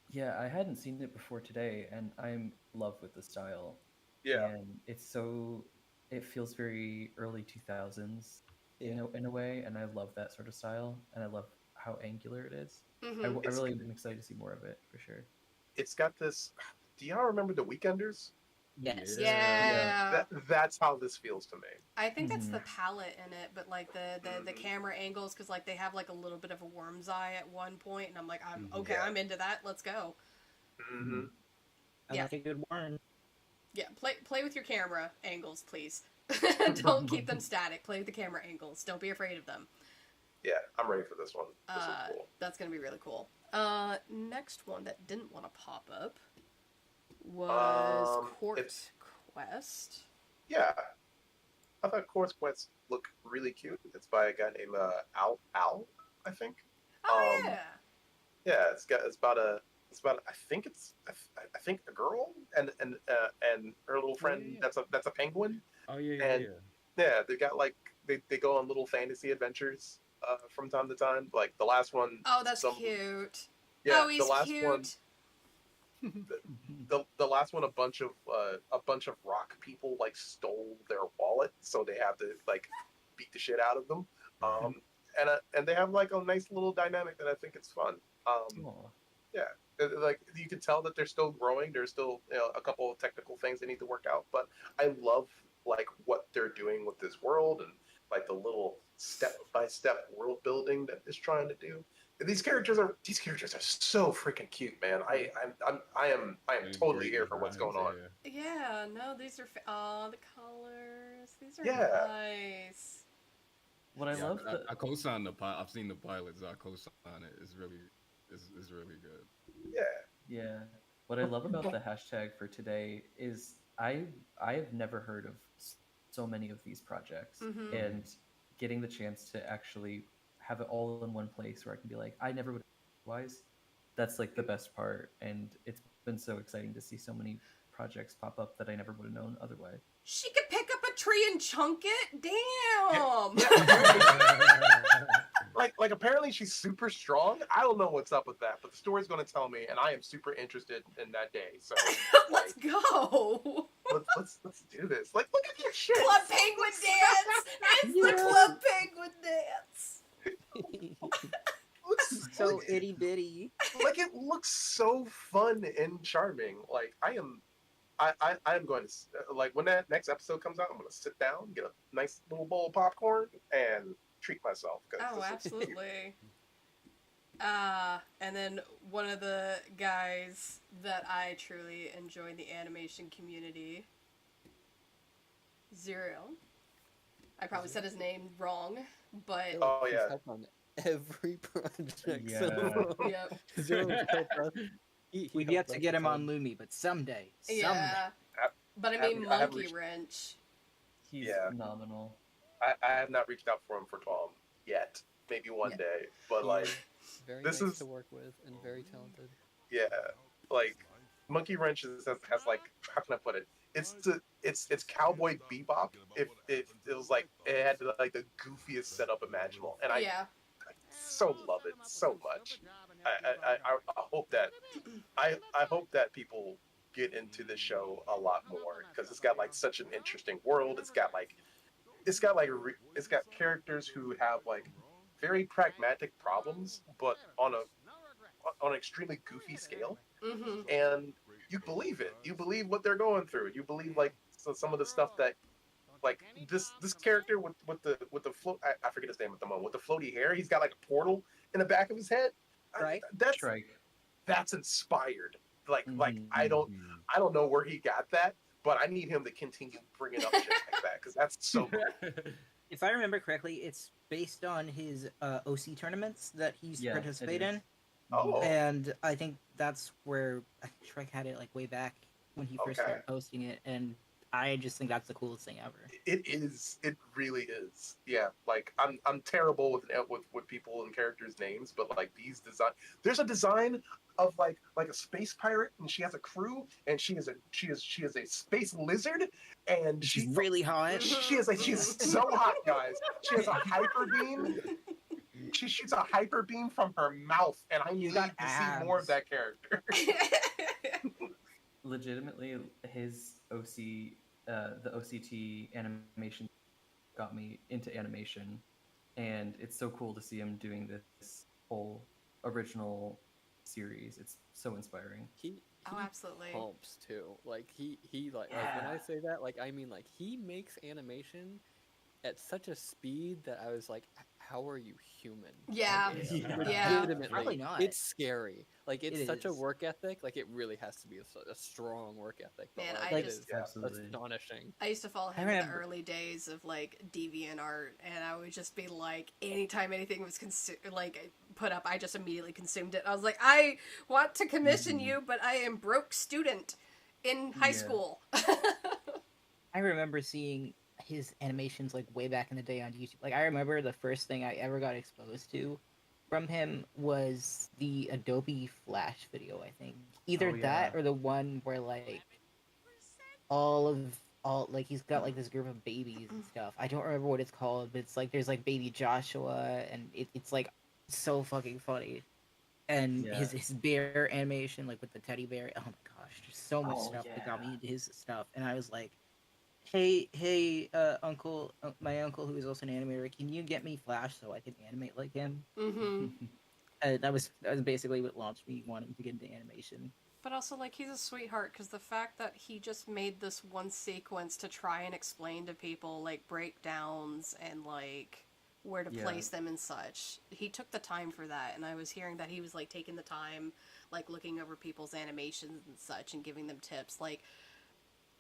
[SPEAKER 2] Yeah, I hadn't seen it before today, and I'm in love with the style.
[SPEAKER 5] Yeah,
[SPEAKER 2] And it feels very early 2000s
[SPEAKER 3] Yeah.
[SPEAKER 2] in a way, and I love that sort of style, and I love how angular it is.
[SPEAKER 1] Mhm.
[SPEAKER 2] I
[SPEAKER 5] It's-
[SPEAKER 2] really am excited to see more of it, for sure.
[SPEAKER 5] it's got this. Do y'all remember the Weekenders?
[SPEAKER 6] Yes.
[SPEAKER 1] Yeah.
[SPEAKER 5] That's how this feels to me.
[SPEAKER 1] I think that's
[SPEAKER 2] Mhm.
[SPEAKER 1] the palette in it, but like the camera angles, because like they have like a little bit of a worm's eye at one point, and I'm like, okay,
[SPEAKER 5] Yeah.
[SPEAKER 1] I'm into that. Let's go.
[SPEAKER 5] Mm-hmm.
[SPEAKER 6] I
[SPEAKER 1] Yeah.
[SPEAKER 6] like a good worm.
[SPEAKER 1] Yeah, play with your camera angles, please. Don't keep them static. Play with the camera angles. Don't be afraid of them.
[SPEAKER 5] Yeah, I'm ready for this one. This is cool.
[SPEAKER 1] That's gonna be really cool. Next one that didn't want to pop up was Court
[SPEAKER 5] it's-
[SPEAKER 1] Quest.
[SPEAKER 5] Yeah, I thought Course Quest looked really cute. It's by a guy named Al, I think.
[SPEAKER 1] Oh
[SPEAKER 5] Um,
[SPEAKER 1] yeah.
[SPEAKER 5] Yeah, it's about I think a girl and her little friend
[SPEAKER 4] yeah.
[SPEAKER 5] that's a penguin.
[SPEAKER 4] Oh yeah,
[SPEAKER 5] And- Yeah, they got like they go on little fantasy adventures from time to time. Like the last one.
[SPEAKER 1] Oh, that's cute.
[SPEAKER 5] Yeah,
[SPEAKER 1] Oh, he's
[SPEAKER 5] the last
[SPEAKER 1] cute.
[SPEAKER 5] one. The last one, a bunch of rock people like stole their wallet, so they have to like beat the shit out of them. And they have like a nice little dynamic that I think it's fun.
[SPEAKER 2] Aw.
[SPEAKER 5] Like you can tell that they're still growing. There's still a couple of technical things they need to work out, but I love like what they're doing with this world and like the little step by step world building that it's trying to do. And these characters are so freaking cute, man. I am totally here for what's going on.
[SPEAKER 1] Yeah, no, these are the colors. These are
[SPEAKER 5] Yeah.
[SPEAKER 1] nice.
[SPEAKER 2] What I love,
[SPEAKER 4] I co-sign the pilot. I've seen the pilots. I co-sign it. It's really good.
[SPEAKER 2] yeah, what I love about the hashtag for today is I have never heard of so many of these projects,
[SPEAKER 1] Mhm.
[SPEAKER 2] and getting the chance to actually have it all in one place where I can be like, I never would otherwise. That's like the best part, and it's been so exciting to see so many projects pop up that I never would have known otherwise.
[SPEAKER 1] She could pick up a tree and chunk it. Damn.
[SPEAKER 5] Like apparently she's super strong. I don't know what's up with that, but the story's going to tell me, and I am super interested in that day. So
[SPEAKER 1] Let's go.
[SPEAKER 5] let's do this. Like, look at your shit.
[SPEAKER 1] Club Penguin Dance. It's the Club Penguin Dance.
[SPEAKER 5] Looks
[SPEAKER 6] So
[SPEAKER 5] like,
[SPEAKER 6] itty bitty.
[SPEAKER 5] like it looks so fun and charming. Like I am going to like when that next episode comes out, I'm going to sit down, get a nice little bowl of popcorn, and treat myself. 'Cause
[SPEAKER 1] Oh,
[SPEAKER 5] this looks cute.
[SPEAKER 1] absolutely. And then one of the guys that I truly enjoy in the animation community, Zero. I probably said his name wrong, but
[SPEAKER 5] Oh,
[SPEAKER 3] He's
[SPEAKER 5] yeah.
[SPEAKER 3] helped on every project.
[SPEAKER 2] Yeah.
[SPEAKER 3] So
[SPEAKER 1] yep.
[SPEAKER 3] Zero's helped us. He
[SPEAKER 6] We've
[SPEAKER 3] helped
[SPEAKER 6] yet to
[SPEAKER 3] us
[SPEAKER 6] get
[SPEAKER 3] a
[SPEAKER 6] him on
[SPEAKER 3] ton.
[SPEAKER 6] Lumi, but someday.
[SPEAKER 1] Yeah. But I mean,
[SPEAKER 5] I have
[SPEAKER 1] Monkey
[SPEAKER 5] reached-
[SPEAKER 1] Wrench.
[SPEAKER 2] He's
[SPEAKER 5] Yeah.
[SPEAKER 2] phenomenal.
[SPEAKER 5] I have not reached out for him for Tom yet. Maybe one
[SPEAKER 1] Yeah.
[SPEAKER 5] day, but like,
[SPEAKER 3] Very
[SPEAKER 5] this
[SPEAKER 3] nice
[SPEAKER 5] is-
[SPEAKER 3] to work with and very talented.
[SPEAKER 5] yeah, like Monkey Wrench has like, how can I put it? It's Cowboy Bebop. If it was like it had like the goofiest setup imaginable, and I so love it so much. I hope that I hope that people get into the show a lot more because it's got like such an interesting world. It's got characters who have like very pragmatic problems, but on an extremely goofy scale,
[SPEAKER 1] Mm-hmm.
[SPEAKER 5] and you believe it. You believe what they're going through. You believe like some of the stuff that like this character with the float. I forget his name at the moment. With the floaty hair, he's got like a portal in the back of his head.
[SPEAKER 6] Right.
[SPEAKER 5] That's inspired. Like I
[SPEAKER 2] Mhm.
[SPEAKER 5] don't know where he got that, but I need him to continue bringing up shit like that because that's so good.
[SPEAKER 6] If I remember correctly, it's based on his OC tournaments that he's
[SPEAKER 2] Yeah, it
[SPEAKER 6] participate
[SPEAKER 2] is.
[SPEAKER 6] in,
[SPEAKER 5] Oh,
[SPEAKER 6] and I think that's where I think Shrek had it like way back when he first
[SPEAKER 5] Okay.
[SPEAKER 6] started posting it, and I just think that's the coolest thing ever.
[SPEAKER 5] It is. It really is. Yeah. Like I'm terrible with people and characters' names, but like these design. There's a design of like a space pirate, and she has a crew, and she is a space lizard, and
[SPEAKER 6] She's
[SPEAKER 5] she
[SPEAKER 6] really hot.
[SPEAKER 5] she's so hot, guys. She has a hyper beam. She shoots a hyper beam from her mouth, and I need
[SPEAKER 6] got
[SPEAKER 5] to see more of
[SPEAKER 6] abs.
[SPEAKER 5] that character.
[SPEAKER 2] Legitimately, his OC, the OCT animation got me into animation, and it's so cool to see him doing this whole original series. It's so inspiring.
[SPEAKER 3] He
[SPEAKER 1] Oh, absolutely.
[SPEAKER 3] pumps too. Like he like when I say that, like I mean like he makes animation at such a speed that I was like, how are you human?
[SPEAKER 1] Yeah.
[SPEAKER 3] Like,
[SPEAKER 1] Yeah.
[SPEAKER 3] legitimately,
[SPEAKER 6] Probably not.
[SPEAKER 3] It's scary. Like it's
[SPEAKER 6] It
[SPEAKER 3] such a
[SPEAKER 6] is.
[SPEAKER 3] work ethic. Like it really has to be a strong work ethic. But
[SPEAKER 1] Man,
[SPEAKER 3] like,
[SPEAKER 1] I
[SPEAKER 3] it
[SPEAKER 1] just-
[SPEAKER 3] is
[SPEAKER 2] Absolutely.
[SPEAKER 3] astonishing.
[SPEAKER 1] I used to follow him
[SPEAKER 6] I
[SPEAKER 1] in the
[SPEAKER 6] remember-
[SPEAKER 1] early days of like DeviantArt, and I would just be like, anytime anything was put up, I just immediately consumed it. I was like, I want to commission you, but I am broke student in high
[SPEAKER 2] Yeah.
[SPEAKER 1] school.
[SPEAKER 6] I remember seeing his animations like way back in the day on YouTube. Like I remember the first thing I ever got exposed to from him was the Adobe Flash video, I think. Either
[SPEAKER 2] Oh,
[SPEAKER 6] that
[SPEAKER 2] yeah.
[SPEAKER 6] or the one where like all like he's got like this group of babies and stuff. I don't remember what it's called, but it's like there's like baby Joshua and it's like so fucking funny. And
[SPEAKER 2] Yeah.
[SPEAKER 6] his bear animation, like with the teddy bear, oh my gosh, just so much
[SPEAKER 2] Oh,
[SPEAKER 6] stuff that got me
[SPEAKER 2] yeah.
[SPEAKER 6] into his stuff. And I was like, uncle, my uncle who is also an animator, can you get me Flash so I can animate like him?
[SPEAKER 1] Mm-hmm.
[SPEAKER 6] That was basically what launched me wanting to get into animation.
[SPEAKER 1] But also, like, he's a sweetheart, because the fact that he just made this one sequence to try and explain to people, like, breakdowns and, like, where to
[SPEAKER 2] Yeah.
[SPEAKER 1] place them and such. He took the time for that, and I was hearing that he was, like, taking the time, like, looking over people's animations and such and giving them tips. Like,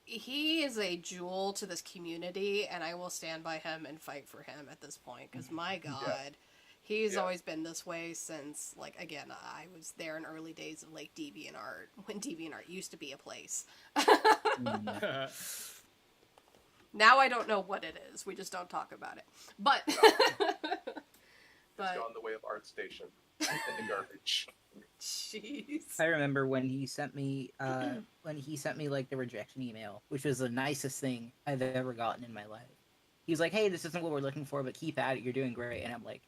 [SPEAKER 1] he is a jewel to this community, and I will stand by him and fight for him at this point, because my god... He's
[SPEAKER 5] Yeah.
[SPEAKER 1] always been this way since, like, again, I was there in early days of, like, DeviantArt, when DeviantArt used to be a place. Now I don't know what it is. We just don't talk about it. But,
[SPEAKER 5] It's
[SPEAKER 1] but,
[SPEAKER 5] gone the way of ArtStation in the garbage.
[SPEAKER 1] jeez.
[SPEAKER 6] I remember when he sent me like the rejection email, which was the nicest thing I've ever gotten in my life. He was like, "Hey, this isn't what we're looking for, but keep at it. You're doing great." And I'm like,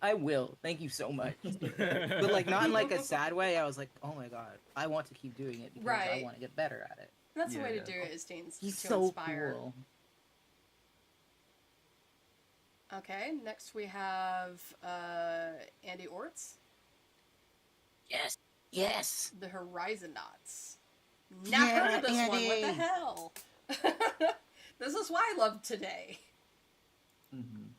[SPEAKER 6] "I will. Thank you so much." But like not in like a sad way. I was like, "Oh my god, I want to keep doing it because I
[SPEAKER 1] Right.
[SPEAKER 6] want to get better at it."
[SPEAKER 1] That's the way to
[SPEAKER 2] Yeah.
[SPEAKER 1] do it, is to
[SPEAKER 6] He's
[SPEAKER 1] to
[SPEAKER 6] so
[SPEAKER 1] inspire.
[SPEAKER 6] cool.
[SPEAKER 1] Okay, next we have Andy Orts,
[SPEAKER 6] Yes, yes.
[SPEAKER 1] the Horizonauts. Not heard of this one. What the
[SPEAKER 6] Andy.
[SPEAKER 1] hell? This is why I love today.
[SPEAKER 2] Mhm.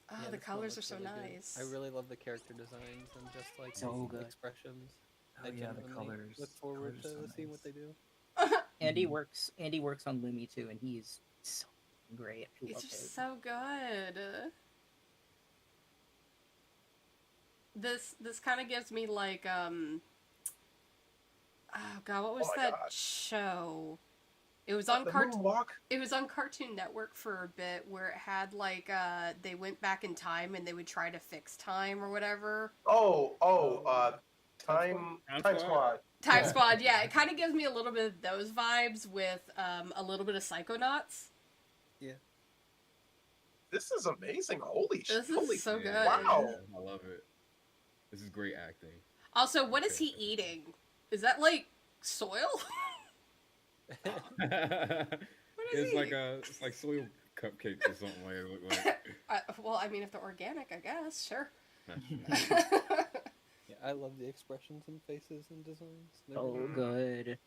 [SPEAKER 1] Oh,
[SPEAKER 3] Yeah,
[SPEAKER 1] the
[SPEAKER 3] this one
[SPEAKER 1] colors are
[SPEAKER 3] looks
[SPEAKER 1] so
[SPEAKER 3] really good.
[SPEAKER 1] nice.
[SPEAKER 3] I really love the character designs and just like
[SPEAKER 6] So
[SPEAKER 3] the
[SPEAKER 6] good.
[SPEAKER 3] expressions.
[SPEAKER 2] Oh,
[SPEAKER 3] I
[SPEAKER 2] yeah, the
[SPEAKER 3] genuinely
[SPEAKER 2] colors.
[SPEAKER 3] look forward
[SPEAKER 2] Colors
[SPEAKER 3] to
[SPEAKER 2] are so
[SPEAKER 3] seeing
[SPEAKER 2] nice.
[SPEAKER 3] what they do.
[SPEAKER 6] Andy
[SPEAKER 2] Mhm.
[SPEAKER 6] works on Lumi too, and he's so great. I love
[SPEAKER 1] It's
[SPEAKER 6] it.
[SPEAKER 1] just so good. This kind of gives me like oh god, what was
[SPEAKER 5] my
[SPEAKER 1] that
[SPEAKER 5] God.
[SPEAKER 1] show? It was on
[SPEAKER 5] The
[SPEAKER 1] Cartoon.
[SPEAKER 5] moonwalk.
[SPEAKER 1] It was on Cartoon Network for a bit, where it had like they went back in time and they would try to fix time or whatever.
[SPEAKER 5] Time
[SPEAKER 4] Time
[SPEAKER 5] Squad.
[SPEAKER 1] Time
[SPEAKER 5] Yeah.
[SPEAKER 1] Squad, yeah. It kind of gives me a little bit of those vibes with a little bit of Psychonauts.
[SPEAKER 5] This is amazing. Holy shit.
[SPEAKER 1] This is
[SPEAKER 5] Holy
[SPEAKER 1] so good.
[SPEAKER 5] Wow.
[SPEAKER 4] I love it. This is great acting.
[SPEAKER 1] Also, what is he eating? Is that like soil? What is
[SPEAKER 4] It's
[SPEAKER 1] he?
[SPEAKER 4] like soil cupcakes or something like it look like.
[SPEAKER 1] Well, I mean, if they're organic, I guess, sure.
[SPEAKER 3] Yeah, I love the expressions and faces and designs. They're
[SPEAKER 6] So
[SPEAKER 3] really
[SPEAKER 6] good.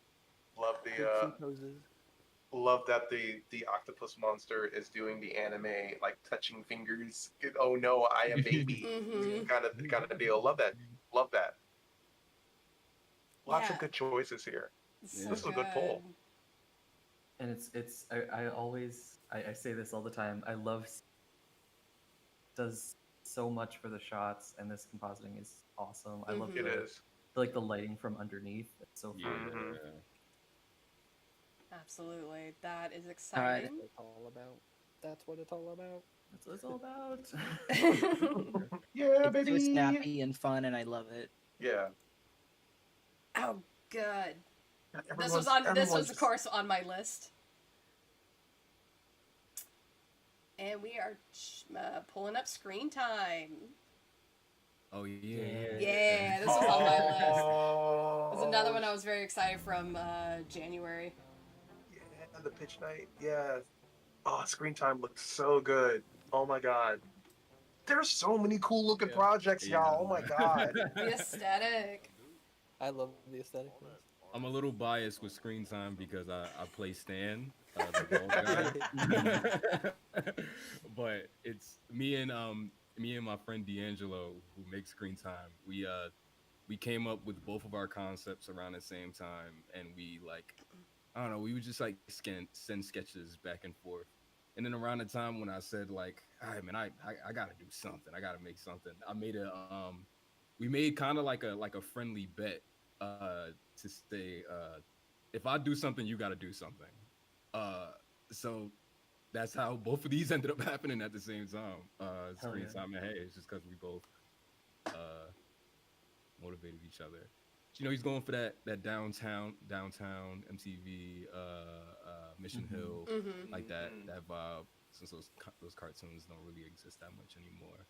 [SPEAKER 5] Love
[SPEAKER 3] good
[SPEAKER 5] the
[SPEAKER 3] poses.
[SPEAKER 5] love that the octopus monster is doing the anime like touching fingers. Oh no, I am baby.
[SPEAKER 1] Mm-hmm.
[SPEAKER 5] Kind of deal. Love that. Love that. Lots
[SPEAKER 1] Yeah.
[SPEAKER 5] of good choices here.
[SPEAKER 1] So
[SPEAKER 5] This is a good poll.
[SPEAKER 2] And it's I always I say this all the time. I love does so much for the shots, and this compositing is awesome. I love
[SPEAKER 1] Mhm.
[SPEAKER 5] It
[SPEAKER 2] the
[SPEAKER 5] is.
[SPEAKER 2] like the lighting from underneath. It's so
[SPEAKER 4] Yeah.
[SPEAKER 2] fun.
[SPEAKER 5] Mhm.
[SPEAKER 1] Absolutely. That is
[SPEAKER 3] That's
[SPEAKER 1] exciting.
[SPEAKER 3] what it's all about. That's what it's all about.
[SPEAKER 2] That's what it's all about.
[SPEAKER 5] Yeah,
[SPEAKER 6] It's so
[SPEAKER 5] baby.
[SPEAKER 6] snappy and fun, and I love it.
[SPEAKER 5] Yeah.
[SPEAKER 1] Oh, good. This
[SPEAKER 5] Everyone's,
[SPEAKER 1] was
[SPEAKER 5] everyone's
[SPEAKER 1] of course on my list. And we are pulling up screen time.
[SPEAKER 4] Oh yeah.
[SPEAKER 1] Yeah, this was on my list.
[SPEAKER 5] Oh,
[SPEAKER 1] There's another one I was very excited from January.
[SPEAKER 5] Yeah, the pitch night. Yeah. Oh, screen time looks so good. Oh my god. There's so many cool looking
[SPEAKER 3] Yeah.
[SPEAKER 5] projects, y'all. Oh my god.
[SPEAKER 1] The aesthetic.
[SPEAKER 3] I love the aesthetic. of this.
[SPEAKER 4] I'm a little biased with screen time because I play Stan, the bald guy. But it's me and my friend D'Angelo who makes screen time. We came up with both of our concepts around the same time, and we like I don't know, we would just like send sketches back and forth. And then around the time when I said like, all right, man, I gotta do something. I gotta make something. I made we made kind of like a friendly bet to say if I do something, you gotta do something. So that's how both of these ended up happening at the same time. Screen time and hey, it's just because we both motivated each other. You know, he's going for that downtown MTV Mission Hill, like that vibe. Since those cartoons don't really exist that much anymore.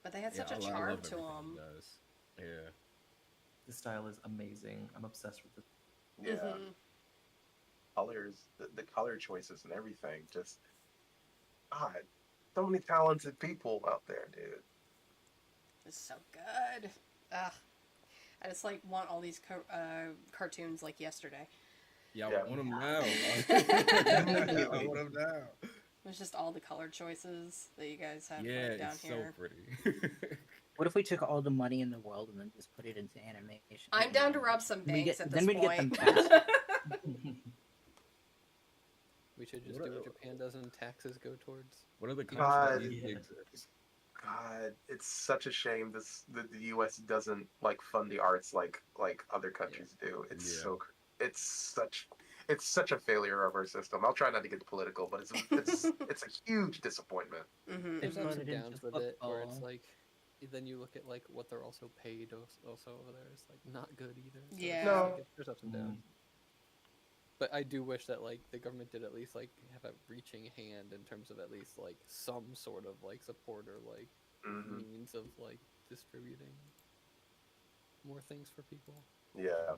[SPEAKER 1] But they had
[SPEAKER 4] Yeah,
[SPEAKER 1] such a
[SPEAKER 4] I
[SPEAKER 1] charm
[SPEAKER 4] love
[SPEAKER 1] to
[SPEAKER 4] everything
[SPEAKER 1] them.
[SPEAKER 4] he does. Yeah.
[SPEAKER 2] The style is amazing. I'm obsessed with it.
[SPEAKER 5] Yeah. Colors, the color choices and everything. Just God, so many talented people out there, dude.
[SPEAKER 1] It's so good. Ugh. I just like want all these cartoons like yesterday.
[SPEAKER 4] Yeah, I
[SPEAKER 5] Yeah.
[SPEAKER 4] want him now. I want him now.
[SPEAKER 1] It's just all the color choices that you guys have
[SPEAKER 4] Yeah,
[SPEAKER 1] like, down
[SPEAKER 4] it's
[SPEAKER 1] here.
[SPEAKER 4] so pretty.
[SPEAKER 6] What if we took all the money in the world and then just put it into animation?
[SPEAKER 1] I'm down to rob some
[SPEAKER 6] Then we
[SPEAKER 1] banks
[SPEAKER 6] get-
[SPEAKER 1] at
[SPEAKER 6] then
[SPEAKER 1] this
[SPEAKER 6] we'd get them
[SPEAKER 1] point.
[SPEAKER 6] fast.
[SPEAKER 3] We should just do what Japan does and taxes go towards.
[SPEAKER 4] What are the
[SPEAKER 5] God.
[SPEAKER 4] concepts these exist?
[SPEAKER 5] God, it's such a shame the U.S. doesn't like fund the arts like other countries do. It's
[SPEAKER 4] Yeah.
[SPEAKER 5] so it's such a failure of our system. I'll try not to get political, but it's a huge disappointment.
[SPEAKER 1] Mm-hmm.
[SPEAKER 3] There's
[SPEAKER 6] They
[SPEAKER 3] ups
[SPEAKER 6] put
[SPEAKER 3] and
[SPEAKER 6] it into
[SPEAKER 3] downs with it, where it's
[SPEAKER 6] football.
[SPEAKER 3] like, then you look at like what they're also paid also over there. It's like not good either. So
[SPEAKER 1] Yeah.
[SPEAKER 3] it's
[SPEAKER 5] No.
[SPEAKER 3] like, there's ups and downs. But I do wish that like the government did at least like have a reaching hand in terms of at least like some sort of like support or like means of like distributing more things for people.
[SPEAKER 5] Yeah.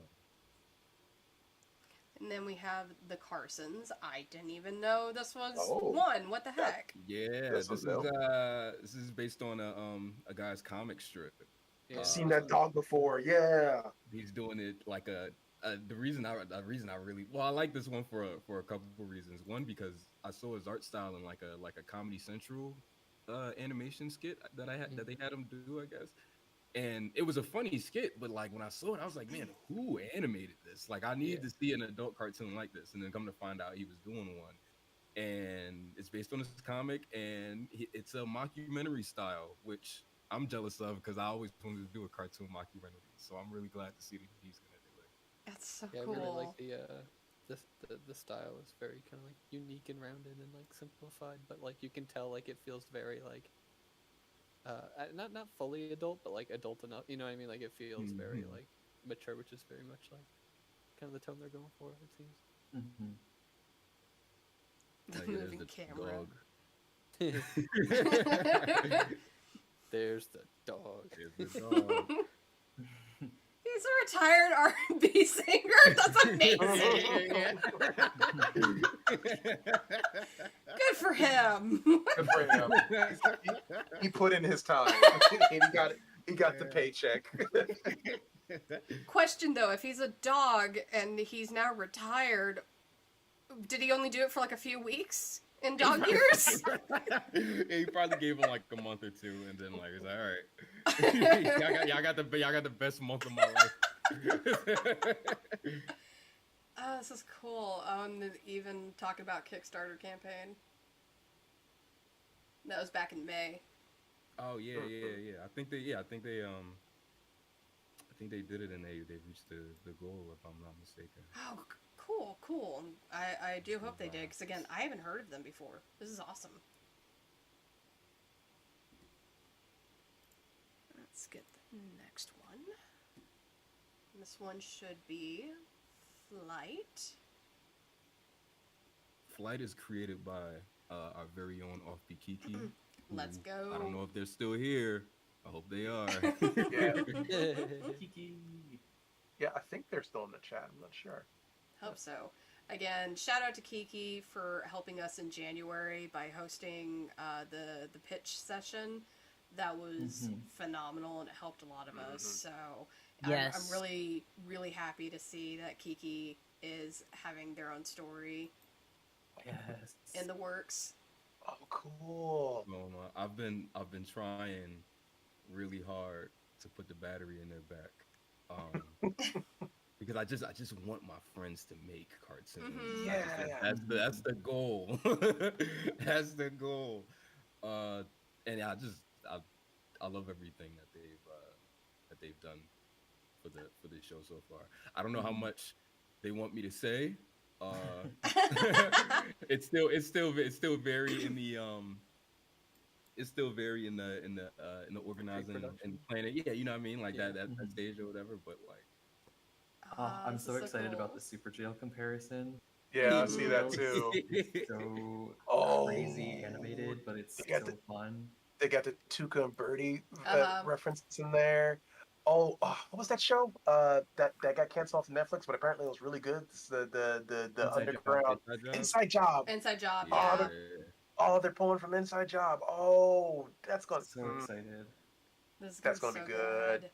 [SPEAKER 1] And then we have the Carsons. I didn't even know this was
[SPEAKER 5] Oh.
[SPEAKER 1] one. What the heck?
[SPEAKER 4] Yeah,
[SPEAKER 5] This
[SPEAKER 4] this
[SPEAKER 5] was
[SPEAKER 4] is based on a guy's comic strip.
[SPEAKER 3] Yeah.
[SPEAKER 5] I've seen that dog before. Yeah.
[SPEAKER 4] He's doing it like the reason I really I like this one for a couple of reasons. One, because I saw his art style in like a Comedy Central animation skit that that they had him do, I guess. And it was a funny skit, but like when I saw it, I was like, man, who animated this? Like I needed to see an adult cartoon like this, and then come to find out he was doing one. And it's based on this comic, and it's a mockumentary style, which I'm jealous of because I always wanted to do a cartoon mockumentary. So I'm really glad to see that he's gonna do it.
[SPEAKER 1] That's so
[SPEAKER 3] Yeah,
[SPEAKER 1] cool.
[SPEAKER 3] I really like the style is very kind of like unique and rounded and like simplified, but like you can tell like it feels very like not fully adult, but like adult enough. You know what I mean? Like it feels very like mature, which is very much like kind of the tone they're going for. It seems.
[SPEAKER 1] The
[SPEAKER 4] Like, there's
[SPEAKER 1] moving
[SPEAKER 4] the
[SPEAKER 1] camera.
[SPEAKER 4] dog.
[SPEAKER 3] There's the dog.
[SPEAKER 4] There's the dog.
[SPEAKER 1] He's a retired R&B singer. That's amazing. Good for him.
[SPEAKER 5] Good for him. He put in his time. He got the paycheck.
[SPEAKER 1] Question though, if he's a dog and he's now retired, did he only do it for like a few weeks in dog years?
[SPEAKER 4] Yeah, he probably gave him like a month or two, and then like he's like, all right, y'all got the best month of my life.
[SPEAKER 1] Oh, this is cool. Even talking about Kickstarter campaign. That was back in May.
[SPEAKER 4] Oh yeah. I think they did it, and they reached the goal, if I'm not mistaken.
[SPEAKER 1] Oh, Cool. I do hope they did, because again, I haven't heard of them before. This is awesome. Let's get the next one. This one should be Flight.
[SPEAKER 4] Flight is created by our very own Offbeat Kiki.
[SPEAKER 1] Let's
[SPEAKER 4] who,
[SPEAKER 1] go.
[SPEAKER 4] I don't know if they're still here. I hope they are.
[SPEAKER 2] Kiki.
[SPEAKER 5] Yeah, I think they're still in the chat. I'm not sure.
[SPEAKER 1] Hope so. Again, shout out to Kiki for helping us in January by hosting the pitch session. That was phenomenal, and it helped a lot of us. So
[SPEAKER 6] Yes.
[SPEAKER 1] I'm really, really happy to see that Kiki is having their own story
[SPEAKER 2] Yes.
[SPEAKER 1] in the works.
[SPEAKER 5] Oh, cool.
[SPEAKER 4] I've been trying really hard to put the battery in their back. Because I just want my friends to make cartoons.
[SPEAKER 1] Mhm.
[SPEAKER 5] Yeah.
[SPEAKER 4] That's the goal. That's the goal. And I love everything that they've done for the show so far. I don't know how much they want me to say. It's still very in the organizing and planning. Yeah, you know what I mean, like that stage or whatever. But like,
[SPEAKER 2] I'm
[SPEAKER 1] this
[SPEAKER 2] so
[SPEAKER 1] is
[SPEAKER 2] excited about
[SPEAKER 1] cool.
[SPEAKER 2] the Super Jail comparison.
[SPEAKER 5] Yeah, I see that too.
[SPEAKER 2] It's so crazy animated, but it's
[SPEAKER 5] They got
[SPEAKER 2] so fun.
[SPEAKER 5] They got the Tuca and Birdie
[SPEAKER 1] Uh-huh.
[SPEAKER 5] reference in there. Oh, what was that show? That got canceled off Netflix, but apparently it was really good. It's the
[SPEAKER 2] Inside Job.
[SPEAKER 5] underground Inside Job.
[SPEAKER 1] Inside Job,
[SPEAKER 5] Oh,
[SPEAKER 1] yeah.
[SPEAKER 5] Oh, they're pulling from Inside Job. Oh, that's gonna
[SPEAKER 2] So excited.
[SPEAKER 1] This is
[SPEAKER 5] That's
[SPEAKER 1] gonna
[SPEAKER 5] gonna
[SPEAKER 1] be
[SPEAKER 5] be
[SPEAKER 1] so
[SPEAKER 5] good.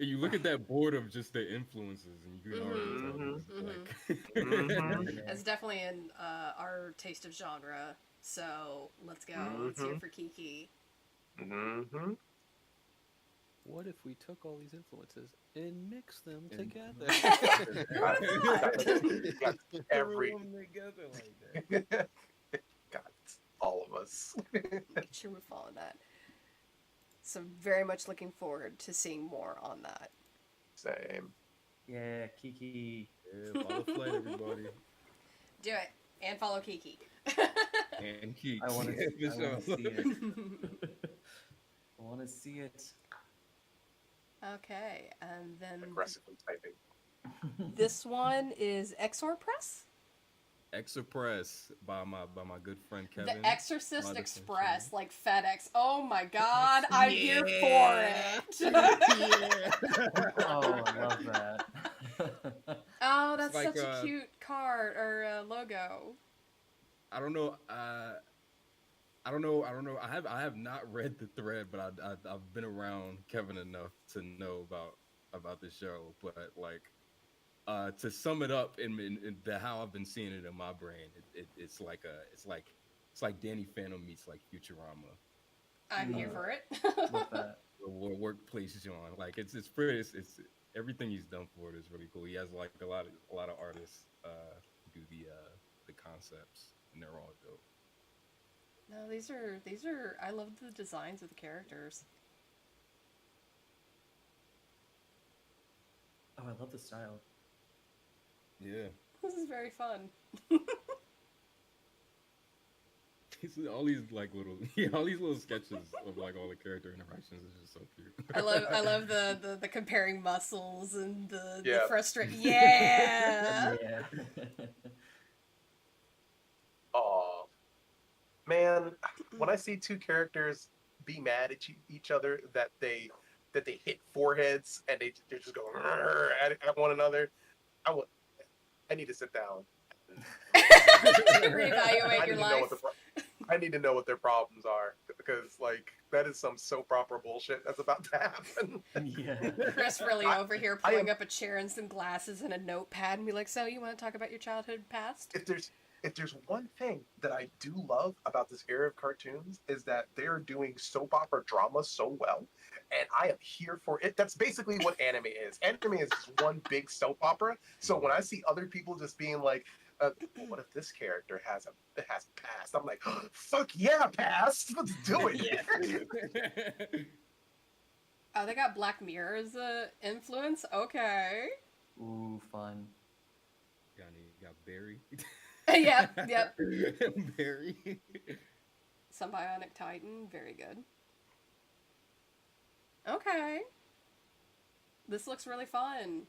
[SPEAKER 4] you look at that board of just the influences, and you can already tell. Like,
[SPEAKER 1] It's definitely in our taste of genre. So let's go. Let's hear for Kiki.
[SPEAKER 5] Mm-hmm.
[SPEAKER 3] What if we took all these influences and mixed them together?
[SPEAKER 5] Got every
[SPEAKER 4] Throw 'em together like that.
[SPEAKER 5] got all of us.
[SPEAKER 1] Make sure we follow that. So very much looking forward to seeing more on that.
[SPEAKER 5] Same.
[SPEAKER 2] Yeah, Kiki.
[SPEAKER 4] Yeah, follow Flight, everybody.
[SPEAKER 1] Do it. And follow Kiki.
[SPEAKER 4] And Keeks.
[SPEAKER 2] I want to
[SPEAKER 4] For sure.
[SPEAKER 2] see it. I want to see it.
[SPEAKER 1] Okay, and then
[SPEAKER 5] Aggressively typing.
[SPEAKER 1] this one is ExoPress?
[SPEAKER 4] ExoPress by my good friend Kevin.
[SPEAKER 1] The Exorcist
[SPEAKER 4] Mother
[SPEAKER 1] Express,
[SPEAKER 4] Century.
[SPEAKER 1] like FedEx. Oh my god, I'm here for it.
[SPEAKER 2] Oh, I love that.
[SPEAKER 1] Oh, that's
[SPEAKER 4] It's like,
[SPEAKER 1] such a cute card or logo.
[SPEAKER 4] I don't know. I have not read the thread, but I've been around Kevin enough to know about the show. But like, to sum it up in how I've been seeing it in my brain, it's like Danny Phantom meets like Futurama.
[SPEAKER 1] I'm here for it.
[SPEAKER 2] Love that.
[SPEAKER 4] Or workplace John. Like it's pretty. It's everything he's done for it is really cool. He has like a lot of artists do the concepts, and they're all dope.
[SPEAKER 1] No, these are. I love the designs of the characters.
[SPEAKER 2] Oh, I love the style.
[SPEAKER 4] Yeah.
[SPEAKER 1] This is very fun.
[SPEAKER 4] All these little sketches of like all the character interactions is just so cute.
[SPEAKER 1] I love the comparing muscles and the
[SPEAKER 5] Yeah.
[SPEAKER 1] frustration. Yeah.
[SPEAKER 2] Yeah.
[SPEAKER 5] Oh, man, when I see two characters be mad at each other that they hit foreheads and they're just going at one another, I need to sit down.
[SPEAKER 1] Reevaluate your life.
[SPEAKER 5] I need to know what their problems are, because like that is some soap opera bullshit that's about to happen.
[SPEAKER 2] Yeah.
[SPEAKER 1] Chris really over here pulling up a chair and some glasses and a notepad and be like, so you want to talk about your childhood past?
[SPEAKER 5] If there's one thing that I do love about this era of cartoons, is that they're doing soap opera drama so well, and I am here for it. That's basically what anime is. Anime is just one big soap opera. So when I see other people just being like, what if this character has past? I'm like, oh, fuck yeah, past. Let's do it.
[SPEAKER 1] Oh, they got Black Mirror as a influence? Okay.
[SPEAKER 2] Ooh, fun.
[SPEAKER 4] Barry.
[SPEAKER 1] Yep.
[SPEAKER 4] Barry.
[SPEAKER 1] Some Bionic Titan, very good. Okay. This looks really fun.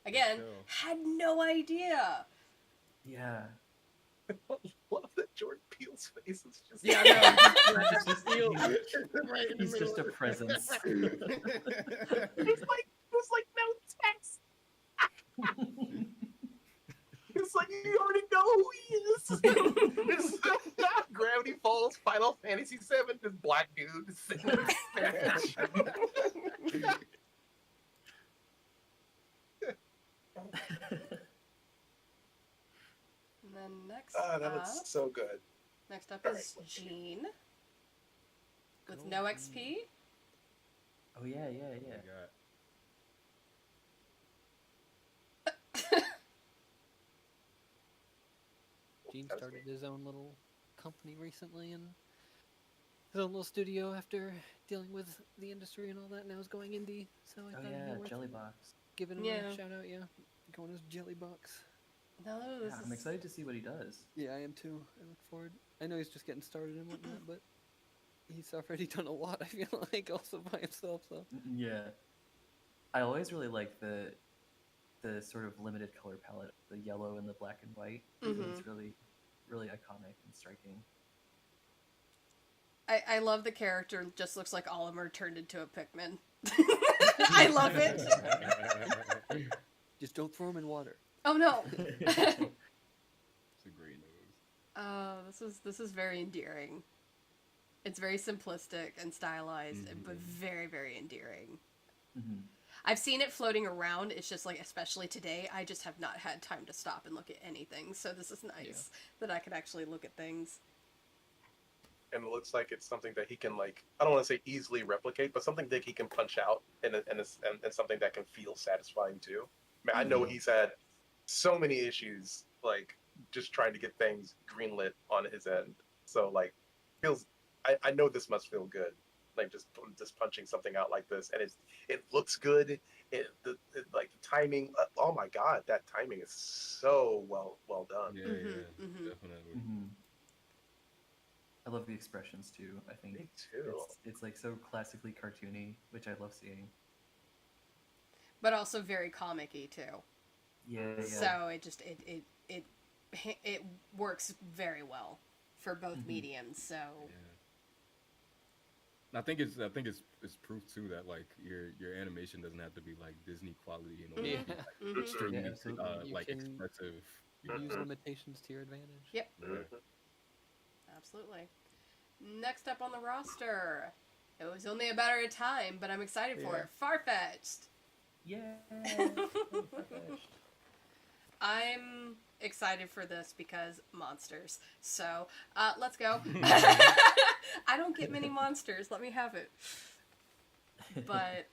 [SPEAKER 1] Again,
[SPEAKER 4] So.
[SPEAKER 1] had no idea.
[SPEAKER 2] Yeah.
[SPEAKER 5] I love that Jordan Peele's face is just.
[SPEAKER 3] Yeah, I know.
[SPEAKER 2] It's just,
[SPEAKER 4] Right in the
[SPEAKER 2] he's
[SPEAKER 4] middle
[SPEAKER 2] just a
[SPEAKER 4] of it.
[SPEAKER 2] presence.
[SPEAKER 5] There's like no text. It's like you already know who he is. It's Gravity Falls, Final Fantasy VII, this black dude sitting in Spanish.
[SPEAKER 1] And then next
[SPEAKER 5] That
[SPEAKER 1] up,
[SPEAKER 5] is so good.
[SPEAKER 1] next up
[SPEAKER 5] All
[SPEAKER 1] is
[SPEAKER 5] right.
[SPEAKER 1] Jean with
[SPEAKER 3] Cool.
[SPEAKER 1] no XP.
[SPEAKER 2] Oh yeah, yeah,
[SPEAKER 4] Oh
[SPEAKER 2] yeah.
[SPEAKER 4] my God.
[SPEAKER 3] Gene
[SPEAKER 5] That was
[SPEAKER 3] started his own little company recently and his own little studio after dealing with the industry and all that. Now he's going indie, so I
[SPEAKER 2] Oh
[SPEAKER 3] thought
[SPEAKER 2] yeah,
[SPEAKER 3] it'd be worth
[SPEAKER 2] Jellybox.
[SPEAKER 3] giving him
[SPEAKER 1] Yeah.
[SPEAKER 3] a shout out. Yeah, going as Jellybox.
[SPEAKER 1] No, this
[SPEAKER 2] Yeah,
[SPEAKER 1] is
[SPEAKER 2] I'm excited to see what he does.
[SPEAKER 3] Yeah, I am too. I look forward. I know he's just getting started and whatnot, but he's already done a lot. I feel like also by himself. So
[SPEAKER 2] Yeah. I always really like the sort of limited color palette, the yellow and the black and white. It's really, really iconic and striking.
[SPEAKER 1] I love the character. Just looks like Oliver turned into a Pikmin. I love it.
[SPEAKER 3] just don't throw him in water.
[SPEAKER 1] Oh no.
[SPEAKER 4] It's a great news.
[SPEAKER 1] This is very endearing. It's very simplistic and stylized, but very, very endearing.
[SPEAKER 2] Mm-hmm.
[SPEAKER 1] I've seen it floating around. It's just like, especially today, I just have not had time to stop and look at anything. So this is nice that I can actually look at things.
[SPEAKER 5] And it looks like it's something that he can, like, I don't want to say easily replicate, but something that he can punch out and something that can feel satisfying too. I mean, I know he's had so many issues, like, just trying to get things greenlit on his end. So, like, I know this must feel good. Like, just punching something out like this. And it looks good. Like, the timing, oh my God, that timing is so well done.
[SPEAKER 4] Yeah, definitely.
[SPEAKER 2] Mm-hmm. I love the expressions too. I think
[SPEAKER 5] Me too.
[SPEAKER 2] it's like so classically cartoony, which I love seeing.
[SPEAKER 1] But also very comic-y too.
[SPEAKER 2] Yeah.
[SPEAKER 1] So it works very well for both mediums. So
[SPEAKER 4] I think it's proof too that like your animation doesn't have to be like Disney quality in order to be like, extremely
[SPEAKER 2] absolutely.
[SPEAKER 4] like
[SPEAKER 3] You can
[SPEAKER 4] expressive.
[SPEAKER 3] use limitations to your advantage.
[SPEAKER 1] Yep.
[SPEAKER 4] Yeah.
[SPEAKER 1] Absolutely. Next up on the roster, it was only a matter of time, but I'm excited for it. Farfetched.
[SPEAKER 2] Yeah.
[SPEAKER 1] I'm excited for this because monsters. So, let's go. I don't get many monsters. Let me have it. But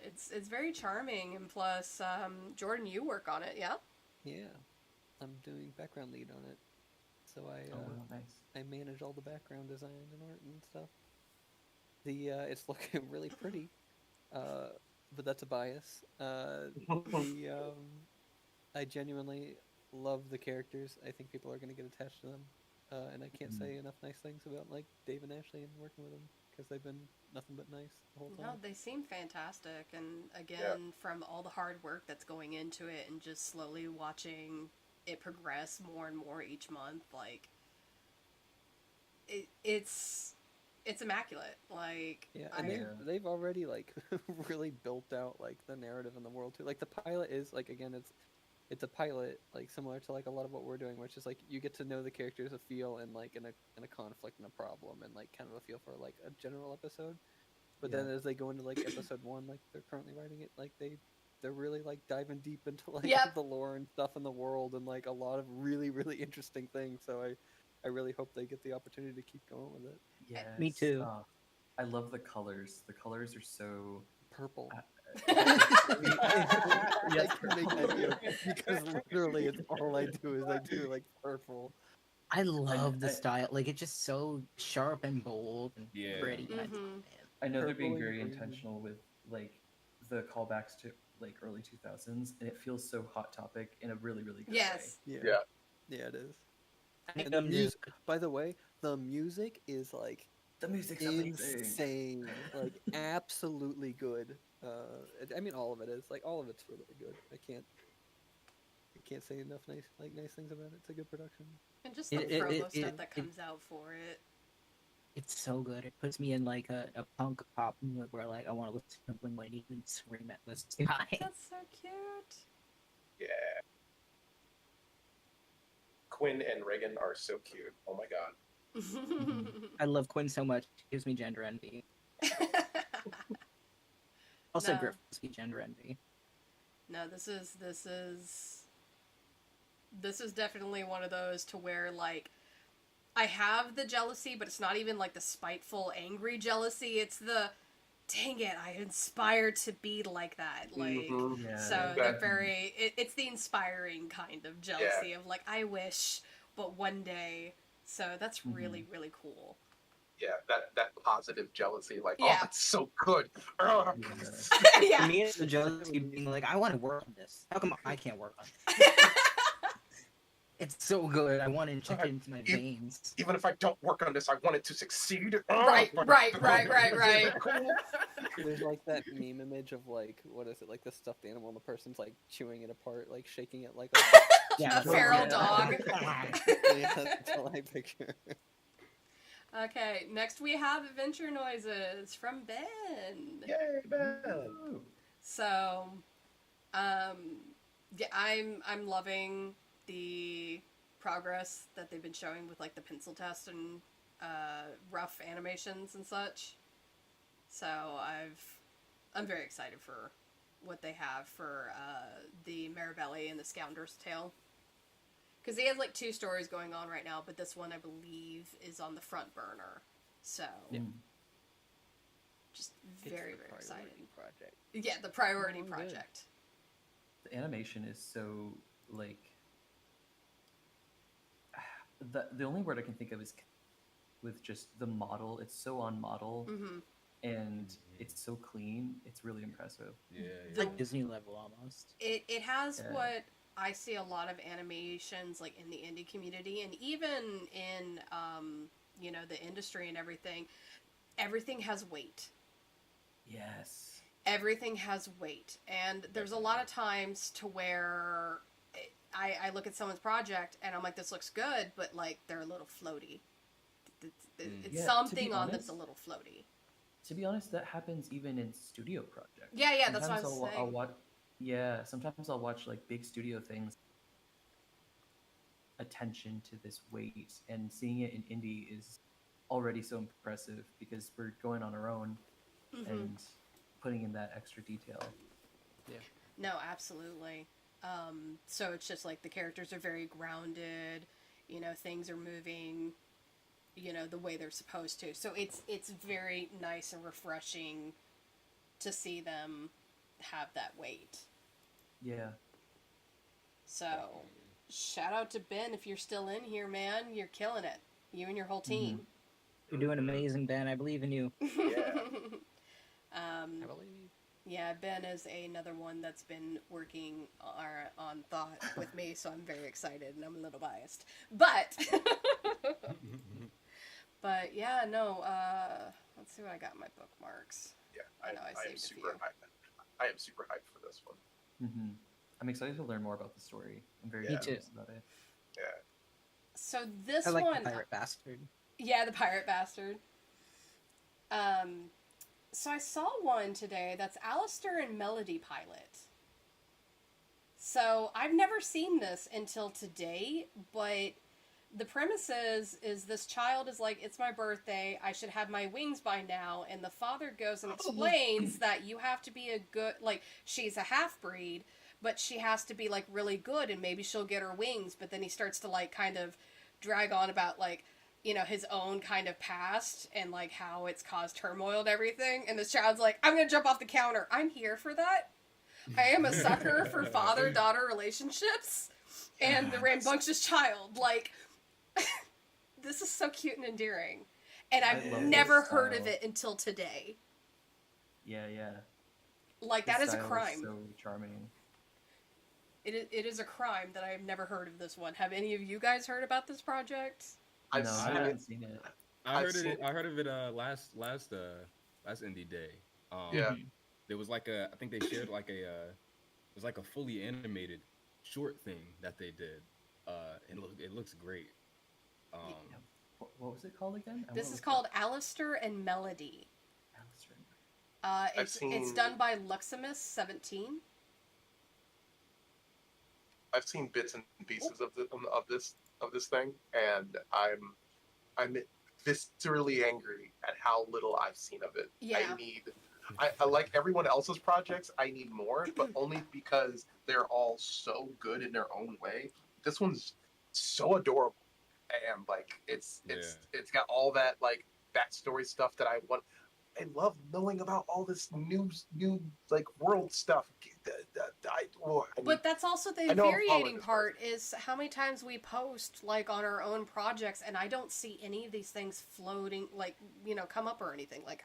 [SPEAKER 1] it's very charming, and plus, Jordan, you work on it, yeah?
[SPEAKER 3] Yeah, I'm doing background lead on it, so
[SPEAKER 2] Nice.
[SPEAKER 3] I manage all the background design and art and stuff. It's looking really pretty, but that's a bias. I genuinely love the characters. I think people are going to get attached to them, and I can't say enough nice things about like Dave and Ashley and working with them because they've been nothing but nice the whole time.
[SPEAKER 1] No, they seem fantastic, and again, from all the hard work that's going into it, and just slowly watching it progress more and more each month, like it's immaculate. Like
[SPEAKER 3] they've already like really built out like the narrative in the world too. Like the pilot is like, again, it's a pilot, like similar to like a lot of what we're doing, which is like you get to know the characters, a feel, and like in a conflict and a problem, and like kind of a feel for like a general episode. But then as they go into like episode 1, like they're currently writing it, like they're really like diving deep into like the lore and stuff in the world, and like a lot of really, really interesting things. So I really hope they get the opportunity to keep going with it.
[SPEAKER 2] Yes.
[SPEAKER 6] Me too.
[SPEAKER 2] I love the colors. The colors are so
[SPEAKER 3] Purple.
[SPEAKER 2] Yes,
[SPEAKER 3] I can make that joke because literally it's all I do is I do like purple.
[SPEAKER 6] I love the style. Like, it's just so sharp and bold and pretty.
[SPEAKER 2] I know they're
[SPEAKER 3] Purple
[SPEAKER 2] being
[SPEAKER 3] and
[SPEAKER 2] very
[SPEAKER 3] green.
[SPEAKER 2] intentional with like the callbacks to like early 2000s, and it feels so Hot Topic in a really, really good way.
[SPEAKER 1] yes.
[SPEAKER 3] Yeah.
[SPEAKER 5] Yeah.
[SPEAKER 3] Yeah, it is.
[SPEAKER 6] I
[SPEAKER 3] And the
[SPEAKER 6] mean,
[SPEAKER 3] music, by the way, the music is like
[SPEAKER 2] The music's amazing.
[SPEAKER 3] insane, like absolutely good. I mean, all of it is like all of it's really good. I can't say enough nice things about it. It's a good production.
[SPEAKER 1] And just the promo stuff that comes out for it.
[SPEAKER 6] It's so good. It puts me in like a punk pop mood where like I want to listen to Blink 182 and scream at the sky.
[SPEAKER 1] That's so cute.
[SPEAKER 5] Yeah. Quinn and Reagan are so cute. Oh my god.
[SPEAKER 6] I love Quinn so much. It gives me gender envy. Also,
[SPEAKER 1] No.
[SPEAKER 6] Griff gives me gender envy.
[SPEAKER 1] No, this is definitely one of those to where like I have the jealousy, but it's not even like the spiteful, angry jealousy. It's the dang it, I inspired to be like that. Like
[SPEAKER 2] Yeah.
[SPEAKER 1] so they're very it's the inspiring kind of jealousy of like I wish, but one day. So that's really, really cool.
[SPEAKER 5] Yeah, that positive jealousy, like,
[SPEAKER 1] Yeah.
[SPEAKER 5] oh, it's so good. Ugh.
[SPEAKER 1] Yeah.
[SPEAKER 6] For me, it's the jealousy of being like, I want to work on this. How come I can't work on it? It's so good. I want to inject it into my veins.
[SPEAKER 5] Even if I don't work on this, I want it to succeed.
[SPEAKER 1] Right.
[SPEAKER 5] Cool.
[SPEAKER 3] There's like that meme image of like what is it like the stuffed animal and the person's like chewing it apart, like shaking it like
[SPEAKER 1] A feral dog.
[SPEAKER 3] Yeah, that's all I picture.
[SPEAKER 1] Okay, next we have adventure noises from Ben.
[SPEAKER 5] Yay, man.
[SPEAKER 1] So, yeah, I'm loving the progress that they've been showing with like the pencil test and rough animations and such. So I'm very excited for what they have for the Marabelli and the Scoundrel's Tale. Because he has like 2 stories going on right now, but this one I believe is on the front burner. So, just very, very excited.
[SPEAKER 3] Project.
[SPEAKER 1] Yeah, the priority
[SPEAKER 3] Oh, good.
[SPEAKER 1] project.
[SPEAKER 2] The animation is so like the only word I can think of is with just the model. It's so on model, and it's so clean. It's really impressive.
[SPEAKER 4] Yeah,
[SPEAKER 6] It's like Disney level almost.
[SPEAKER 1] It has
[SPEAKER 2] Yeah.
[SPEAKER 1] what I see a lot of animations like in the indie community and even in you know, the industry and everything. Everything has weight.
[SPEAKER 2] Yes.
[SPEAKER 1] Everything has weight, and there's a lot of times to where I look at someone's project and I'm like, this looks good, but like they're a little floaty. It's
[SPEAKER 2] Yeah, to
[SPEAKER 1] something
[SPEAKER 2] be
[SPEAKER 1] on
[SPEAKER 2] honest-
[SPEAKER 1] that's a little floaty.
[SPEAKER 2] To be honest, that happens even in studio projects.
[SPEAKER 1] Yeah, that's what I
[SPEAKER 2] Sometimes
[SPEAKER 1] was saying.
[SPEAKER 2] I'll watch. Yeah, sometimes I'll watch like big studio things. Attention to this weight, and seeing it in indie is already so impressive because we're going on our own and putting in that extra detail.
[SPEAKER 1] No, absolutely. So it's just like the characters are very grounded, you know, things are moving, you know, the way they're supposed to. So it's very nice and refreshing to see them have that weight.
[SPEAKER 2] Yeah.
[SPEAKER 1] So shout out to Ben if you're still in here, man. You're killing it. You and your whole team.
[SPEAKER 6] You're doing amazing, Ben. I believe in you.
[SPEAKER 5] Yeah.
[SPEAKER 3] I believe.
[SPEAKER 1] Yeah, Ben is another one that's been working on Thought with me, so I'm very excited and I'm a little biased. But, but yeah, no, let's see what I got in my bookmarks.
[SPEAKER 5] Yeah,
[SPEAKER 1] I know I
[SPEAKER 5] I am
[SPEAKER 1] saved a
[SPEAKER 5] super
[SPEAKER 1] few.
[SPEAKER 5] hyped. I am super hyped for this one.
[SPEAKER 2] I'm excited to learn more about the story. I'm very
[SPEAKER 5] Me
[SPEAKER 2] curious about it.
[SPEAKER 5] Yeah.
[SPEAKER 1] So this
[SPEAKER 6] I like
[SPEAKER 1] one,
[SPEAKER 6] the pirate bastard.
[SPEAKER 1] yeah, the pirate bastard. So I saw one today that's Alistar and Melody Pilot. So I've never seen this until today, but the premise is this child is like, it's my birthday, I should have my wings by now, and the father goes and explains that you have to be a good, like, she's a half-breed, but she has to be, like, really good, and maybe she'll get her wings, but then he starts to, like, kind of drag on about, like, you know, his own kind of past and, like, how it's caused turmoil and everything. And this child's like, I'm gonna jump off the counter. I'm here for that. I am a sucker for father-daughter relationships and the rambunctious child. Like, this is so cute and endearing. And
[SPEAKER 2] I
[SPEAKER 1] I've
[SPEAKER 2] love
[SPEAKER 1] never
[SPEAKER 2] this
[SPEAKER 1] heard of
[SPEAKER 2] style.
[SPEAKER 1] it until today.
[SPEAKER 2] Yeah.
[SPEAKER 1] Like,
[SPEAKER 2] The
[SPEAKER 1] that is a
[SPEAKER 2] style
[SPEAKER 1] crime.
[SPEAKER 2] so charming.
[SPEAKER 1] it is a crime that I have never heard of this one. Have any of you guys heard about this project?
[SPEAKER 5] I've
[SPEAKER 2] No,
[SPEAKER 5] seen
[SPEAKER 2] I
[SPEAKER 5] it.
[SPEAKER 2] haven't seen it.
[SPEAKER 4] I
[SPEAKER 5] I've
[SPEAKER 4] heard
[SPEAKER 5] seen
[SPEAKER 4] it.
[SPEAKER 5] it.
[SPEAKER 4] I heard of it last indie day.
[SPEAKER 5] Yeah.
[SPEAKER 4] There was like I think they shared like it was like a fully animated short thing that they did. It looks great. Um,
[SPEAKER 2] What was it called again?
[SPEAKER 1] This is called Alistar and Melody.
[SPEAKER 2] Alistar.
[SPEAKER 1] It's done by Luximus17.
[SPEAKER 5] I've seen bits and pieces of this thing, and I'm viscerally angry at how little I've seen of it.
[SPEAKER 1] Yeah.
[SPEAKER 5] I like everyone else's projects. I need more, but only because they're all so good in their own way. This one's so adorable, and like it's got all that like backstory stuff that I want. I love knowing about all this new like world stuff.
[SPEAKER 1] But that's also the
[SPEAKER 5] I know I'm
[SPEAKER 1] infuriating
[SPEAKER 5] following this
[SPEAKER 1] part is how many times we post like on our own projects and I don't see any of these things floating like, you know, come up or anything. Like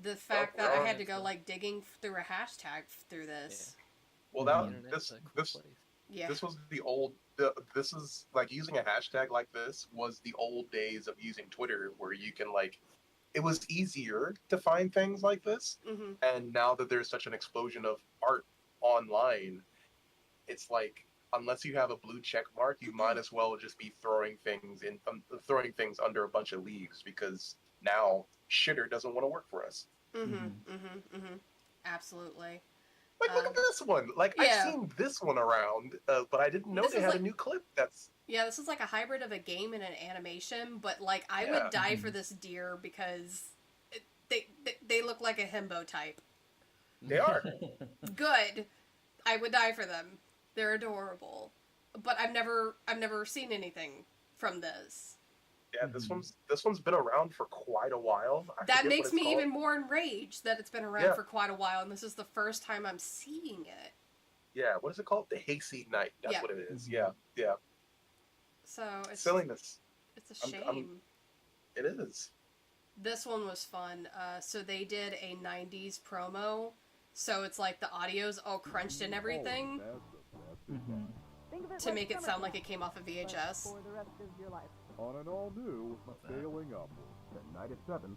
[SPEAKER 1] the fact that I had to go like digging through a hashtag through this.
[SPEAKER 5] Well, this was the old. This is like using a hashtag like this was the old days of using Twitter, where you can like, it was easier to find things like this. And now that there's such an explosion of art online, it's like unless you have a blue check mark, you might as well just be throwing things under a bunch of leaves, because now shitter doesn't want to work for us.
[SPEAKER 1] Absolutely.
[SPEAKER 5] Like, look at this one. Like,
[SPEAKER 1] yeah.
[SPEAKER 5] I've seen this one around, but I didn't know they had a new clip.
[SPEAKER 1] Yeah, this is like a hybrid of a game and an animation, but like I would die for this deer because they look like a himbo type.
[SPEAKER 5] They are.
[SPEAKER 1] Good. I would die for them. They're adorable. But I've never seen anything from this.
[SPEAKER 5] Yeah, this one's been around for quite a while.
[SPEAKER 1] That makes me even more enraged that it's been around for quite a while, and this is the first time I'm seeing it.
[SPEAKER 5] Yeah, what is it called? The Hayseed Night. That's what it is. Yeah.
[SPEAKER 1] So it's
[SPEAKER 5] silliness.
[SPEAKER 1] It's a shame.
[SPEAKER 5] It is.
[SPEAKER 1] This one was fun. So they did a 90s promo. So it's like the audio's all crunched and everything. To make it sound like it came off of VHS.
[SPEAKER 7] On an all-new Failing Upward, at night at 7.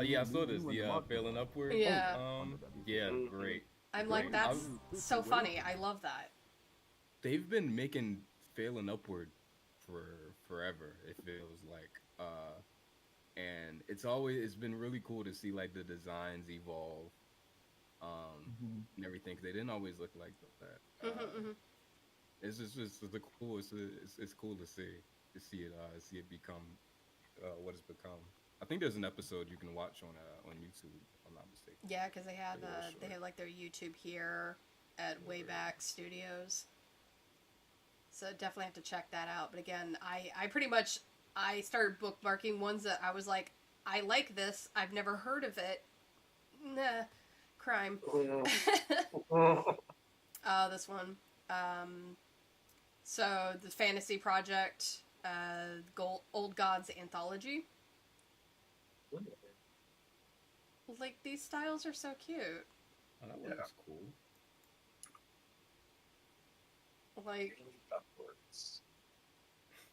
[SPEAKER 4] Yeah, I saw this. The Failing Upward.
[SPEAKER 1] Yeah.
[SPEAKER 4] Yeah, great.
[SPEAKER 1] I'm like, that's so funny. I love that.
[SPEAKER 4] They've been making Failing Upward for forever, it feels like. And it's been really cool to see like the designs evolve and everything, 'cause they didn't always look like that. It's the cool. It's cool to see it become what it's become. I think there's an episode you can watch on YouTube, if I'm not mistaken.
[SPEAKER 1] Yeah, because they had like their YouTube here at Wayback Studios. So definitely have to check that out. But again, I pretty much started bookmarking ones that I was like, I like this. I've never heard of it. Nah, crime. This one. So the Fantasy Project, Old Gods Anthology. Like, these styles are so cute.
[SPEAKER 4] Oh, that one looks cool.
[SPEAKER 1] Like,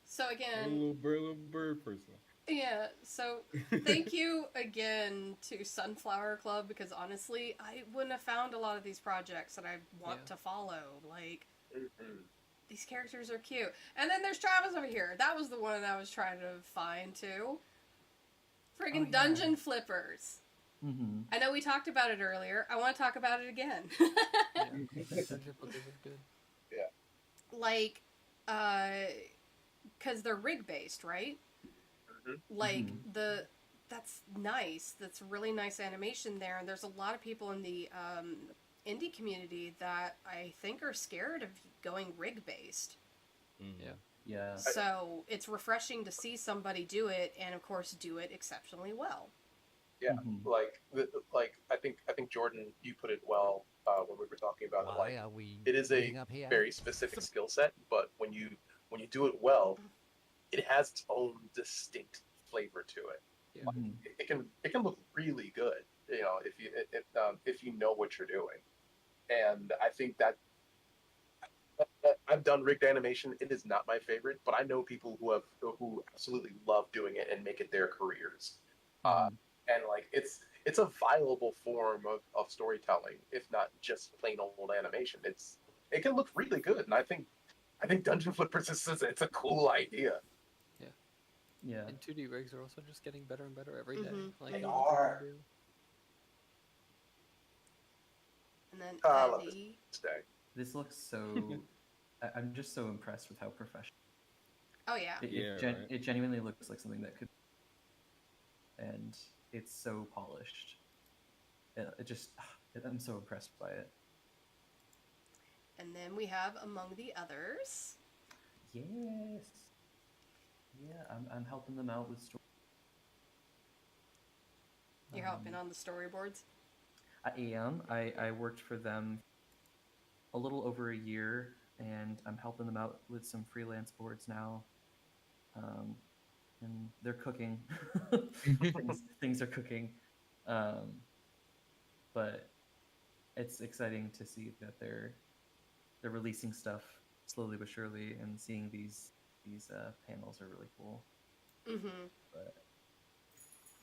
[SPEAKER 1] so again,
[SPEAKER 4] a little bird person.
[SPEAKER 1] Yeah, so thank you again to Sunflower Club, because honestly, I wouldn't have found a lot of these projects that I want to follow. Like, these characters are cute. And then there's Travis over here. That was the one that I was trying to find, too. Friggin' Dungeon Flippers. I know we talked about it earlier. I want to talk about it again.
[SPEAKER 3] Dungeon Flippers is good.
[SPEAKER 5] Yeah.
[SPEAKER 1] Like, because they're rig-based, right? Like, that's nice. That's really nice animation there. And there's a lot of people in the indie community that I think are scared of going rig-based.
[SPEAKER 2] Yeah.
[SPEAKER 1] So it's refreshing to see somebody do it, and of course do it exceptionally well.
[SPEAKER 5] Yeah, like I think Jordan, you put it well when we were talking about it. Like, it is a very specific skill set, but when you do it well, it has its own distinct flavor to it.
[SPEAKER 3] Yeah.
[SPEAKER 5] Like, it can look really good, you know, if you know what you're doing. And I think I've done rigged animation. It is not my favorite, but I know people who absolutely love doing it and make it their careers.
[SPEAKER 2] Mhm.
[SPEAKER 5] And like it's a viable form of storytelling, if not just plain old animation. It can look really good, and I think Dungeon Flippers it's a cool idea.
[SPEAKER 2] Yeah.
[SPEAKER 3] And 2D rigs are also just getting better and better every day.
[SPEAKER 1] Mhm,
[SPEAKER 3] Like
[SPEAKER 5] They
[SPEAKER 3] in what they can
[SPEAKER 5] are.
[SPEAKER 3] do.
[SPEAKER 1] And then
[SPEAKER 5] I love
[SPEAKER 1] Eddie.
[SPEAKER 5] this day.
[SPEAKER 2] This looks so. I'm just so impressed with how professional.
[SPEAKER 1] Oh yeah.
[SPEAKER 4] Right.
[SPEAKER 2] It genuinely looks like something that could, and it's so polished. It just, I'm so impressed by it.
[SPEAKER 1] And then we have Among the Others.
[SPEAKER 2] Yes. Yeah, I'm helping them out with story.
[SPEAKER 1] You're helping on the storyboards.
[SPEAKER 2] I am. I worked for them a little over a year, and I'm helping them out with some freelance boards now. And they're cooking. things are cooking. But it's exciting to see that they're releasing stuff slowly but surely, and seeing these panels are really cool.
[SPEAKER 1] Mm-hmm.
[SPEAKER 2] But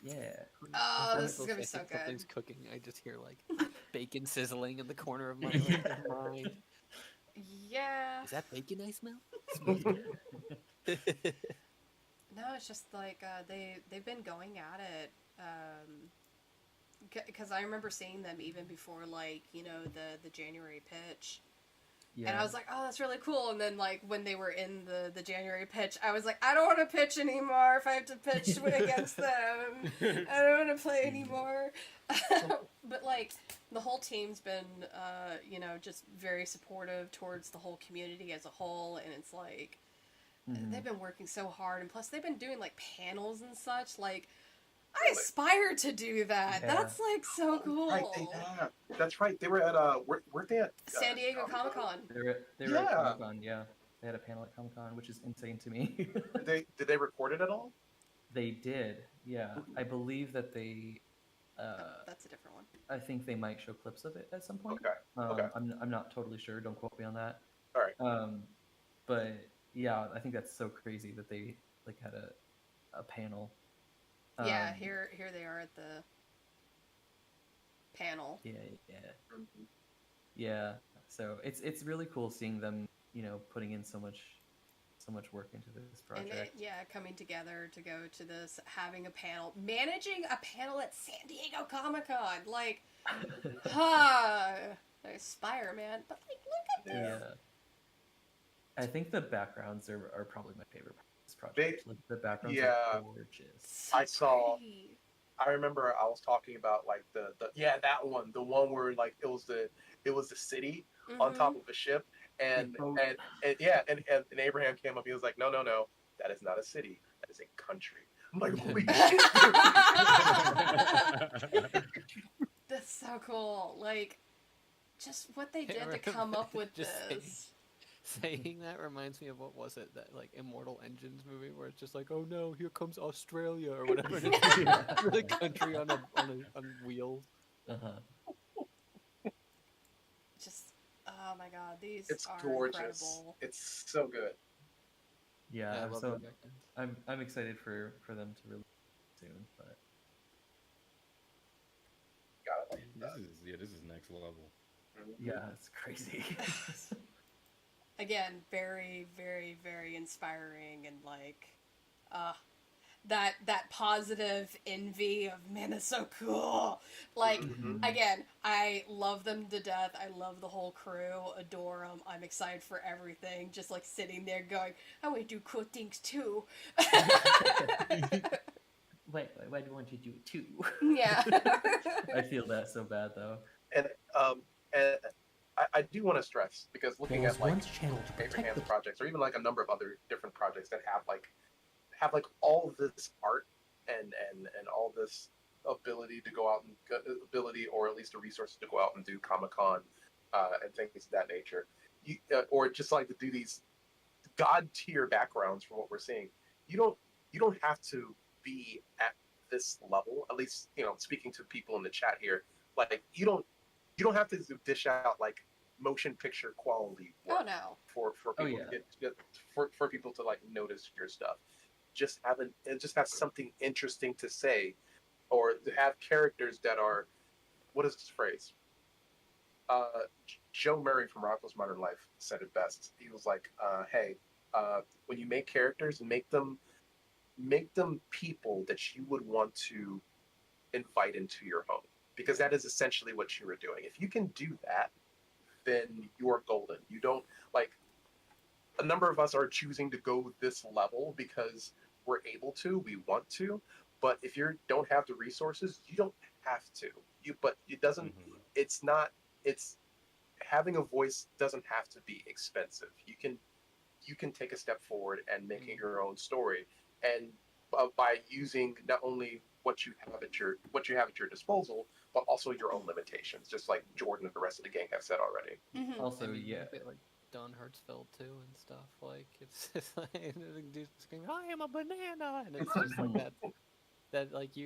[SPEAKER 2] yeah,
[SPEAKER 1] Oh,
[SPEAKER 3] Every
[SPEAKER 1] this is
[SPEAKER 3] time
[SPEAKER 1] gonna be
[SPEAKER 3] I
[SPEAKER 1] so
[SPEAKER 3] think something's
[SPEAKER 1] good.
[SPEAKER 3] cooking, I just hear like bacon sizzling in the corner of my like, mind.
[SPEAKER 1] Yeah.
[SPEAKER 3] Is that bacon I smell? Smells good.
[SPEAKER 1] No, it's just like they've been going at it. Because I remember seeing them even before, like, you know, the January pitch.
[SPEAKER 2] yeah.
[SPEAKER 1] And I was like, oh, that's really cool. And then, like, when they were in the January pitch, I was like, I don't want to pitch anymore if I have to pitch against them. I don't want to play anymore. But, like, the whole team's been, you know, just very supportive towards the whole community as a whole. And it's like, they've been working so hard. And plus, they've been doing, like, panels and such. Like, I aspire to do that.
[SPEAKER 2] Yeah.
[SPEAKER 1] That's, like, so cool.
[SPEAKER 5] Right, that's right. They were at weren't they at
[SPEAKER 1] San Diego Comic-Con.
[SPEAKER 2] They were
[SPEAKER 5] Yeah.
[SPEAKER 2] at Comic-Con, yeah. They had a panel at Comic-Con, which is insane to me.
[SPEAKER 5] Did they record it at all?
[SPEAKER 2] They did, yeah. I believe that they.
[SPEAKER 1] That's a different one.
[SPEAKER 2] I think they might show clips of it at some point.
[SPEAKER 5] Okay.
[SPEAKER 2] I'm not totally sure. Don't quote me on that.
[SPEAKER 5] All right.
[SPEAKER 2] But yeah, I think that's so crazy that they like had a panel.
[SPEAKER 1] Yeah, here they are at the panel.
[SPEAKER 2] Yeah. So it's really cool seeing them, you know, putting in so much work into this project.
[SPEAKER 1] And coming together to go to this, having a panel, managing a panel at San Diego Comic-Con, like, I aspire, man. But like, look at this.
[SPEAKER 2] Yeah. I think the backgrounds are probably my favorite part of this project. Like, the backgrounds are gorgeous.
[SPEAKER 1] So
[SPEAKER 5] I saw.
[SPEAKER 1] pretty.
[SPEAKER 5] I remember I was talking about like the that one, the one where like it was the city on top of a ship, and Abraham came up. He was like, no, that is not a city. That is a country. I'm like, holy shit.
[SPEAKER 1] That's so cool. Like, just what they did to come up with this.
[SPEAKER 3] Saying that reminds me of what was it, that like Immortal Engines movie where it's just like, oh no, here comes Australia or whatever. And it's really country on wheels.
[SPEAKER 1] Just, oh my god, these
[SPEAKER 5] It's
[SPEAKER 1] are
[SPEAKER 5] gorgeous.
[SPEAKER 1] incredible.
[SPEAKER 5] It's so good.
[SPEAKER 2] Yeah,
[SPEAKER 3] I love
[SPEAKER 2] so
[SPEAKER 3] the backgrounds.
[SPEAKER 2] I'm excited for them to release soon, but
[SPEAKER 5] Gotta like
[SPEAKER 4] This is next level.
[SPEAKER 2] yeah, it's crazy.
[SPEAKER 1] Again, very, very, very inspiring, and like, that positive envy of, man, that's so cool. Like, again, I love them to death. I love the whole crew, adore them. I'm excited for everything. Just like sitting there going, I want to do cool things too.
[SPEAKER 2] Why do you want to do it too?
[SPEAKER 1] Yeah.
[SPEAKER 2] I feel that so bad though.
[SPEAKER 5] And I do want to stress, because looking at like Abraham's projects, or even like a number of other different projects that have like all this art and all this ability to go out and or at least the resources to go out and do Comic-Con and things of that nature, or just like to do these god tier backgrounds for what we're seeing. You don't have to be at this level. At least, you know, speaking to people in the chat here, like you don't have to dish out like motion picture quality
[SPEAKER 1] Oh
[SPEAKER 5] work
[SPEAKER 1] no.
[SPEAKER 5] for
[SPEAKER 2] Oh,
[SPEAKER 5] people
[SPEAKER 2] yeah.
[SPEAKER 5] to for people to like notice your stuff. Just have something interesting to say, or to have characters that are, what is this phrase? Uh, Joe Murray from Rocko's Modern Life said it best. He was like, "Hey, when you make characters, make them people that you would want to invite into your home, because that is essentially what you were doing. If you can do that, then you are golden. You don't like a number of us are choosing to go this level because we're able to, we want to, but if you don't have the resources, you don't have to. But it doesn't. It's not. It's having a voice doesn't have to be expensive. You can take a step forward and making your own story, and by using not only what you have at your disposal, but also your own limitations, just like Jordan and the rest of the gang have said already.
[SPEAKER 1] Mm-hmm.
[SPEAKER 2] Also,
[SPEAKER 3] I mean,
[SPEAKER 2] yeah.
[SPEAKER 3] a bit like Don Hertzfeld too and stuff. Like it's just like the dude screaming, "I am a banana," and it's just like that like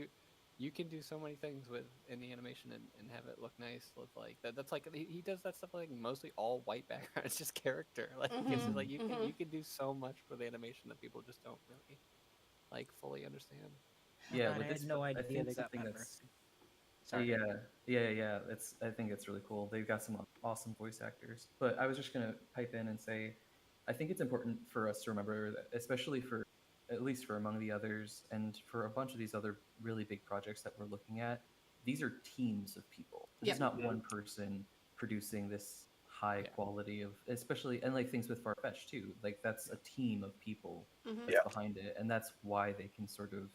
[SPEAKER 3] you can do so many things with in the animation and have it look nice with like that. That's like he does that stuff like mostly all white background. It's just character. Like it's just like you can do so much with animation that people just don't really like fully understand.
[SPEAKER 2] Yeah,
[SPEAKER 6] God,
[SPEAKER 2] with
[SPEAKER 6] I
[SPEAKER 2] this,
[SPEAKER 6] had no
[SPEAKER 2] I
[SPEAKER 6] idea
[SPEAKER 2] think
[SPEAKER 6] they got
[SPEAKER 2] something
[SPEAKER 6] Pepper.
[SPEAKER 2] that's
[SPEAKER 6] Sorry.
[SPEAKER 2] yeah. I think it's really cool. They've got some awesome voice actors. But I was just gonna pipe in and say, I think it's important for us to remember that, especially for at least for Among the Others and for a bunch of these other really big projects that we're looking at, these are teams of people. This
[SPEAKER 1] Yep.
[SPEAKER 2] is not one person producing this high
[SPEAKER 3] Yeah.
[SPEAKER 2] quality of, especially, and like things with Farfetch too. Like that's a team of people
[SPEAKER 1] Mm-hmm.
[SPEAKER 2] that's
[SPEAKER 5] Yeah.
[SPEAKER 2] behind it, and that's why they can sort of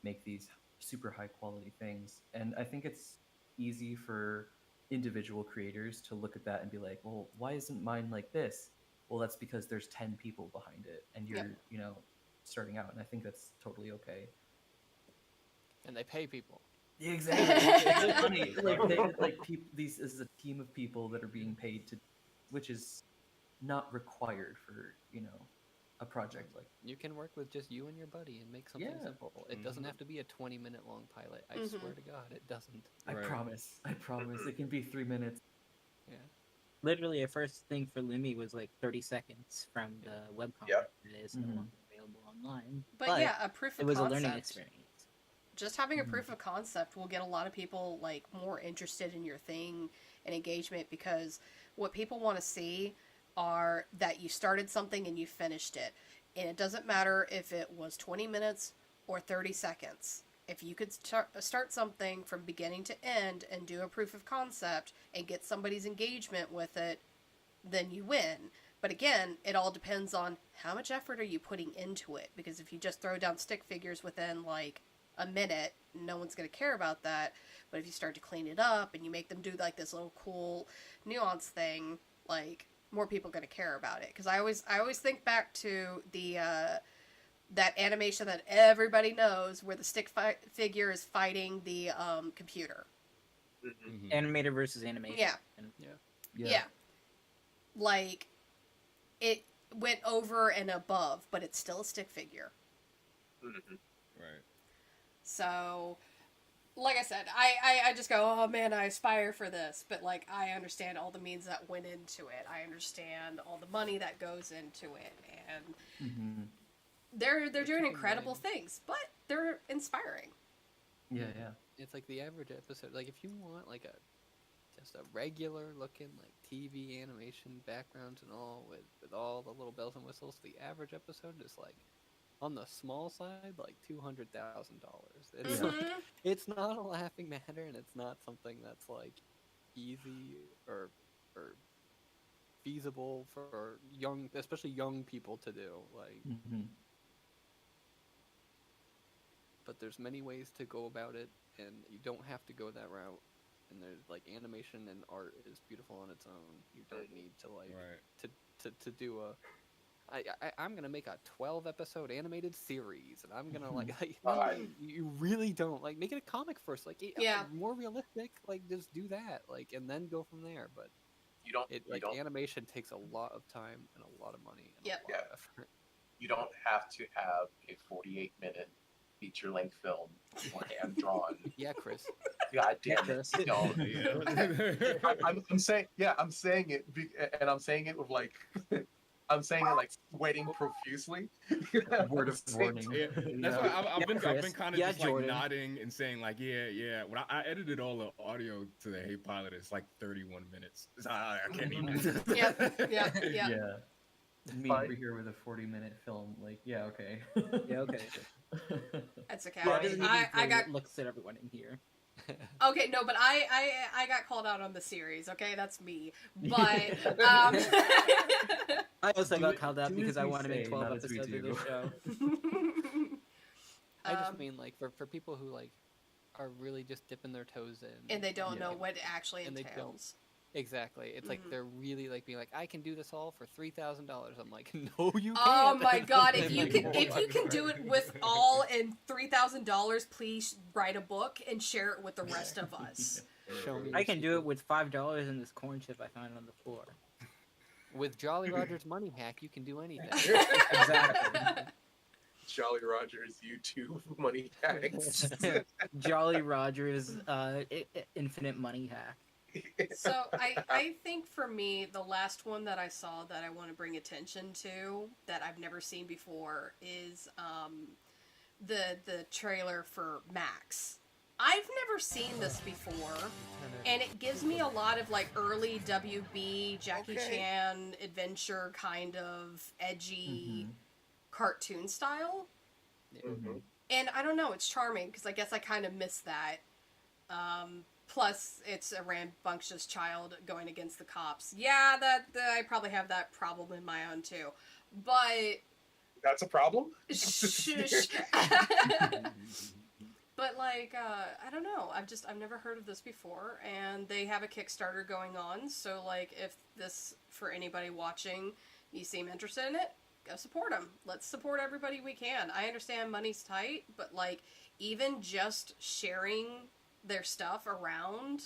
[SPEAKER 2] make these super high quality things. And I think it's easy for individual creators to look at that and be like, well, why isn't mine like this? Well, that's because there's 10 people behind it and
[SPEAKER 1] Yep.
[SPEAKER 2] you're, starting out. And I think that's totally okay.
[SPEAKER 3] And they pay people.
[SPEAKER 2] Exactly. It's funny. This is a team of people that are being paid to, which is not required for, a project like.
[SPEAKER 3] You can work with just you and your buddy and make something
[SPEAKER 2] Yeah.
[SPEAKER 3] simple. It doesn't have to be a 20-minute long pilot. I swear to God, it doesn't.
[SPEAKER 2] I promise. It can be 3 minutes.
[SPEAKER 3] Yeah.
[SPEAKER 6] Literally, a first thing for Lumi was like 30 seconds from the webcomic
[SPEAKER 5] Yeah.
[SPEAKER 6] that is no longer available online.
[SPEAKER 1] But yeah, a proof of
[SPEAKER 6] it was
[SPEAKER 1] concept.
[SPEAKER 6] a learning experience.
[SPEAKER 1] Just having a proof of concept will get a lot of people like more interested in your thing and engagement, because what people want to see are that you started something and you finished it. And it doesn't matter if it was 20 minutes or 30 seconds. If you could start something from beginning to end and do a proof of concept and get somebody's engagement with it, then you win. But again, it all depends on how much effort are you putting into it. Because if you just throw down stick figures within like a minute, no one's going to care about that. But if you start to clean it up and you make them do like this little cool nuance thing, like more people are going to care about it. Because I always think back to the that animation that everybody knows where the stick figure is fighting the computer.
[SPEAKER 5] Mm-hmm.
[SPEAKER 6] Animator versus animation.
[SPEAKER 1] Yeah. Yeah. Like, it went over and above, but it's still a stick figure.
[SPEAKER 5] Mm-hmm.
[SPEAKER 4] Right.
[SPEAKER 1] So, like I said, I just go, oh man, I aspire for this. But, like, I understand all the means that went into it. I understand all the money that goes into it. And they're doing incredible things, but they're inspiring.
[SPEAKER 2] Yeah.
[SPEAKER 3] It's like the average episode. Like if you want like just a regular looking like TV animation backgrounds and all with all the little bells and whistles, the average episode is like on the small side like $200,000. It's like, it's not a laughing matter, and it's not something that's like easy or feasible for especially young people to do. Like, but there's many ways to go about it, and you don't have to go that route. And there's like animation and art is beautiful on its own. You don't need to like to do I'm gonna make a 12 episode animated series, and I'm gonna you really don't like make it a comic first, like more realistic, like just do that, like, and then go from there. But animation takes a lot of time and a lot of money and a lot of effort.
[SPEAKER 5] You don't have to have a 48-minute feature-length film or hand-drawn.
[SPEAKER 3] Yeah, Chris.
[SPEAKER 5] God damn it!
[SPEAKER 6] Chris.
[SPEAKER 5] No.
[SPEAKER 4] Yeah.
[SPEAKER 5] I'm saying, yeah, I'm saying it, and I'm saying it with like, I'm saying it like sweating profusely.
[SPEAKER 2] Word of warning.
[SPEAKER 4] Yeah, that's why I've been
[SPEAKER 6] Chris.
[SPEAKER 4] kind of
[SPEAKER 6] Yeah,
[SPEAKER 4] just
[SPEAKER 6] Jordan.
[SPEAKER 4] like nodding and saying like yeah. When I edited all the audio to the Hey Pilot, it's like 31 minutes. So I can't even do this.
[SPEAKER 1] Yeah.
[SPEAKER 2] Yeah. Me
[SPEAKER 5] Fine.
[SPEAKER 2] over here with a 40-minute film, like, yeah, okay.
[SPEAKER 6] Yeah, okay.
[SPEAKER 1] That's okay.
[SPEAKER 6] Yeah, it doesn't even
[SPEAKER 1] I got
[SPEAKER 6] looks at everyone in here.
[SPEAKER 1] okay. No, but I got called out on the series. Okay, that's me. But
[SPEAKER 6] I also
[SPEAKER 2] Do
[SPEAKER 6] got
[SPEAKER 2] it-
[SPEAKER 6] called out
[SPEAKER 2] do
[SPEAKER 6] because
[SPEAKER 2] as
[SPEAKER 6] I
[SPEAKER 2] we
[SPEAKER 6] want to make
[SPEAKER 2] say,
[SPEAKER 6] 12
[SPEAKER 2] not as we
[SPEAKER 6] episodes of
[SPEAKER 2] do.
[SPEAKER 6] this show.
[SPEAKER 3] I just
[SPEAKER 1] Um,
[SPEAKER 3] mean like for people who like are really just dipping their toes in
[SPEAKER 1] and they don't
[SPEAKER 2] Yeah.
[SPEAKER 1] know what it actually
[SPEAKER 3] And they don't.
[SPEAKER 1] entails.
[SPEAKER 3] Exactly. It's like
[SPEAKER 1] Mhm.
[SPEAKER 3] they're really like being like, I can do this all for $3,000. I'm like, no, you can't.
[SPEAKER 1] Oh my god! If you
[SPEAKER 3] Like,
[SPEAKER 1] can,
[SPEAKER 3] oh
[SPEAKER 1] if
[SPEAKER 3] my
[SPEAKER 1] you can do
[SPEAKER 3] God.
[SPEAKER 1] it with all and $3,000, please write a book and share it with the rest of us.
[SPEAKER 3] Show me
[SPEAKER 6] I
[SPEAKER 3] your
[SPEAKER 6] can do it
[SPEAKER 3] secret.
[SPEAKER 6] with $5 in this corn chip I found on the floor.
[SPEAKER 3] With Jolly Roger's money hack, you can do anything.
[SPEAKER 6] Exactly.
[SPEAKER 5] Jolly Roger's YouTube money hacks.
[SPEAKER 6] Jolly Roger's infinite money hack.
[SPEAKER 1] So I think for me, the last one that I saw that I want to bring attention to that I've never seen before is the trailer for Max. I've never seen this before, and it gives me a lot of like early WB Jackie Chan adventure kind of edgy cartoon style.
[SPEAKER 5] Mhm.
[SPEAKER 1] And I don't know, it's charming because I guess I kind of miss that. Plus, it's a rambunctious child going against the cops. Yeah, that I probably have that problem in my own too. But
[SPEAKER 5] That's a problem.
[SPEAKER 1] shush. But like, I don't know. I've never heard of this before, and they have a Kickstarter going on. So like, if this for anybody watching, you seem interested in it, go support them. Let's support everybody we can. I understand money's tight, but like, even just sharing their stuff around,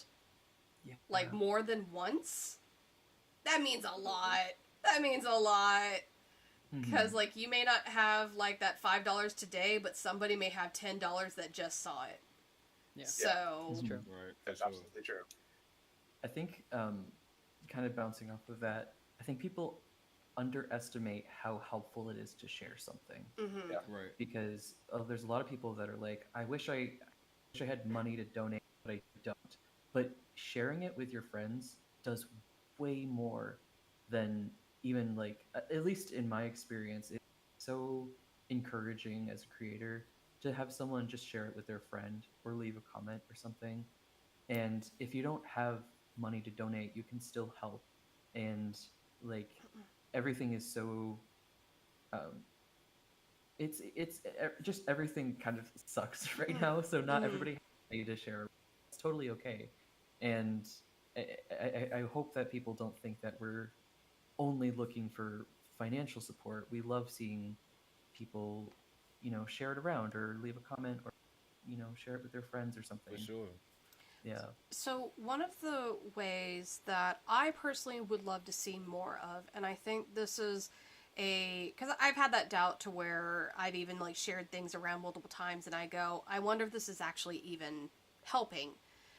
[SPEAKER 1] like more than once, that means a lot. That means a lot. Because, like, you may not have, like, that $5 today, but somebody may have $10 that just saw it.
[SPEAKER 3] Yeah.
[SPEAKER 1] So,
[SPEAKER 3] It's true.
[SPEAKER 4] Right.
[SPEAKER 5] That's
[SPEAKER 4] for sure.
[SPEAKER 5] absolutely true.
[SPEAKER 2] I think, kind of bouncing off of that, I think people underestimate how helpful it is to share something.
[SPEAKER 1] mhm.
[SPEAKER 5] Yeah.
[SPEAKER 4] Right.
[SPEAKER 2] Because there's a lot of people that are like, I wish I had money to donate, but I don't. But sharing it with your friends does way more than even like, at least in my experience, it's so encouraging as a creator to have someone just share it with their friend or leave a comment or something. And if you don't have money to donate, you can still help. And like everything is so it's just everything kind of sucks right now, so not
[SPEAKER 1] Mhm.
[SPEAKER 2] everybody has money to share. It's totally okay. And I hope that people don't think that we're only looking for financial support. We love seeing people, share it around or leave a comment or, share it with their friends or something.
[SPEAKER 4] For sure.
[SPEAKER 2] Yeah.
[SPEAKER 1] So, one of the ways that I personally would love to see more of, and I think this is because I've had that doubt to where I've even like shared things around multiple times and I go, I wonder if this is actually even helping,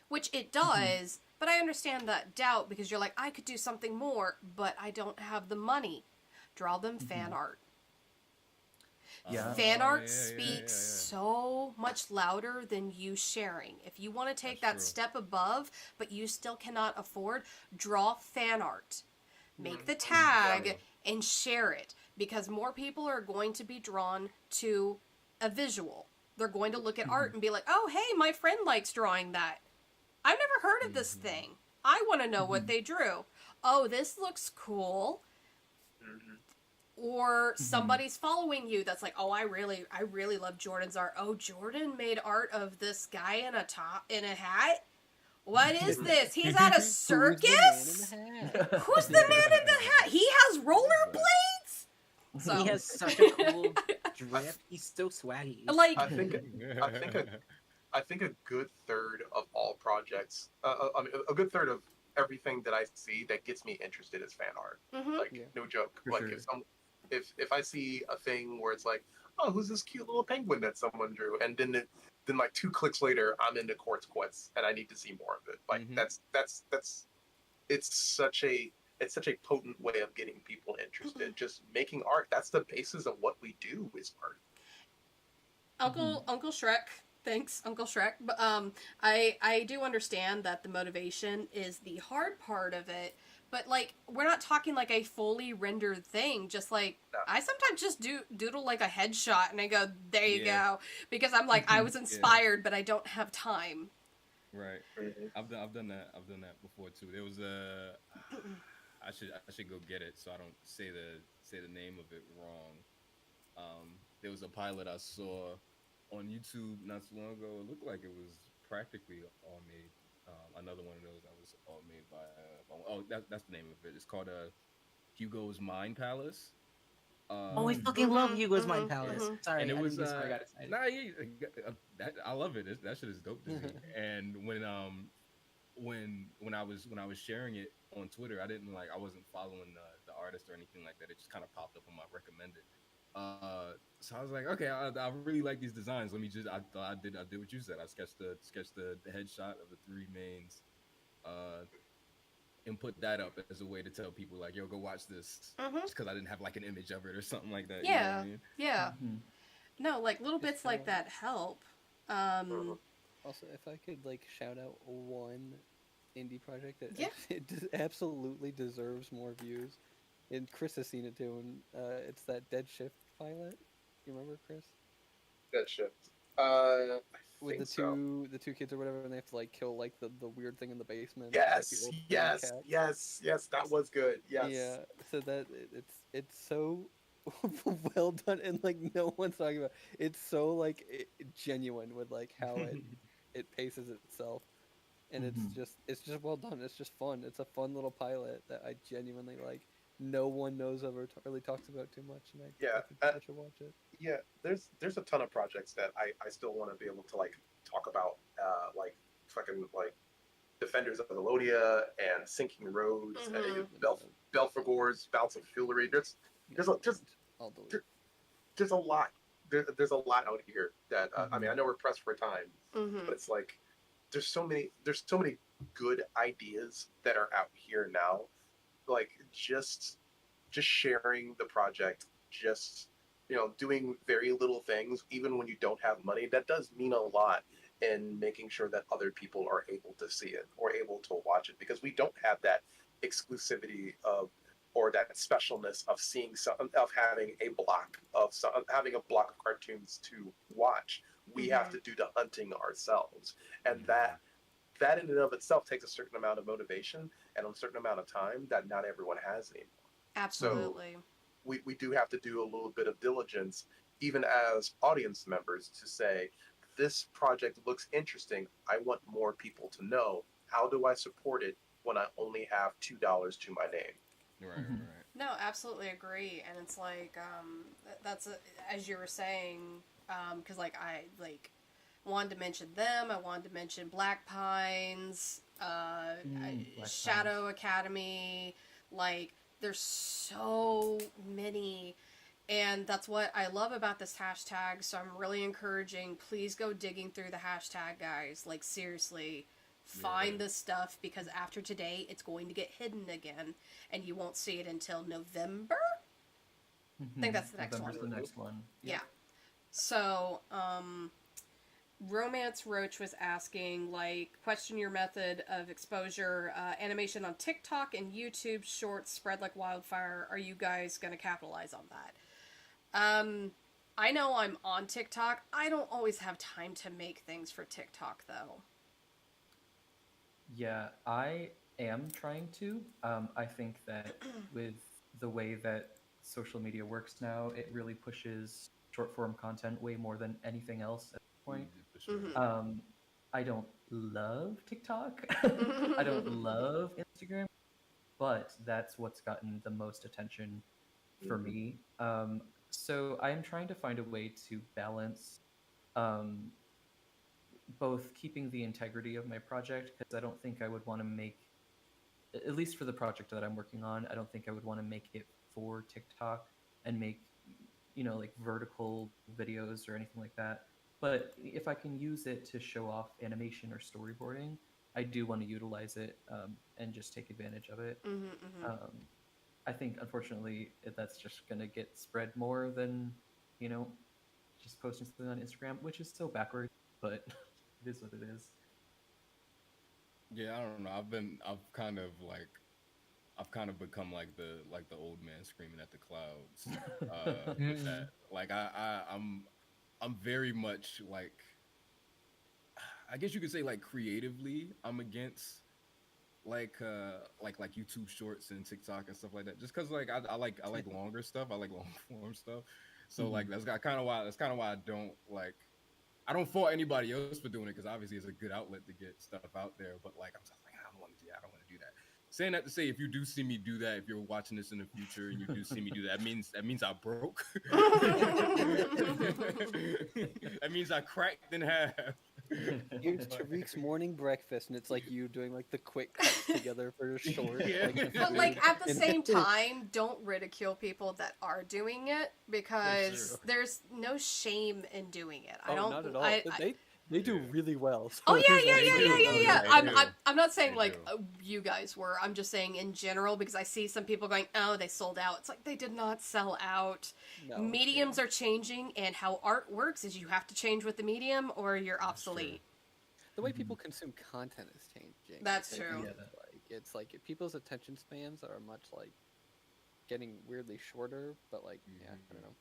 [SPEAKER 1] which it does, but I understand that doubt because you're like, I could do something more, but I don't have the money. Draw them fan art.
[SPEAKER 2] Yeah.
[SPEAKER 1] Fan
[SPEAKER 4] Oh,
[SPEAKER 1] art
[SPEAKER 4] yeah,
[SPEAKER 1] speaks
[SPEAKER 4] yeah.
[SPEAKER 1] so much louder than you sharing. If you want to take that
[SPEAKER 4] That's true.
[SPEAKER 1] step above, but you still cannot afford, draw fan art. Make the tag and share it because more people are going to be drawn to a visual. They're going to look at art and be like, oh, hey, my friend likes drawing that. I've never heard of this thing. I want to know what they drew. Oh, this looks cool.
[SPEAKER 5] Mhm.
[SPEAKER 1] Or somebody's following you that's like, oh, I really love Jordan's art. Oh, Jordan made art of this guy in a hat. What is this? He's at a circus? Who's the man in the hat? He has rollerblades? So,
[SPEAKER 6] He has such a cool drip. He's so swaggy.
[SPEAKER 1] like,
[SPEAKER 5] I think a good third of all projects, I mean, a good third of everything that I see that gets me interested is fan art.
[SPEAKER 1] mhm.
[SPEAKER 5] Like,
[SPEAKER 3] Yeah.
[SPEAKER 5] no joke.
[SPEAKER 2] For
[SPEAKER 5] Like,
[SPEAKER 2] sure.
[SPEAKER 5] if I see a thing where it's like, oh, who's this cute little penguin that someone drew? And then like 2 clicks later, I'm into Quartz Quest, and I need to see more of it. Like
[SPEAKER 4] Mhm.
[SPEAKER 5] that's it's such a potent way of getting people interested. Just making art. That's the basis of what we do is art.
[SPEAKER 1] Uncle Shrek. Thanks, Uncle Shrek. But I do understand that the motivation is the hard part of it. But like, we're not talking like a fully rendered thing. Just like
[SPEAKER 5] No.
[SPEAKER 1] I sometimes just doodle like a headshot, and I go, there you
[SPEAKER 4] Yeah.
[SPEAKER 1] go, because I'm like I was inspired, but I don't have time.
[SPEAKER 4] Right.
[SPEAKER 5] Mhm.
[SPEAKER 4] I've done that. I've done that before too. There was a I should go get it so I don't say the name of it wrong. There was a pilot I saw on YouTube not so long ago. It looked like it was practically all made. Another one of those that was all made by. That's the name of it. It's called Hugo's Mind Palace.
[SPEAKER 6] Oh, I
[SPEAKER 4] Um,
[SPEAKER 6] fucking love
[SPEAKER 1] Mhm,
[SPEAKER 6] Hugo's Mind
[SPEAKER 1] mhm,
[SPEAKER 6] Palace.
[SPEAKER 1] mhm.
[SPEAKER 6] Sorry,
[SPEAKER 4] and it
[SPEAKER 6] I
[SPEAKER 4] was
[SPEAKER 6] didn't mean to. I got excited.
[SPEAKER 4] nah, I love it. That shit is dope to me. And when I was sharing it on Twitter, I wasn't following the artist or anything like that. It just kind of popped up on my recommended. So I was like, okay, I really like these designs. Let me just I did what you said. I sketched the headshot of the three mains, uh, and put that up as a way to tell people like, yo, go watch this,
[SPEAKER 1] Mhm.
[SPEAKER 4] just because I didn't have like an image of it or something like that. You know what I
[SPEAKER 1] Yeah,
[SPEAKER 4] mean?
[SPEAKER 1] yeah.
[SPEAKER 2] Mhm.
[SPEAKER 1] No, like little
[SPEAKER 3] Just,
[SPEAKER 1] bits like that help.
[SPEAKER 5] Mhm.
[SPEAKER 3] Also, if I could like shout out one indie project that
[SPEAKER 1] Yeah.
[SPEAKER 3] absolutely deserves more views, and Chris has seen it too, and it's that Dead Shift pilot. You remember, Chris?
[SPEAKER 5] That shift. I
[SPEAKER 3] With
[SPEAKER 5] think so.
[SPEAKER 3] the two kids or whatever, and they have to like kill like the weird thing in the basement, like the
[SPEAKER 5] Yes,
[SPEAKER 3] old lady
[SPEAKER 5] yes,
[SPEAKER 3] cat.
[SPEAKER 5] yes, yes. That was good. Yes.
[SPEAKER 3] Yeah, so that it's so well done, and like no one's talking about. It's so like genuine with like how it paces itself, and
[SPEAKER 2] Mhm.
[SPEAKER 3] it's just well done. It's just fun. It's a fun little pilot that I genuinely like. No one knows of or really talks about too much, and I
[SPEAKER 5] Yeah.
[SPEAKER 3] think people should watch it.
[SPEAKER 5] Yeah. There's a ton of projects that I still want to be able to like talk about. Like fucking like Defenders of Elodia and Sinking Roads and
[SPEAKER 1] Mhm.
[SPEAKER 5] Belphegor's Bouts of Fury.
[SPEAKER 3] No,
[SPEAKER 5] There's a
[SPEAKER 3] don't.
[SPEAKER 5] just
[SPEAKER 3] I'll delete.
[SPEAKER 5] there, there's a lot. There's a lot out here that I mean
[SPEAKER 2] Mhm.
[SPEAKER 5] I know we're pressed for time, but
[SPEAKER 1] Mhm.
[SPEAKER 5] it's like there's so many good ideas that are out here now. Like just sharing the project, just doing very little things, even when you don't have money, that does mean a lot in making sure that other people are able to see it or able to watch it because we don't have that exclusivity of or that specialness of seeing some of having a block of some having a block of cartoons to watch. We have
[SPEAKER 1] Mhm.
[SPEAKER 5] to do the hunting ourselves, and
[SPEAKER 4] Mhm.
[SPEAKER 5] that in and of itself takes a certain amount of motivation and a certain amount of time that not everyone has anymore. So
[SPEAKER 1] Absolutely.
[SPEAKER 5] we do have to do a little bit of diligence, even as audience members, to say, this project looks interesting. I want more people to know. How do I support it when I only have $2 to my name?
[SPEAKER 4] Right.
[SPEAKER 2] Mhm.
[SPEAKER 4] Right.
[SPEAKER 1] No, absolutely agree. And it's like that's as you were saying, because like I like wanted to mention them. I wanted to mention Black Pines,
[SPEAKER 2] Black
[SPEAKER 1] Shadow
[SPEAKER 2] Pines.
[SPEAKER 1] Academy. Like there's so many, and that's what I love about this hashtag. So I'm really encouraging. Please go digging through the hashtag, guys. Like seriously.
[SPEAKER 4] Yeah.
[SPEAKER 1] Find this stuff because after today it's going to get hidden again and you won't see it until November. I think
[SPEAKER 2] Mhm.
[SPEAKER 1] that's the next one.
[SPEAKER 2] November's the next one.
[SPEAKER 1] Yeah.
[SPEAKER 2] Yep.
[SPEAKER 1] So, Romance Roach was asking, like, question your method of exposure. Animation on TikTok and YouTube shorts spread like wildfire. Are you guys going to capitalize on that? I know I'm on TikTok. I don't always have time to make things for TikTok, though.
[SPEAKER 2] Yeah, I am trying to. I think that with the way that social media works now, it really pushes short form content way more than anything else at this point.
[SPEAKER 4] Yeah, for sure.
[SPEAKER 1] Mm-hmm.
[SPEAKER 2] Um, I don't love TikTok. I don't love Instagram, but that's what's gotten the most attention for
[SPEAKER 5] Mhm.
[SPEAKER 2] me. So I'm trying to find a way to balance um, both keeping the integrity of my project because I don't think I would want to make, at least for the project that I'm working on, I don't think I would want to make it for TikTok and make like vertical videos or anything like that. But if I can use it to show off animation or storyboarding, I do want to utilize it and just take advantage of it. I think, unfortunately, that's just going to get spread more than, just posting something on Instagram, which is still backwards, but it is what it is.
[SPEAKER 4] Yeah, I don't know. I've kind of become like the old man screaming at the clouds with that. Like I'm very much like, I guess you could say, like, creatively I'm against like YouTube shorts and TikTok and stuff like that. Just because, like, I like longer stuff. I like long form stuff. So like that's kind of why I don't fault anybody else for doing it, because obviously it's a good outlet to get stuff out there. But like, I'm just like, I don't want to do that. I don't want to do that. Saying that to say, if you do see me do that, if you're watching this in the future and you do see me do that, that means I broke. That means I cracked in half.
[SPEAKER 3] Here's Tariq's morning breakfast, and it's like you doing like the quick cuts together for a short.
[SPEAKER 4] Yeah.
[SPEAKER 1] But like at the same time, don't ridicule people that are doing it, because there's no shame in doing it. I don't.
[SPEAKER 3] Not at all. They do really well. So
[SPEAKER 1] Oh yeah. I'm not saying
[SPEAKER 4] They
[SPEAKER 1] like
[SPEAKER 4] do.
[SPEAKER 1] you guys were. I'm just saying in general, because I see some people going, "Oh, they sold out." It's like, they did not sell out.
[SPEAKER 3] No,
[SPEAKER 1] Mediums are changing, and how art works is you have to change with the medium, or you're obsolete.
[SPEAKER 3] the way people consume content is changing.
[SPEAKER 1] That's
[SPEAKER 3] I think.
[SPEAKER 1] true.
[SPEAKER 2] Yeah.
[SPEAKER 3] It's like people's attention spans are much like getting weirdly shorter, but like I don't know.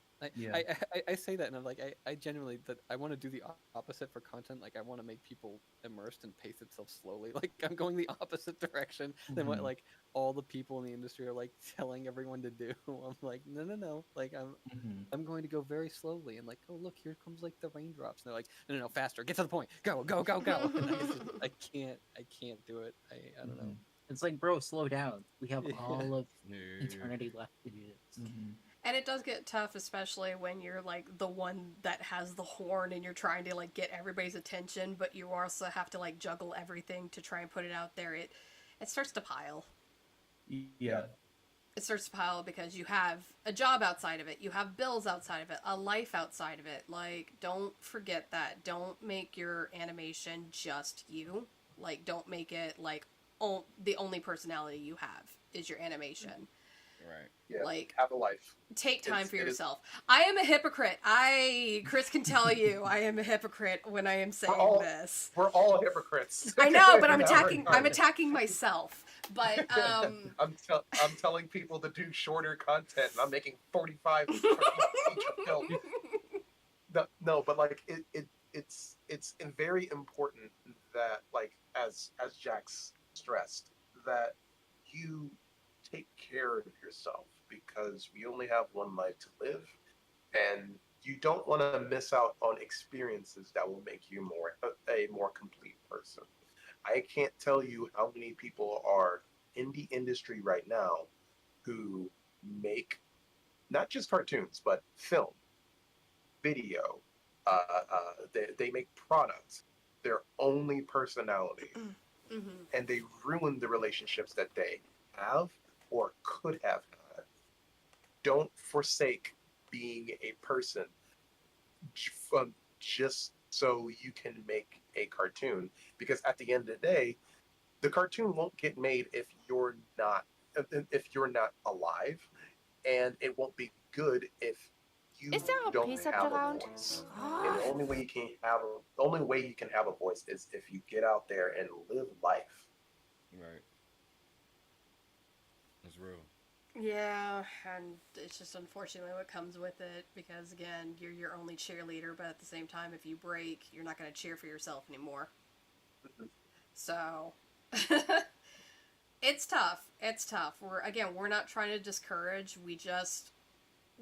[SPEAKER 3] I say that, and I'm like, I genuinely, that I want to do the opposite for content. Like, I want to make people immersed and pace itself slowly. Like, I'm going the opposite direction than what like all the people in the industry are like telling everyone to do. I'm like, no. Like, I'm going to go very slowly, and like, oh look, here comes like the raindrops. And they're like, no, faster, get to the point, go. And I can't do it. I don't know.
[SPEAKER 6] It's like, bro, slow down. We have all of eternity left to do this.
[SPEAKER 1] And it does get tough, especially when you're like the one that has the horn and you're trying to like get everybody's attention, but you also have to like juggle everything to try and put it out there. It starts to pile.
[SPEAKER 2] Yeah.
[SPEAKER 1] It starts to pile because you have a job outside of it, you have bills outside of it, a life outside of it. Like, don't forget that. Don't make your animation just you. Like, don't make it like the only personality you have is your animation.
[SPEAKER 4] Right.
[SPEAKER 5] Yeah.
[SPEAKER 1] Like,
[SPEAKER 5] Have a life.
[SPEAKER 1] take time for
[SPEAKER 5] it is-
[SPEAKER 1] yourself. I am a hypocrite. Chris can tell you, I am a hypocrite when I am saying this.
[SPEAKER 5] We're all hypocrites.
[SPEAKER 1] I know, but I'm
[SPEAKER 5] In that regard.
[SPEAKER 1] attacking myself. But
[SPEAKER 5] I'm telling people to do shorter content, and I'm making 45 feature film. No, but like it's very important that, like, as Jax stressed, that you take care of yourself, because we only have one life to live, and you don't want to miss out on experiences that will make you a more complete person. I can't tell you how many people are in the industry right now who make not just cartoons, but film, video. They make products, their only personality, and they ruin the relationships that they have or could have had. Don't forsake being a person just so you can make a cartoon, because at the end of the day, the cartoon won't get made if you're not alive, and it won't be good if you
[SPEAKER 8] Is there a
[SPEAKER 5] don't
[SPEAKER 8] precept
[SPEAKER 5] have
[SPEAKER 8] around?
[SPEAKER 5] a voice. And the only way you can have a voice is if you get out there and live life.
[SPEAKER 4] Right. It's real.
[SPEAKER 1] yeah, and it's just unfortunately what comes with it, because again, you're your only cheerleader, but at the same time, if you break, you're not going to cheer for yourself anymore. So it's tough. We're not trying to discourage.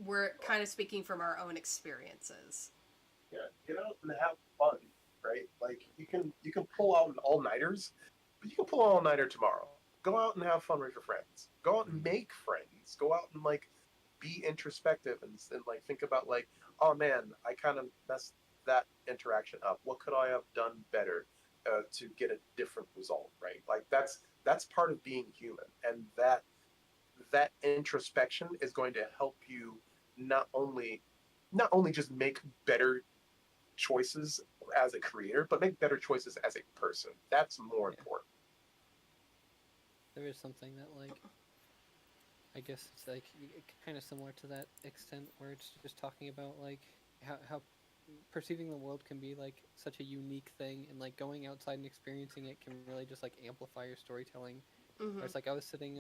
[SPEAKER 1] We're kind of speaking from our own experiences.
[SPEAKER 5] Yeah, get out and have fun, right? Like, you can pull out an all-nighters, but you can pull an all-nighter tomorrow. Go out and have fun with your friends. Go out and make friends. Go out and like be introspective and like think about like, oh man, I kind of messed that interaction up. What could I have done better to get a different result, right? Like, that's part of being human, and that introspection is going to help you not only not only just make better choices as a creator, but make better choices as a person. That's more important.
[SPEAKER 3] There is something that, like, I guess it's like kind of similar to that extent where it's just talking about like how perceiving the world can be like such a unique thing, and like going outside and experiencing it can really just like amplify your storytelling. Where it's like I was sitting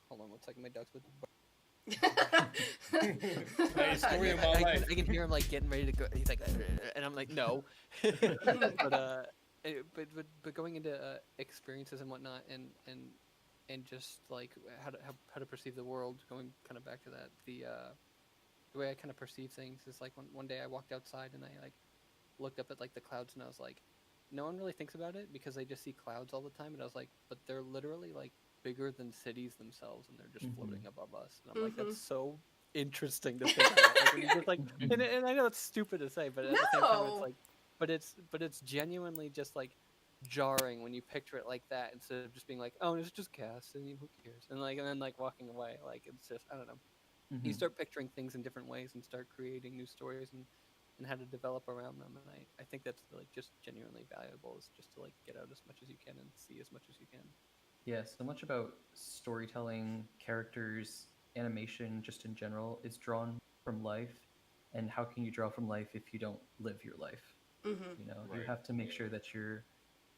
[SPEAKER 3] hold on one second, my dog's with
[SPEAKER 4] Hey, story of my life.
[SPEAKER 3] I can hear him like getting ready to go. He's like, and I'm like, no. But going into experiences and whatnot, and just like how to perceive the world. Going kind of back to that, the way I kind of perceive things is like one day I walked outside and I like looked up at like the clouds and I was like, no one really thinks about it because they just see clouds all the time. And I was like, but they're literally like bigger than cities themselves, and they're just floating above us. And I'm like, that's so interesting to think about. Like, and, just, like, and I know it's stupid to say, but at the same time, it's like, but it's genuinely just like jarring when you picture it like that instead of just being like, oh, it's just gas and who cares, and then like walking away. Like it's just, I don't know. You start picturing things in different ways and start creating new stories and how to develop around them. And I think that's like just genuinely valuable, is just to like get out as much as you can and see as much as you can.
[SPEAKER 2] Yeah, so much about storytelling, characters, animation, just in general, is drawn from life. And how can you draw from life if you don't live your life? You know, you have to make sure that you're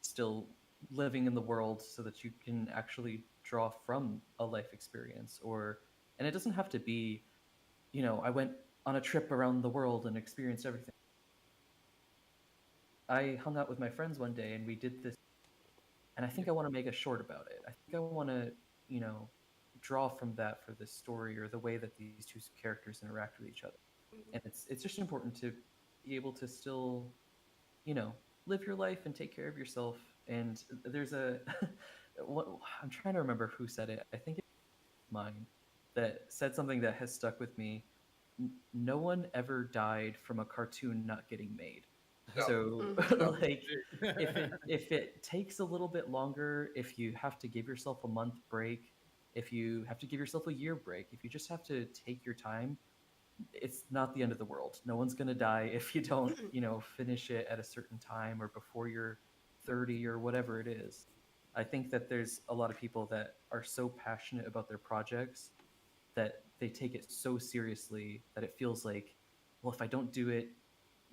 [SPEAKER 2] still living in the world so that you can actually draw from a life experience. And it doesn't have to be, you know, I went on a trip around the world and experienced everything. I hung out with my friends one day and we did this, and I think I want to make a short about it. I think I want to, you know, draw from that for this story, or the way that these two characters interact with each other. And it's just important to be able to still, you know, live your life and take care of yourself. And there's a I'm trying to remember who said it. I think it's mine that said something that has stuck with me. No one ever died from a cartoon not getting made. So like if it takes a little bit longer, if you have to give yourself a month break, if you have to give yourself a year break, if you just have to take your time, it's not the end of the world. No one's going to die if you don't, you know, finish it at a certain time or before you're 30 or whatever it is. I think that there's a lot of people that are so passionate about their projects that they take it so seriously that it feels like, well, if I don't do it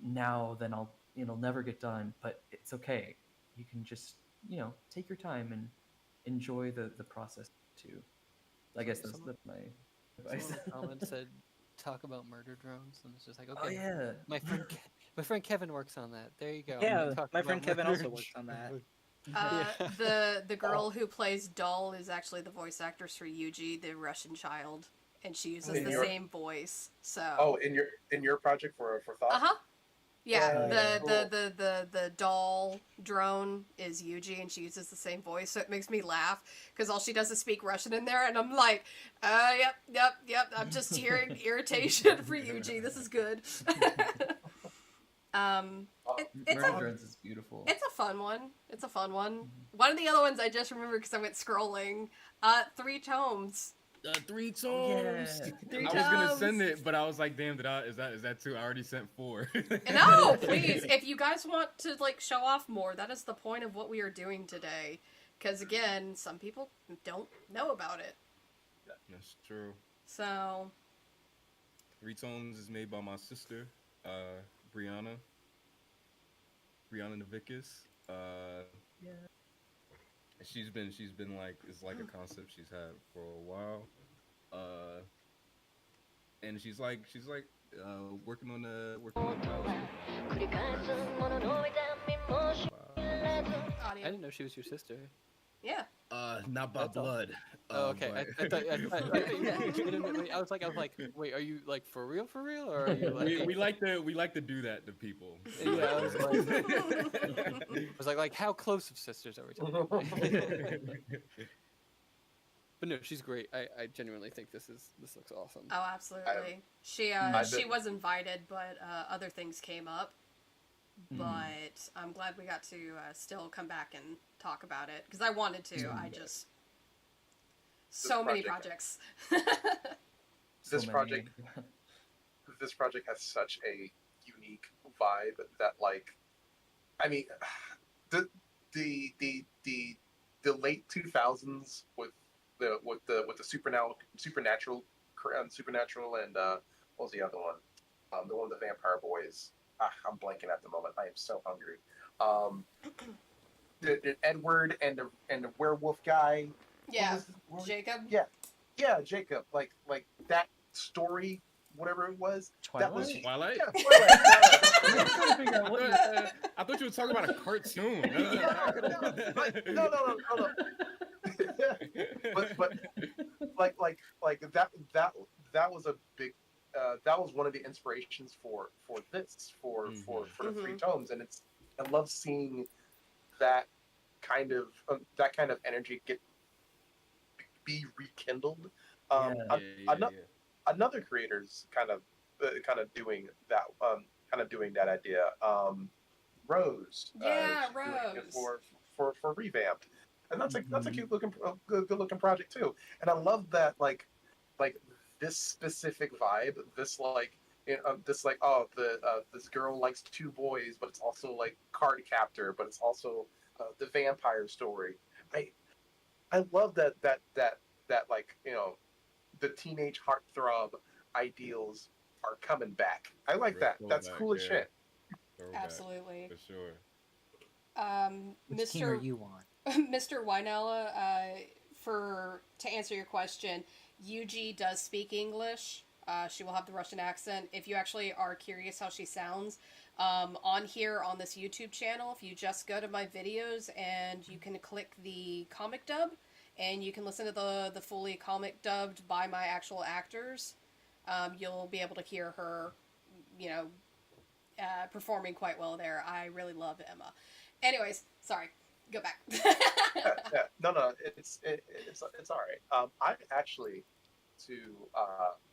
[SPEAKER 2] now, then it'll never get done. But it's okay. You can just, you know, take your time and enjoy the process too. I guess that's my advice.
[SPEAKER 3] Someone in the comments said, talk about murder drones, and it's just like, okay,
[SPEAKER 2] Oh yeah,
[SPEAKER 3] my friend Kevin works on that. There you go.
[SPEAKER 6] Yeah, my friend Kevin also works on that.
[SPEAKER 1] The girl who plays Doll is actually the voice actress for Yuji, the Russian child, and she uses the same voice. So
[SPEAKER 5] in your project for Thought.
[SPEAKER 1] Yeah,
[SPEAKER 5] cool.
[SPEAKER 1] the doll drone is Yuji, and she uses the same voice, so it makes me laugh, because all she does is speak Russian in there, and I'm like, yep, I'm just hearing irritation for Yuji, this is good.
[SPEAKER 2] Murder Drones is beautiful.
[SPEAKER 1] It's a fun one. One of the other ones I just remembered because I went scrolling, 3 tomes.
[SPEAKER 4] 3 tomes.
[SPEAKER 2] Yeah.
[SPEAKER 4] I was gonna send it, but I was like, "Damn, is that 2? I already sent 4."
[SPEAKER 1] No, please. If you guys want to like show off more, that is the point of what we are doing today. Because again, some people don't know about it.
[SPEAKER 4] That's true.
[SPEAKER 1] So,
[SPEAKER 4] 3 tomes is made by my sister, Brianna Navickas.
[SPEAKER 2] Yeah.
[SPEAKER 4] She's been like, it's like a concept she's had for a while, and she's like working on the
[SPEAKER 3] I didn't know she was your sister.
[SPEAKER 1] yeah.
[SPEAKER 4] Not by
[SPEAKER 3] That's all.
[SPEAKER 4] blood.
[SPEAKER 3] Oh, okay. I thought I was like, wait, are you like for real, or are you like?
[SPEAKER 4] we like to do that to people.
[SPEAKER 3] Yeah, I was like, how close of sisters are we talking? But no, she's great. I genuinely think this looks awesome.
[SPEAKER 1] Oh, absolutely. She was invited, but other things came up. But I'm glad we got to still come back and talk about it, because I wanted to. So many projects.
[SPEAKER 5] This project this project has such a unique vibe that, like, I mean, the the the the, the late 2000s with the supernatural and what was the other one? The one with the vampire boys. I'm blanking at the moment. I am so hungry. The Edward and the werewolf guy.
[SPEAKER 1] Yeah,
[SPEAKER 5] What was-
[SPEAKER 1] Jacob.
[SPEAKER 5] yeah, Jacob. Like that story, whatever it was. That was
[SPEAKER 4] Twilight?
[SPEAKER 5] Yeah, Twilight.
[SPEAKER 2] I'm trying to figure out what
[SPEAKER 4] I thought you were talking about a cartoon.
[SPEAKER 5] No. but like that was a big that was one of the inspirations for this for the three tomes, and I love seeing that kind of energy be rekindled. Another creator's kind of doing that idea. Rose.
[SPEAKER 1] Yeah,
[SPEAKER 5] she's doing it
[SPEAKER 1] Rose.
[SPEAKER 5] for Revamped, and that's a cute looking, good looking project too. And I love that like this specific vibe. This like this girl likes two boys, but it's also like card captor, but it's also the vampire story. I love that like the teenage heartthrob ideals are coming back. I like that. That's cool as shit.
[SPEAKER 1] Absolutely.
[SPEAKER 4] For sure.
[SPEAKER 6] Which team are you on?
[SPEAKER 1] Mr. Wynella, to answer your question, Yuji does speak English. She will have the Russian accent. If you actually are curious how she sounds, on here on this YouTube channel, if you just go to my videos and you can click the comic dub, and you can listen to the fully comic dubbed by my actual actors, you'll be able to hear her, performing quite well there. I really love Emma. Anyways, sorry. Go back.
[SPEAKER 5] Yeah. No, it's all right. I'm actually to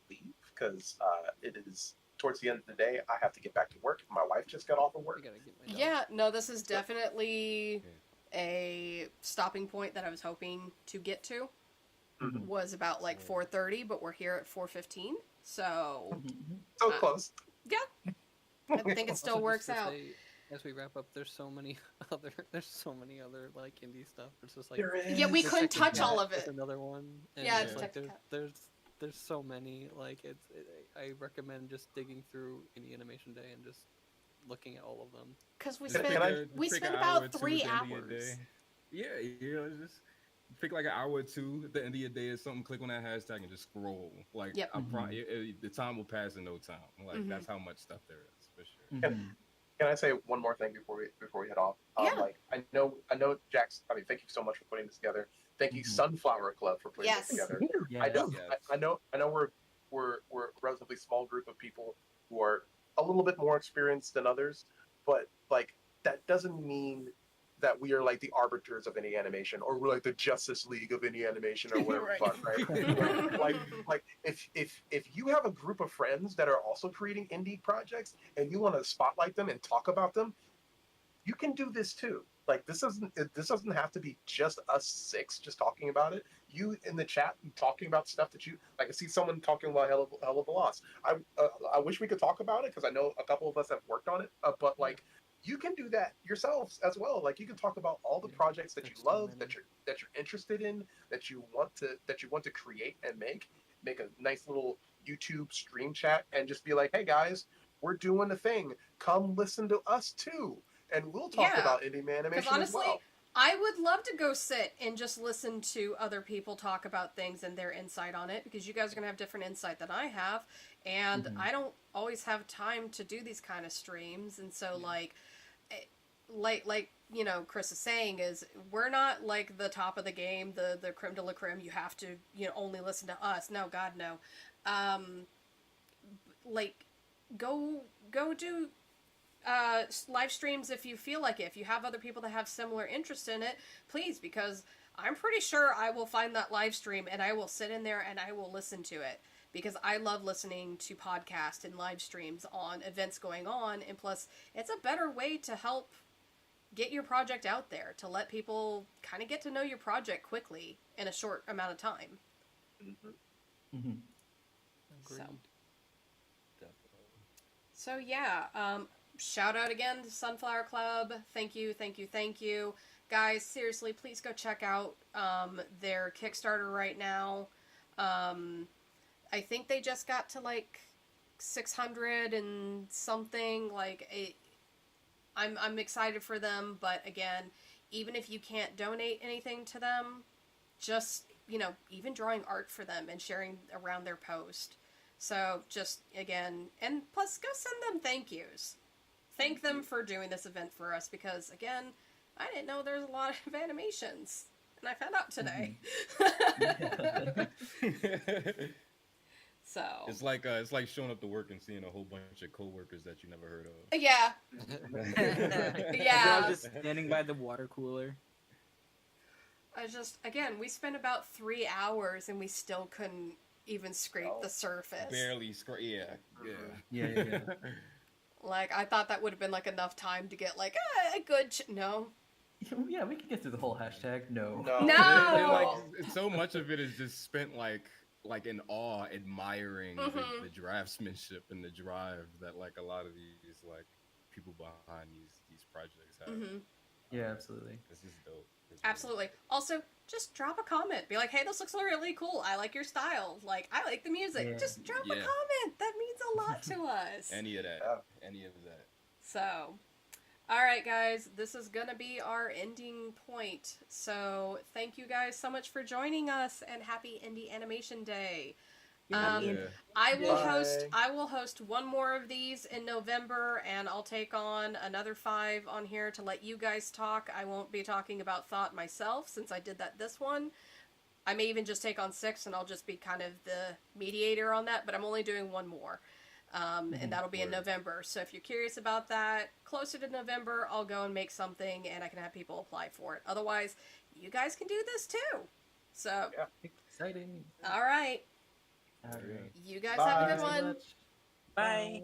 [SPEAKER 5] leave because it is towards the end of the day. I have to get back to work. My wife just got off of work.
[SPEAKER 1] Yeah, no, this is definitely a stopping point that I was hoping to get to.
[SPEAKER 5] Mm-hmm.
[SPEAKER 1] Was about like 4:30, but we're here at 4:15, so
[SPEAKER 5] So close.
[SPEAKER 1] Yeah, I think it still works out.
[SPEAKER 3] As we wrap up, there's so many other like indie stuff. It's just like
[SPEAKER 5] There is.
[SPEAKER 1] Yeah, we couldn't touch all of it.
[SPEAKER 3] Another one. And
[SPEAKER 1] Yeah,
[SPEAKER 3] it's
[SPEAKER 1] it's
[SPEAKER 3] like
[SPEAKER 1] like
[SPEAKER 3] there's so many. Like I recommend just digging through Indie Animation Day and just looking at all of them.
[SPEAKER 1] Because we
[SPEAKER 4] Just
[SPEAKER 1] spent
[SPEAKER 4] an
[SPEAKER 1] about
[SPEAKER 4] hour or two
[SPEAKER 1] 3
[SPEAKER 4] at the end of the
[SPEAKER 1] hours.
[SPEAKER 4] day. Yeah, just pick like an hour or two at the end of your day or something. Click on that hashtag and just scroll. Like
[SPEAKER 1] Yep.
[SPEAKER 4] the time will pass in no time. Like that's how much stuff there is for sure.
[SPEAKER 5] Can I say one more thing before we head off?
[SPEAKER 1] Yeah.
[SPEAKER 5] Like I know, Jax. I mean, thank you so much for putting this together. Thank you, Sunflower Club, for putting this together.
[SPEAKER 2] Yeah.
[SPEAKER 5] I know we're a relatively small group of people who are a little bit more experienced than others, but like that doesn't mean that we are like the arbiters of any animation, or we're like the Justice League of any animation, or whatever. Right? like if you have a group of friends that are also creating indie projects and you want to spotlight them and talk about them, you can do this too. Like this doesn't have to be just us 6 just talking about it. You in the chat talking about stuff that you like. I see someone talking about Hell of a Loss. I wish we could talk about it because I know a couple of us have worked on it. But like you can do that yourselves as well. Like you can talk about all the projects that you love, that you're interested in, that you want to create and make a nice little YouTube stream chat and just be like, hey guys, we're doing a thing. Come listen to us too. And we'll talk about indie animation
[SPEAKER 1] honestly,
[SPEAKER 5] as well.
[SPEAKER 1] I would love to go sit and just listen to other people talk about things and their insight on it, because you guys are going to have different insight than I have, and I don't always have time to do these kind of streams, and so like Chris is saying, is we're not like the top of the game, the creme de la creme. You have to only listen to us. No, God, no. Like go do live streams if you feel like it. If you have other people that have similar interest in it, please, because I'm pretty sure I will find that live stream and I will sit in there and I will listen to it, because I love listening to podcasts and live streams on events going on, and plus it's a better way to help get your project out there, to let people kind of get to know your project quickly in a short amount of time.
[SPEAKER 3] Agreed.
[SPEAKER 1] So.
[SPEAKER 3] Definitely.
[SPEAKER 1] So yeah, shout out again to Sunflower Club. Thank you, thank you, thank you. Guys, seriously, please go check out their Kickstarter right now. I think they just got to like 600 and something. I'm excited for them, but again, even if you can't donate anything to them, just, even drawing art for them and sharing around their post. So just, again, and plus go send them thank yous. Thank them for doing this event for us because, again, I didn't know there's a lot of animations. And I found out today. So
[SPEAKER 4] it's like showing up to work and seeing a whole bunch of coworkers that you never heard of.
[SPEAKER 1] yeah.
[SPEAKER 6] They're all just standing by the water cooler.
[SPEAKER 1] Again, we spent about 3 hours and we still couldn't even scrape the surface.
[SPEAKER 4] Barely scrape.
[SPEAKER 2] Yeah.
[SPEAKER 1] Like, I thought that would have been, like, enough time to get, like, a good... No.
[SPEAKER 2] Yeah, we can get through the whole hashtag. No.
[SPEAKER 1] No!
[SPEAKER 4] So much of it is just spent, like in awe, admiring the draftsmanship and the drive that, like, a lot of these, like, people behind these projects have.
[SPEAKER 1] Mm-hmm.
[SPEAKER 2] Yeah, absolutely.
[SPEAKER 4] This is dope.
[SPEAKER 1] Absolutely. Also, just drop a comment. Be like, hey, this looks really cool. I like your style. Like, I like the music.
[SPEAKER 2] Yeah.
[SPEAKER 1] Just drop a comment. That means a lot to us.
[SPEAKER 4] Any of that.
[SPEAKER 5] Yeah.
[SPEAKER 4] Any of that.
[SPEAKER 1] So, alright, guys. This is going to be our ending point. So, thank you guys so much for joining us, and happy Indie Animation Day. I will host one more of these in November, and I'll take on another 5 on here to let you guys talk. I won't be talking about thought myself since I did that this one. I may even just take on 6 and I'll just be kind of the mediator on that, but I'm only doing one more. And that'll be in November. So if you're curious about that, closer to November, I'll go and make something and I can have people apply for it. Otherwise, you guys can do this too. So,
[SPEAKER 2] Exciting.
[SPEAKER 1] all right.
[SPEAKER 2] All right.
[SPEAKER 1] You guys have a good one.
[SPEAKER 6] Bye.